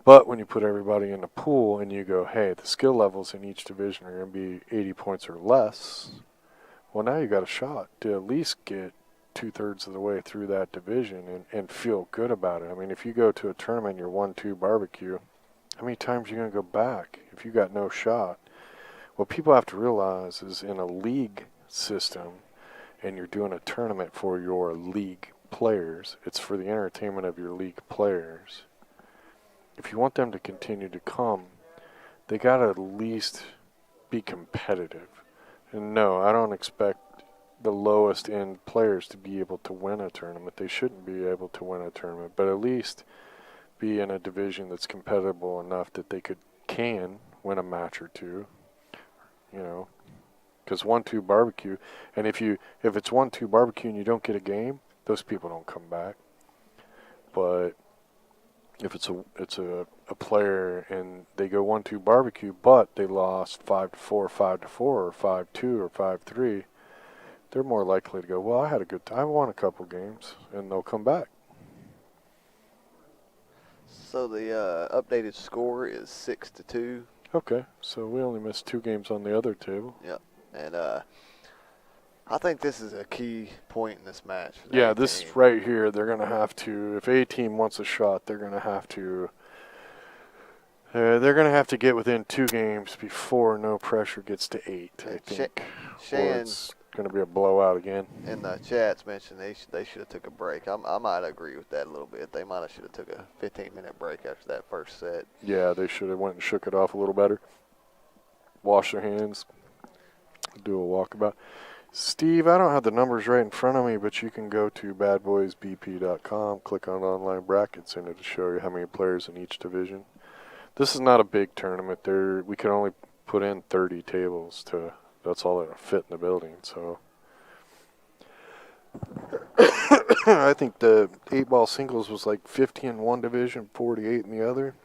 But when you put everybody in a pool and you go, hey, the skill levels in each division are going to be 80 points or less, well, now you got a shot to at least get 2/3 of the way through that division and feel good about it. I mean, if you go to a tournament and you're 1-2 barbecue, how many times are you going to go back if you got no shot? What people have to realize is, in a league system and you're doing a tournament for your league players, it's for the entertainment of your league players. If you want them to continue to come, they got to at least be competitive. And no, I don't expect the lowest end players to be able to win a tournament. They shouldn't be able to win a tournament, but at least be in a division that's competitive enough that they can win a match or 2, you know. Because 1-2 barbecue, and if it's 1-2 barbecue and you don't get a game, those people don't come back. But if it's a player and they go 1-2 barbecue, but they lost 5-4, 5-4, or 5-2, or 5-3, they're more likely to go, well, I had a good time, I won a couple games, and they'll come back. So the updated score is 6-2. Okay, so we only missed 2 games on the other table. Yep, and I think this is a key point in this match. Yeah, this is right here. They're going to have to, if A team wants a shot, they're going to have to get within 2 games before no pressure gets to 8, I think. Or it's going to be a blowout again. In the chats mentioned they should have took a break. I might agree with that a little bit. They might have should have took a 15-minute break after that first set. Yeah, they should have went and shook it off a little better. Wash their hands. Do a walkabout. Steve, I don't have the numbers right in front of me, but you can go to badboysbp.com, click on online brackets, and it'll show you how many players in each division. This is not a big tournament. We can only put in 30 tables. That's all that'll fit in the building. So I think the 8-ball singles was like 50 in one division, 48 in the other,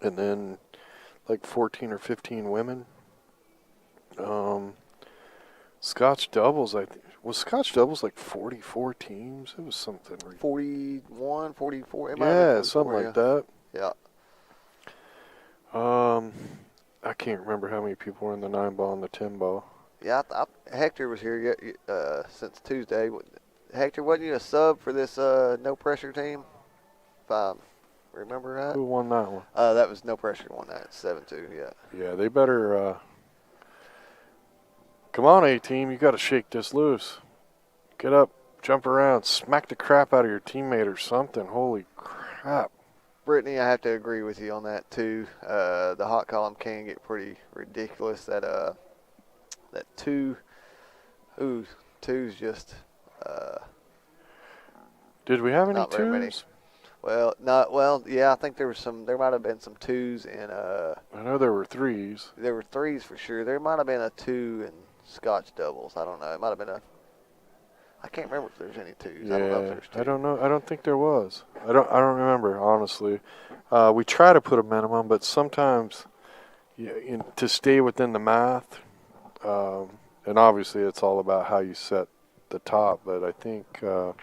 and then like 14 or 15 women. Scotch doubles, I think. Was Scotch doubles like 44 teams? It was something. 41, 44. It might Yeah, be 44, something like that. Yeah. I can't remember how many people were in the 9-ball and the 10-ball. Yeah, Hector was here since Tuesday. Hector, wasn't you a sub for this no pressure team? If I remember right. Who won that one? That was no pressure won that 7-2. Yeah. Yeah, they better. Come on, A team, you got to shake this loose. Get up, jump around, smack the crap out of your teammate or something. Holy crap. Brittany, I have to agree with you on that too. The hot column can get pretty ridiculous. That two's just Did we have any not very many. twos? Yeah, I think there might have been some twos in I know there were threes. there were threes for sure. There might have been a two in Scotch doubles. I don't know. It might have been I can't remember if there's any twos. I don't know if there's two. I don't know. I don't think there was. I don't remember, honestly. We try to put a minimum, but sometimes to stay within the math, and obviously it's all about how you set the top, but I think for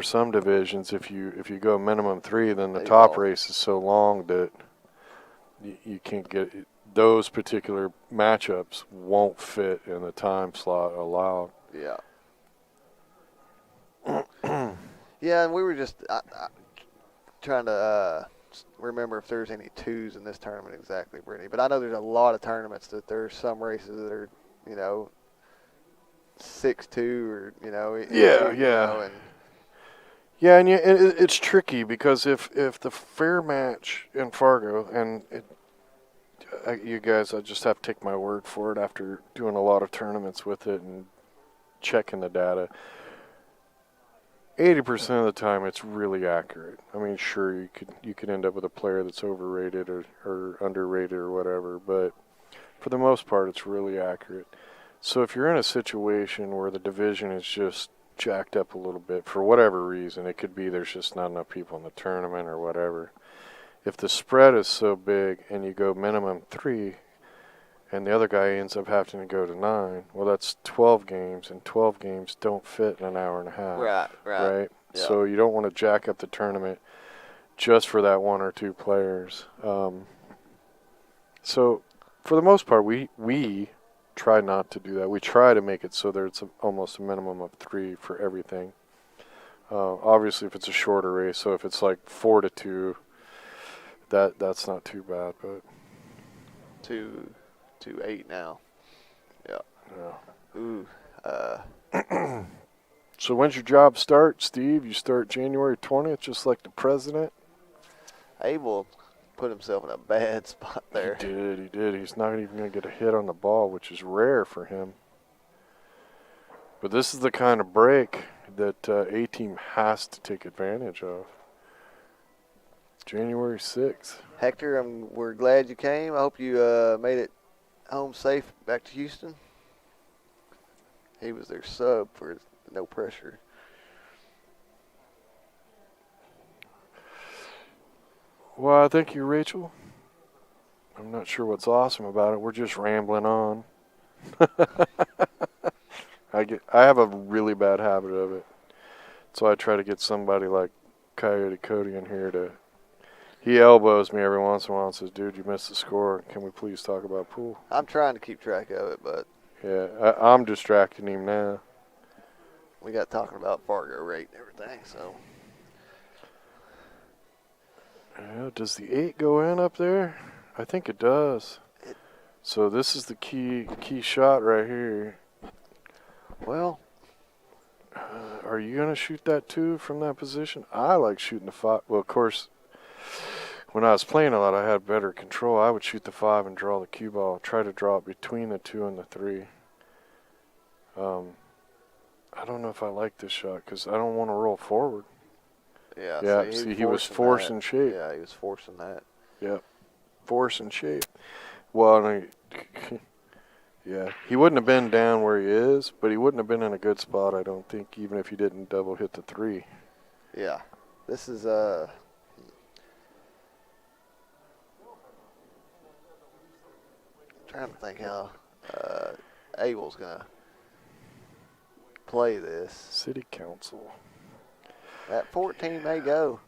some divisions, if you go minimum 3, then the top race is so long that you can't get it. Those particular matchups won't fit in the time slot allowed. Yeah. Yeah, and we were just trying to remember if there's any twos in this tournament exactly, Brittany. But I know there's a lot of tournaments that there's some races that are, 6-2 or, and Yeah, and it's tricky because if the fair match in Fargo, and you guys, I just have to take my word for it after doing a lot of tournaments with it and checking the data. 80% of the time, it's really accurate. I mean, sure, you could end up with a player that's overrated or underrated or whatever, but for the most part, it's really accurate. So if you're in a situation where the division is just jacked up a little bit for whatever reason, it could be there's just not enough people in the tournament or whatever. If the spread is so big and you go minimum 3 and the other guy ends up having to go to 9, well, that's 12 games, and 12 games don't fit in an hour and a half. Right? Yeah. So you don't want to jack up the tournament just for that 1 or 2 players. So for the most part, we try not to do that. We try to make it so that it's almost a minimum of 3 for everything. Obviously, if it's a shorter race, so if it's like 4-2, that's not too bad. But 2-8 now. Yeah. Ooh. So when's your job start, Steve? You start January 20th, just like the president? Abel put himself in a bad spot there. He did. He's not even going to get a hit on the ball, which is rare for him. But this is the kind of break that A-Team has to take advantage of. January 6th. Hector, we're glad you came. I hope you made it home safe back to Houston. He was their sub for no pressure. Well, thank you, Rachel. I'm not sure what's awesome about it. We're just rambling on. I have a really bad habit of it. So I try to get somebody like Coyote Cody in here he elbows me every once in a while and says, dude, you missed the score. Can we please talk about pool? I'm trying to keep track of it, but yeah, I'm distracting him now. We got talking about Fargo rate and everything, so. Yeah, does the 8 go in up there? I think it does. So this is the key shot right here. Well, are you going to shoot that 2 from that position? I like shooting the 5. Well, of course, when I was playing a lot, I had better control. I would shoot the 5 and draw the cue ball. Try to draw it between the 2 and the 3. I don't know if I like this shot because I don't want to roll forward. Yeah, see, he was forcing shape. Yeah, he was forcing that. Yep, forcing shape. Well, yeah, he wouldn't have been down where he is, but he wouldn't have been in a good spot, I don't think, even if he didn't double hit the 3. Yeah, this is trying to think how Abel's gonna play this. City Council. That 14 may go.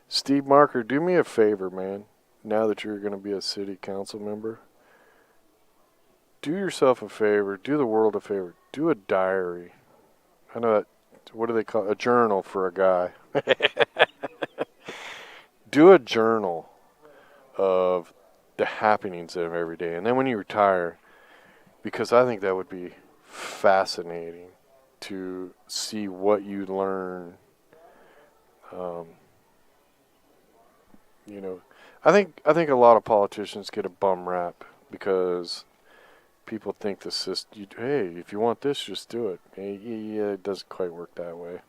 Steve Marker, do me a favor, man. Now that you're going to be a city council member, do yourself a favor. Do the world a favor. Do a diary. I know that. What do they call it? A journal for a guy? Do a journal of the happenings of every day, and then when you retire, because I think that would be fascinating to see what you learn. You know, I think a lot of politicians get a bum rap because people think the system. Hey, if you want this, just do it. Yeah, it doesn't quite work that way.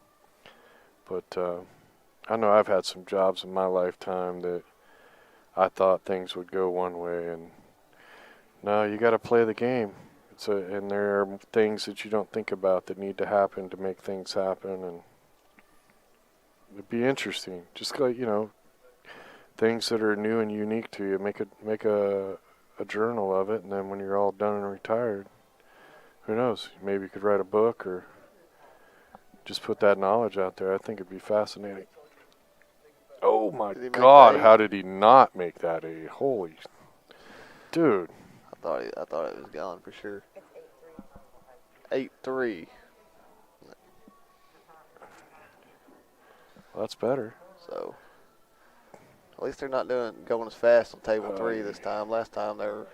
But I know I've had some jobs in my lifetime that I thought things would go one way, and no, you got to play the game. And there are things that you don't think about that need to happen to make things happen, and it'd be interesting. Just like, things that are new and unique to you. Make a journal of it, and then when you're all done and retired, who knows? Maybe you could write a book or just put that knowledge out there. I think it'd be fascinating. Oh my God! How did he not make that a holy dude? I thought it was gone for sure. 8-3. Well, that's better. So at least they're not going as fast on table 3 this time. Last time they were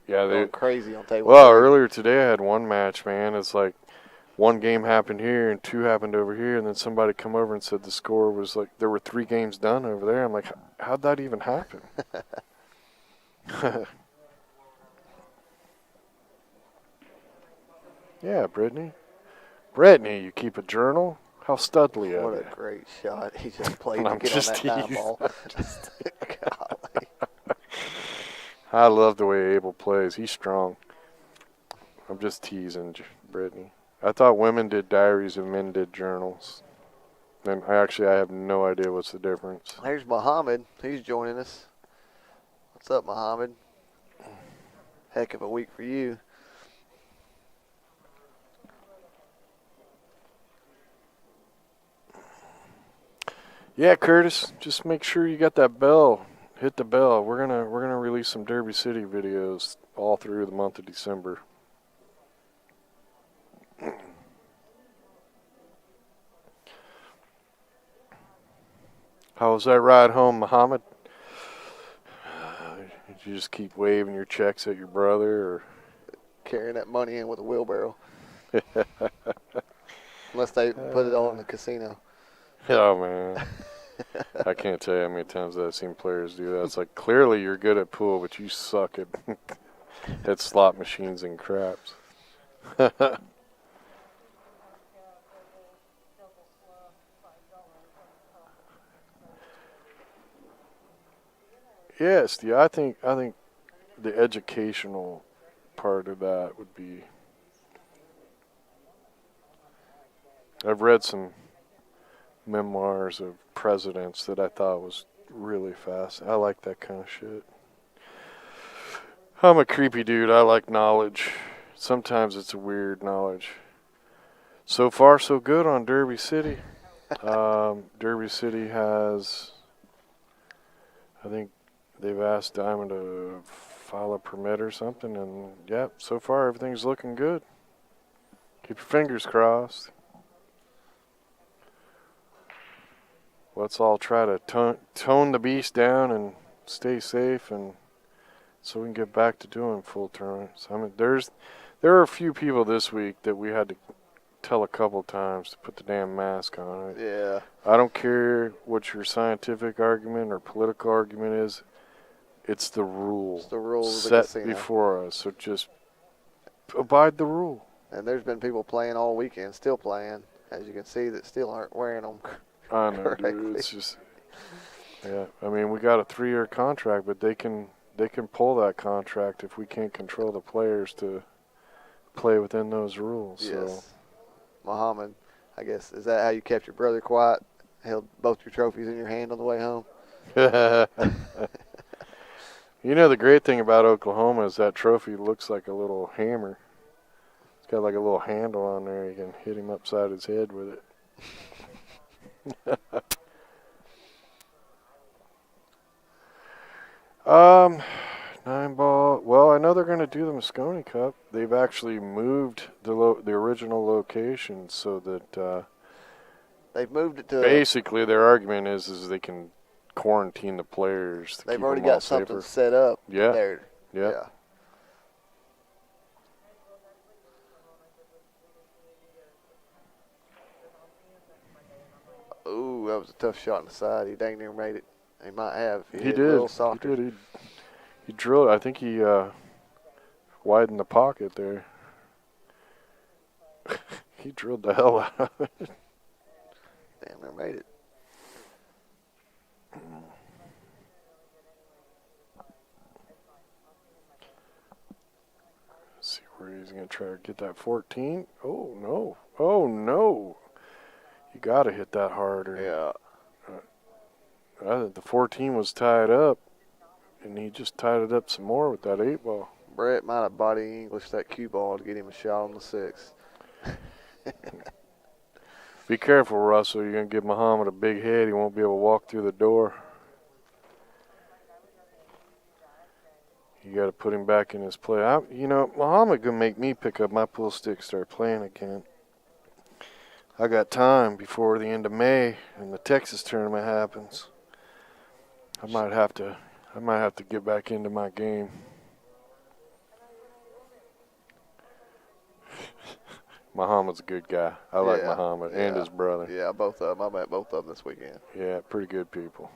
going crazy on table 3. Well, earlier today I had one match, man. It's like one game happened here and 2 happened over here, and then somebody come over and said the score was like there were 3 games done over there. I'm like, how'd that even happen? Yeah, Brittany. Brittany, you keep a journal? How studly of you. What a great shot. He just played And to I'm get just on that teasing. 9 ball. Golly. I love the way Abel plays. He's strong. I'm just teasing, Brittany. I thought women did diaries and men did journals. And I have no idea what's the difference. There's Muhammad. He's joining us. What's up, Muhammad? Heck of a week for you. Yeah, Curtis, just make sure you got that bell. Hit the bell. We're gonna release some Derby City videos all through the month of December. How was that ride home, Muhammad? Did you just keep waving your checks at your brother, or Carrying that money in with a wheelbarrow. Unless they put it all in the casino. Oh man, I can't tell you how many times I've seen players do that. It's like, clearly you're good at pool, but you suck at slot machines and craps. Yes, I think the educational part of that would be. I've read some memoirs of presidents that I thought was really fast. I like that kind of shit. I'm a creepy dude. I like knowledge. Sometimes it's a weird knowledge. So far, so good on Derby City. Derby City has, I think they've asked Diamond to file a permit or something, and yeah, so far everything's looking good. Keep your fingers crossed. Let's all try to tone the beast down and stay safe, and so we can get back to doing full tournaments. I mean, there are a few people this week that we had to tell a couple times to put the damn mask on. Yeah. I don't care what your scientific argument or political argument is. It's the rule. It's the rules set before us. So just abide the rule. And there's been people playing all weekend, still playing, as you can see, that still aren't wearing them. I know, dude. It's just, yeah. I mean, we got a 3-year contract, but they can pull that contract if we can't control the players to play within those rules. Yes. So. Muhammad, I guess, is that how you kept your brother quiet? Held both your trophies in your hand on the way home? You know, the great thing about Oklahoma is that trophy looks like a little hammer. It's got like a little handle on there. You can hit him upside his head with it. 9-ball. Well, I know they're going to do the Moscone Cup. They've actually moved the original location so that they've moved it to. Basically, their argument is they can quarantine the players. They've already got something set up. Yeah. There. Yeah. Ooh, that was a tough shot in the side. He dang near made it. He might have. If He hit did. Little soccer. He did. He drilled. I think he widened the pocket there. He drilled the hell out of it. Damn near made it. Let's see where he's going to try to get that 14. Oh, no. Oh, no. You got to hit that harder. Yeah. The 14 was tied up, and he just tied it up some more with that 8-ball. Brett might have body English that cue ball to get him a shot on the 6. Be careful, Russell. You're going to give Muhammad a big head. He won't be able to walk through the door. You got to put him back in his play. Muhammad going to make me pick up my pool stick, start playing again. I got time before the end of May, and the Texas tournament happens. I might have to get back into my game. Muhammad's a good guy. I like Muhammad and his brother. Yeah, both of them. I met both of them this weekend. Yeah, pretty good people.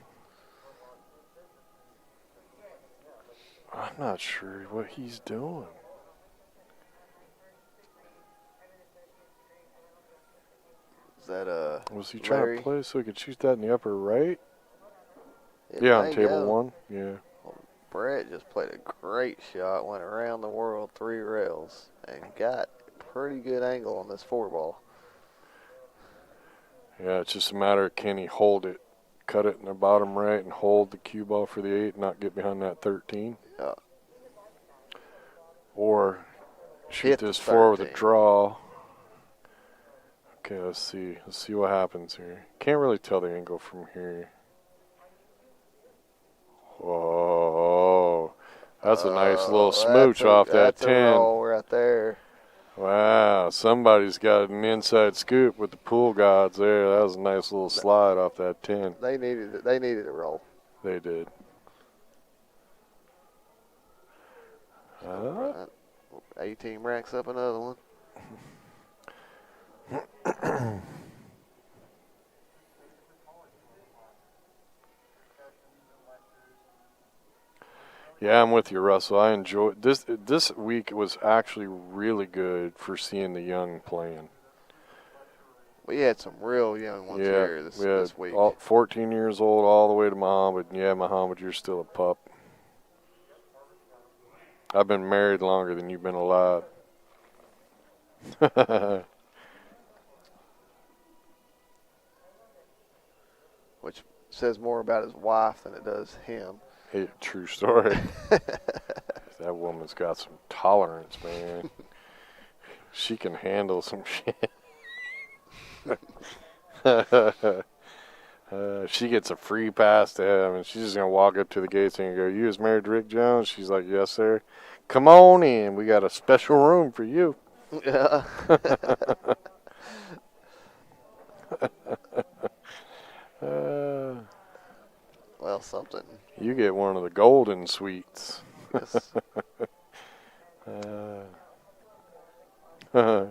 I'm not sure what he's doing. Is that Was he Larry? trying to play so he could shoot that in the upper right? It Yeah, on may table go. 1. Yeah. Brett just played a great shot, went around the world 3 rails, and got a pretty good angle on this 4-ball. Yeah, it's just a matter of can he hold it, cut it in the bottom right, and hold the cue ball for the 8, and not get behind that 13. Yeah. Or shoot Hit this the 4 with a 13. draw. Okay, let's see. Let's see what happens here. Can't really tell the angle from here. Whoa. That's a nice little smooch off that 10. That's a roll right there. Wow, somebody's got an inside scoop with the pool gods there. That was a nice little slide off that 10. They needed it. They needed a roll. They did. 18 racks up another one. Yeah, I'm with you, Russell. I enjoyed this. This week was actually really good for seeing the young playing. We had some real young ones here this week. All 14 years old all the way to Muhammad. Yeah, Muhammad, you're still a pup. I've been married longer than you've been alive. Which says more about his wife than it does him. Hey, true story. That woman's got some tolerance, man. She can handle some shit. She gets a free pass to him, and she's just going to walk up to the gates and go, "You is married to Rick Jones?" She's like, "Yes, sir." "Come on in. We got a special room for you." Yeah. Well, something. You get one of the golden suites. Yes. Uh,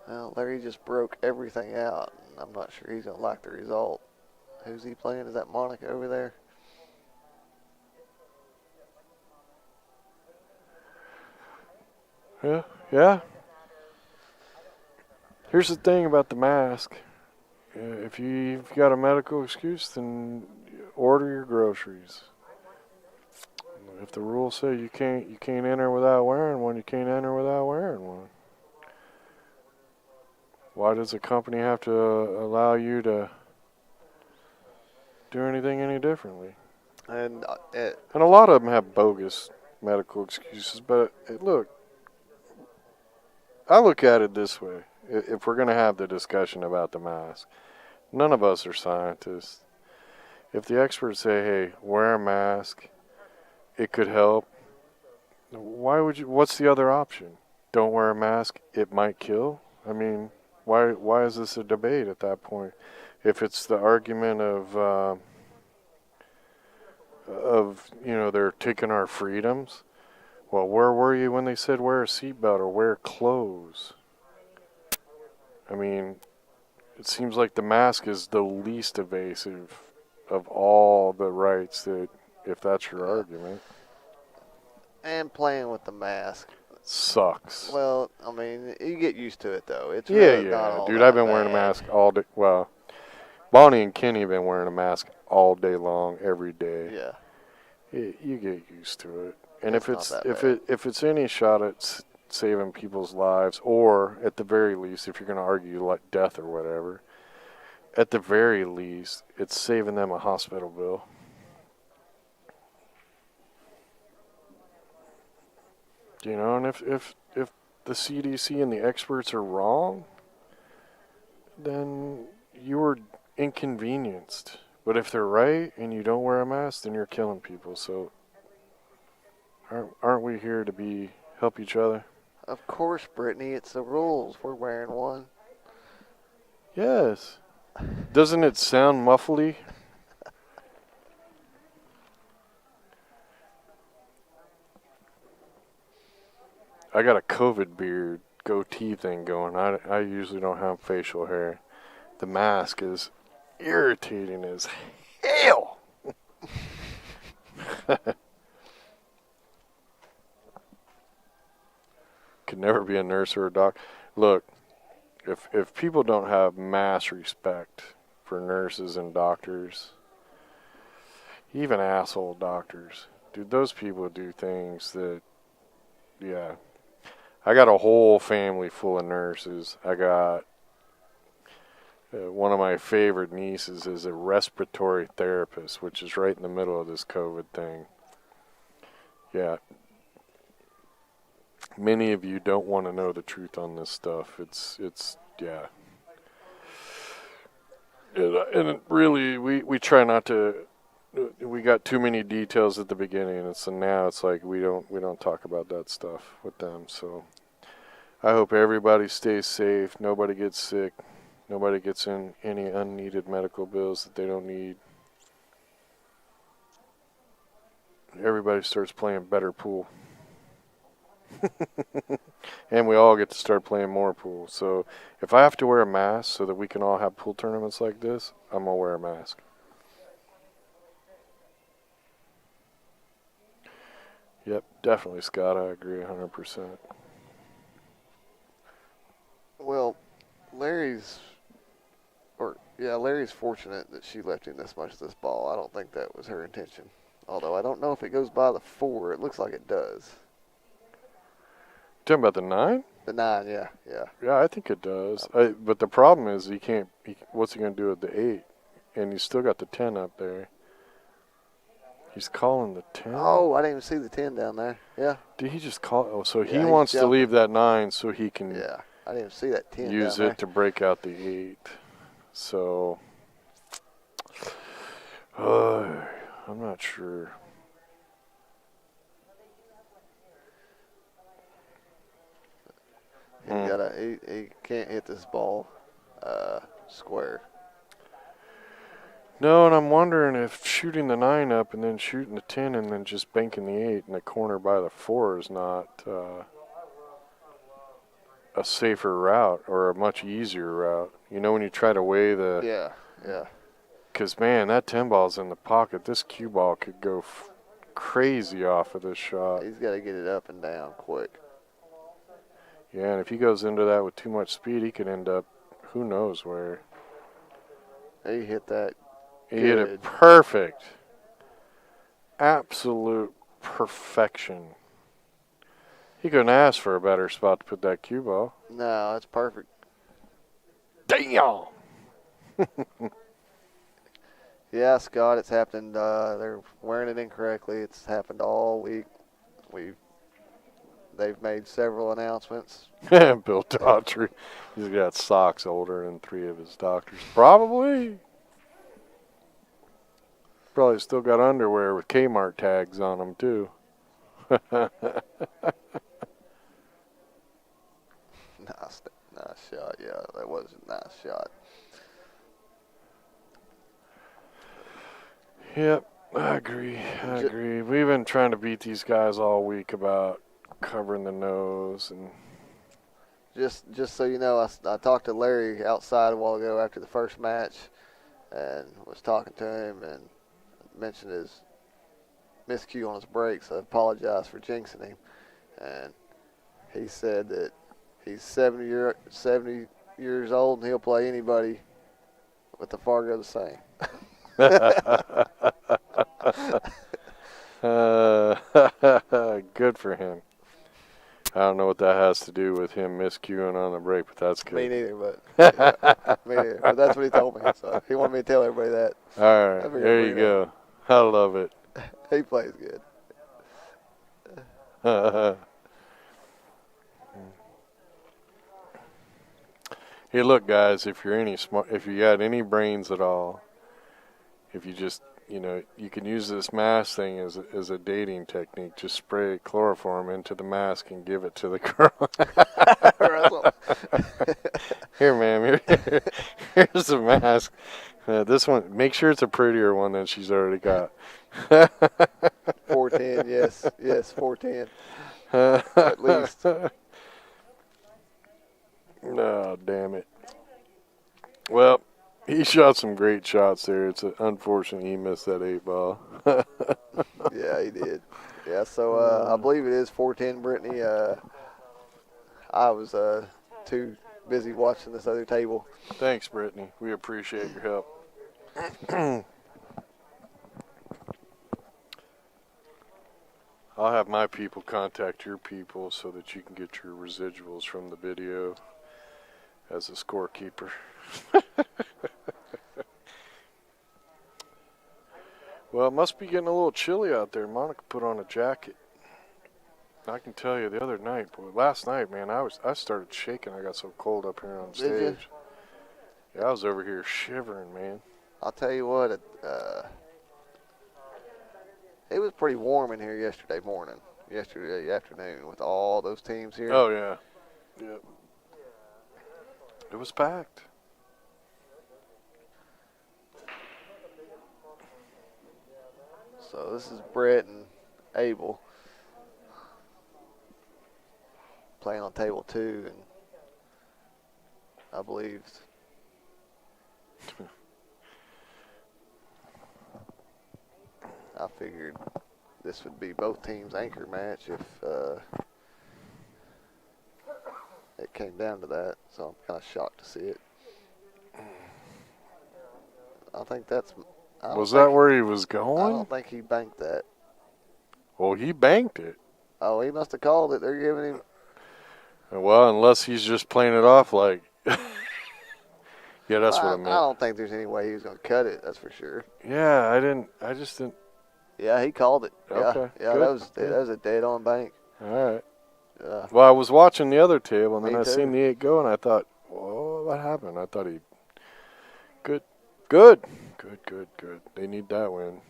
Well, Larry just broke everything out. I'm not sure he's going to like the result. Who's he playing? Is that Monica over there? yeah. Here's the thing about the mask. If you've got a medical excuse, then order your groceries. If the rules say you can't enter without wearing one, you can't enter without wearing one. Why does a company have to allow you to do anything any differently? And And a lot of them have bogus medical excuses, but look, I look at it this way. If we're going to have the discussion about the mask, none of us are scientists. If the experts say, "Hey, wear a mask, it could help," why would you? What's the other option? Don't wear a mask, it might kill? I mean, why is this a debate at that point? If it's the argument of they're taking our freedoms, well, where were you when they said wear a seatbelt or wear clothes? I mean, it seems like the mask is the least evasive of all the rights that, if that's your argument, And playing with the mask. sucks. Well, I mean, you get used to it though. It's Yeah, really not yeah, all dude. that I've been wearing a bad. mask all day. Well, Bonnie and Kenny have been wearing a mask all day long, every day. Yeah. You get used to it. And It's if not it's that if bad. if it's any shot at saving people's lives, or at the very least, if you're going to argue like death or whatever, at the very least, it's saving them a hospital bill. You know, and if the CDC and the experts are wrong, then you were inconvenienced. But if they're right and you don't wear a mask, then you're killing people. So aren't we here to help each other? Of course, Brittany, it's the rules. We're wearing one. Yes. Doesn't it sound muffly? I got a COVID beard goatee thing going. I usually don't have facial hair. The mask is irritating as hell. Could never be a nurse or a doc. Look, if people don't have mass respect for nurses and doctors, even asshole doctors, dude, those people do things that, yeah. I got a whole family full of nurses. I got one of my favorite nieces is a respiratory therapist, which is right in the middle of this COVID thing. Yeah. Many of you don't want to know the truth on this stuff. It's yeah. And it really, we try not to. We got too many details at the beginning, and so now it's like we don't talk about that stuff with them. So I hope everybody stays safe. Nobody gets sick. Nobody gets in any unneeded medical bills that they don't need. Everybody starts playing better pool. And we all get to start playing more pool. So if I have to wear a mask so that we can all have pool tournaments like this, I'm going to wear a mask. Yep, definitely, Scott. I agree 100%. Well, Larry's fortunate that she left him this much of this ball. I don't think that was her intention. Although I don't know if it goes by the 4. It looks like it does. Talking about the 9? The 9, yeah. Yeah, I think it does. But the problem is he can't. What's he going to do with the 8? And he's still got the 10 up there. He's calling the 10. Oh, I didn't even see the 10 down there. Yeah. Did he just call? Oh, so he Yeah, he's wants to jumping. leave that 9 so he can Yeah. I didn't even see that 10 use down it to break out the 8. So I'm not sure. He can't hit this ball square. No, and I'm wondering if shooting the 9 up and then shooting the 10 and then just banking the 8 in the corner by the 4 is not a safer route or a much easier route. You know, when you try to weigh the... Yeah. Because, man, that 10 ball's in the pocket. This cue ball could go crazy off of this shot. He's got to get it up and down quick. Yeah, and if he goes into that with too much speed, he could end up who knows where. He hit that. He hit it perfect. Absolute perfection. He couldn't ask for a better spot to put that cue ball. No, that's perfect. Damn! Yeah, Scott, it's happened. They're wearing it incorrectly. It's happened all week. They've made several announcements. Bill Daughtry. He's got socks older than 3 of his doctors. Probably still got underwear with Kmart tags on them, too. Nice shot. Yeah, that was a nice shot. Yep, I agree. We've been trying to beat these guys all week about covering the nose, and just so you know, I talked to Larry outside a while ago after the first match, and was talking to him and mentioned his miscue on his brakes. I apologize for jinxing him, and he said that he's 70 years old and he'll play anybody, but the Fargo the same. Good for him. I don't know what that has to do with him miscuing on the brake, but that's good. Me neither, but yeah, me neither. But that's what he told me. So he wanted me to tell everybody that. All right, there you go. I love it. He plays good. Hey, look, guys, if you're any smart, if you got any brains at all, if you just, you can use this mask thing as a dating technique. Just spray chloroform into the mask and give it to the girl. Here, ma'am, here's the mask. This one, make sure it's a prettier one than she's already got. 410, yes, 410. At least. No, damn it. Well, he shot some great shots there. It's unfortunate he missed that 8-ball. Yeah, he did. Yeah, so I believe it is 410, Brittany. I was too busy watching this other table. Thanks, Brittany. We appreciate your help. I'll have my people contact your people so that you can get your residuals from the video as a scorekeeper. Well, it must be getting a little chilly out there. Monica put on a jacket. I can tell you the other night, boy, last night, man, I started shaking. I got so cold up here on stage. Did you? Yeah, I was over here shivering, man. I'll tell you what, it was pretty warm in here yesterday afternoon with all those teams here. Oh, yeah. Yep. It was packed. So this is Brett and Abel playing on table 2, and I believe I figured this would be both teams' anchor match if it came down to that. So I'm kind of shocked to see it. I think that's. Was that where he was I going? don't think he banked that. Well, he banked it. Oh, he must have called it. They're giving him. Well, unless he's just playing it off like. Yeah, that's what I meant. I don't think there's any way he was going to cut it. That's for sure. Yeah, I just didn't. Yeah, he called it. Okay, Yeah, good. that was a dead on bank. All right. Yeah. Well, I was watching the other table, and then Me I too. seen the 8 go, and I thought, whoa, what happened? I thought he. Good. They need that win.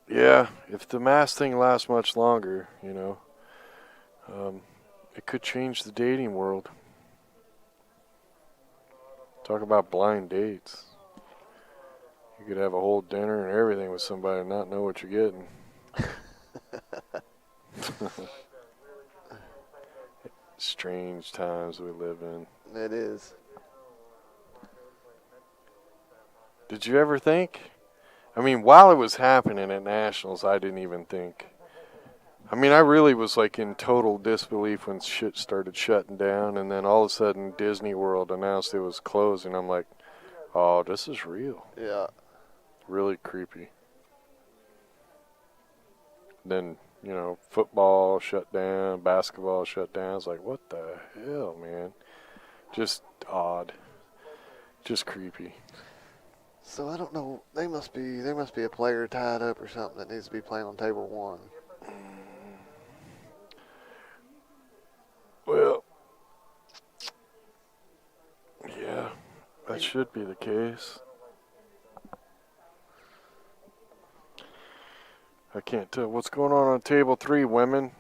Yeah, if the mask thing lasts much longer, it could change the dating world. Talk about blind dates. You could have a whole dinner and everything with somebody and not know what you're getting. Strange times we live in. It is. Did you ever think? I mean, while it was happening at Nationals, I didn't even think. I mean, I really was like in total disbelief when shit started shutting down, and then all of a sudden Disney World announced it was closing. I'm like, oh, this is real. Yeah. Really creepy. Then, football shut down, basketball shut down. I was like, what the hell, man? Just odd. Just creepy. So I don't know. There must be a player tied up or something that needs to be playing on table 1. Well, yeah, that should be the case. I can't tell what's going on table 3, women.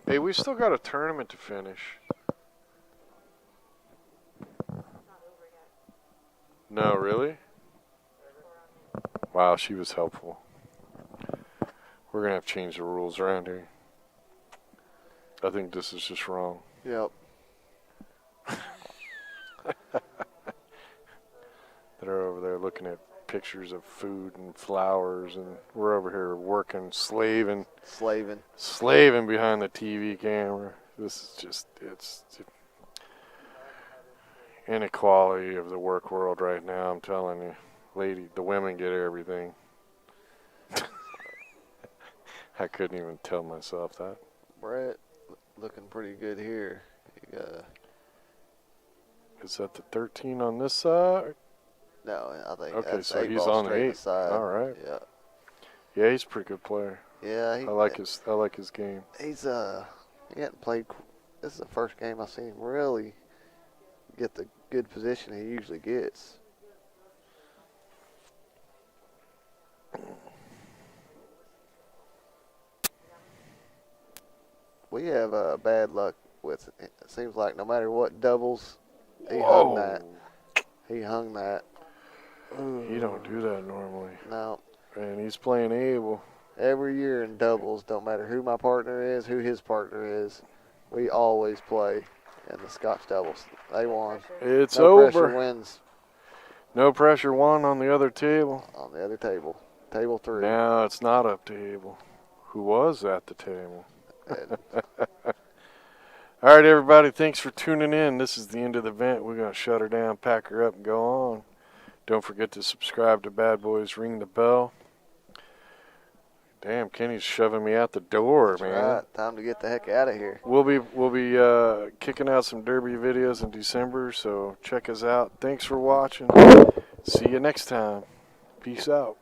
Hey, we still got a tournament to finish. No, really? Wow, she was helpful. We're going to have to change the rules around here. I think this is just wrong. Yep. They're over there looking at pictures of food and flowers, and we're over here working, slaving behind the TV camera. This is just, it's inequality of the work world right now. I'm telling you, the women get everything. I couldn't even tell myself that. Brett looking pretty good here. Is that the 13 on this side? No, I think Okay, that's so 8 he's ball on the straight 8. side. All right. Yeah. Yeah, he's a pretty good player. Yeah, I like his game. He's he hadn't played. This is the first game I've seen him really get the good position he usually gets. We have bad luck with it. It seems like no matter what doubles, he hung that. He hung that. You don't do that normally. No. And he's playing able. Every year in doubles, don't matter who my partner is, who his partner is, we always play in the Scotch doubles. They won. It's no over. Pressure wins No pressure one on the other table. on the other table. Table 3. Now it's not up to Abel, who was at the table. And All right, everybody, thanks for tuning in. This is the end of the event. We're going to shut her down, pack her up, and go on. Don't forget to subscribe to Bad Boys. Ring the bell. Damn, Kenny's shoving me out the door, that's man. right. Time to get the heck out of here. We'll be kicking out some Derby videos in December, so check us out. Thanks for watching. See you next time. Peace out.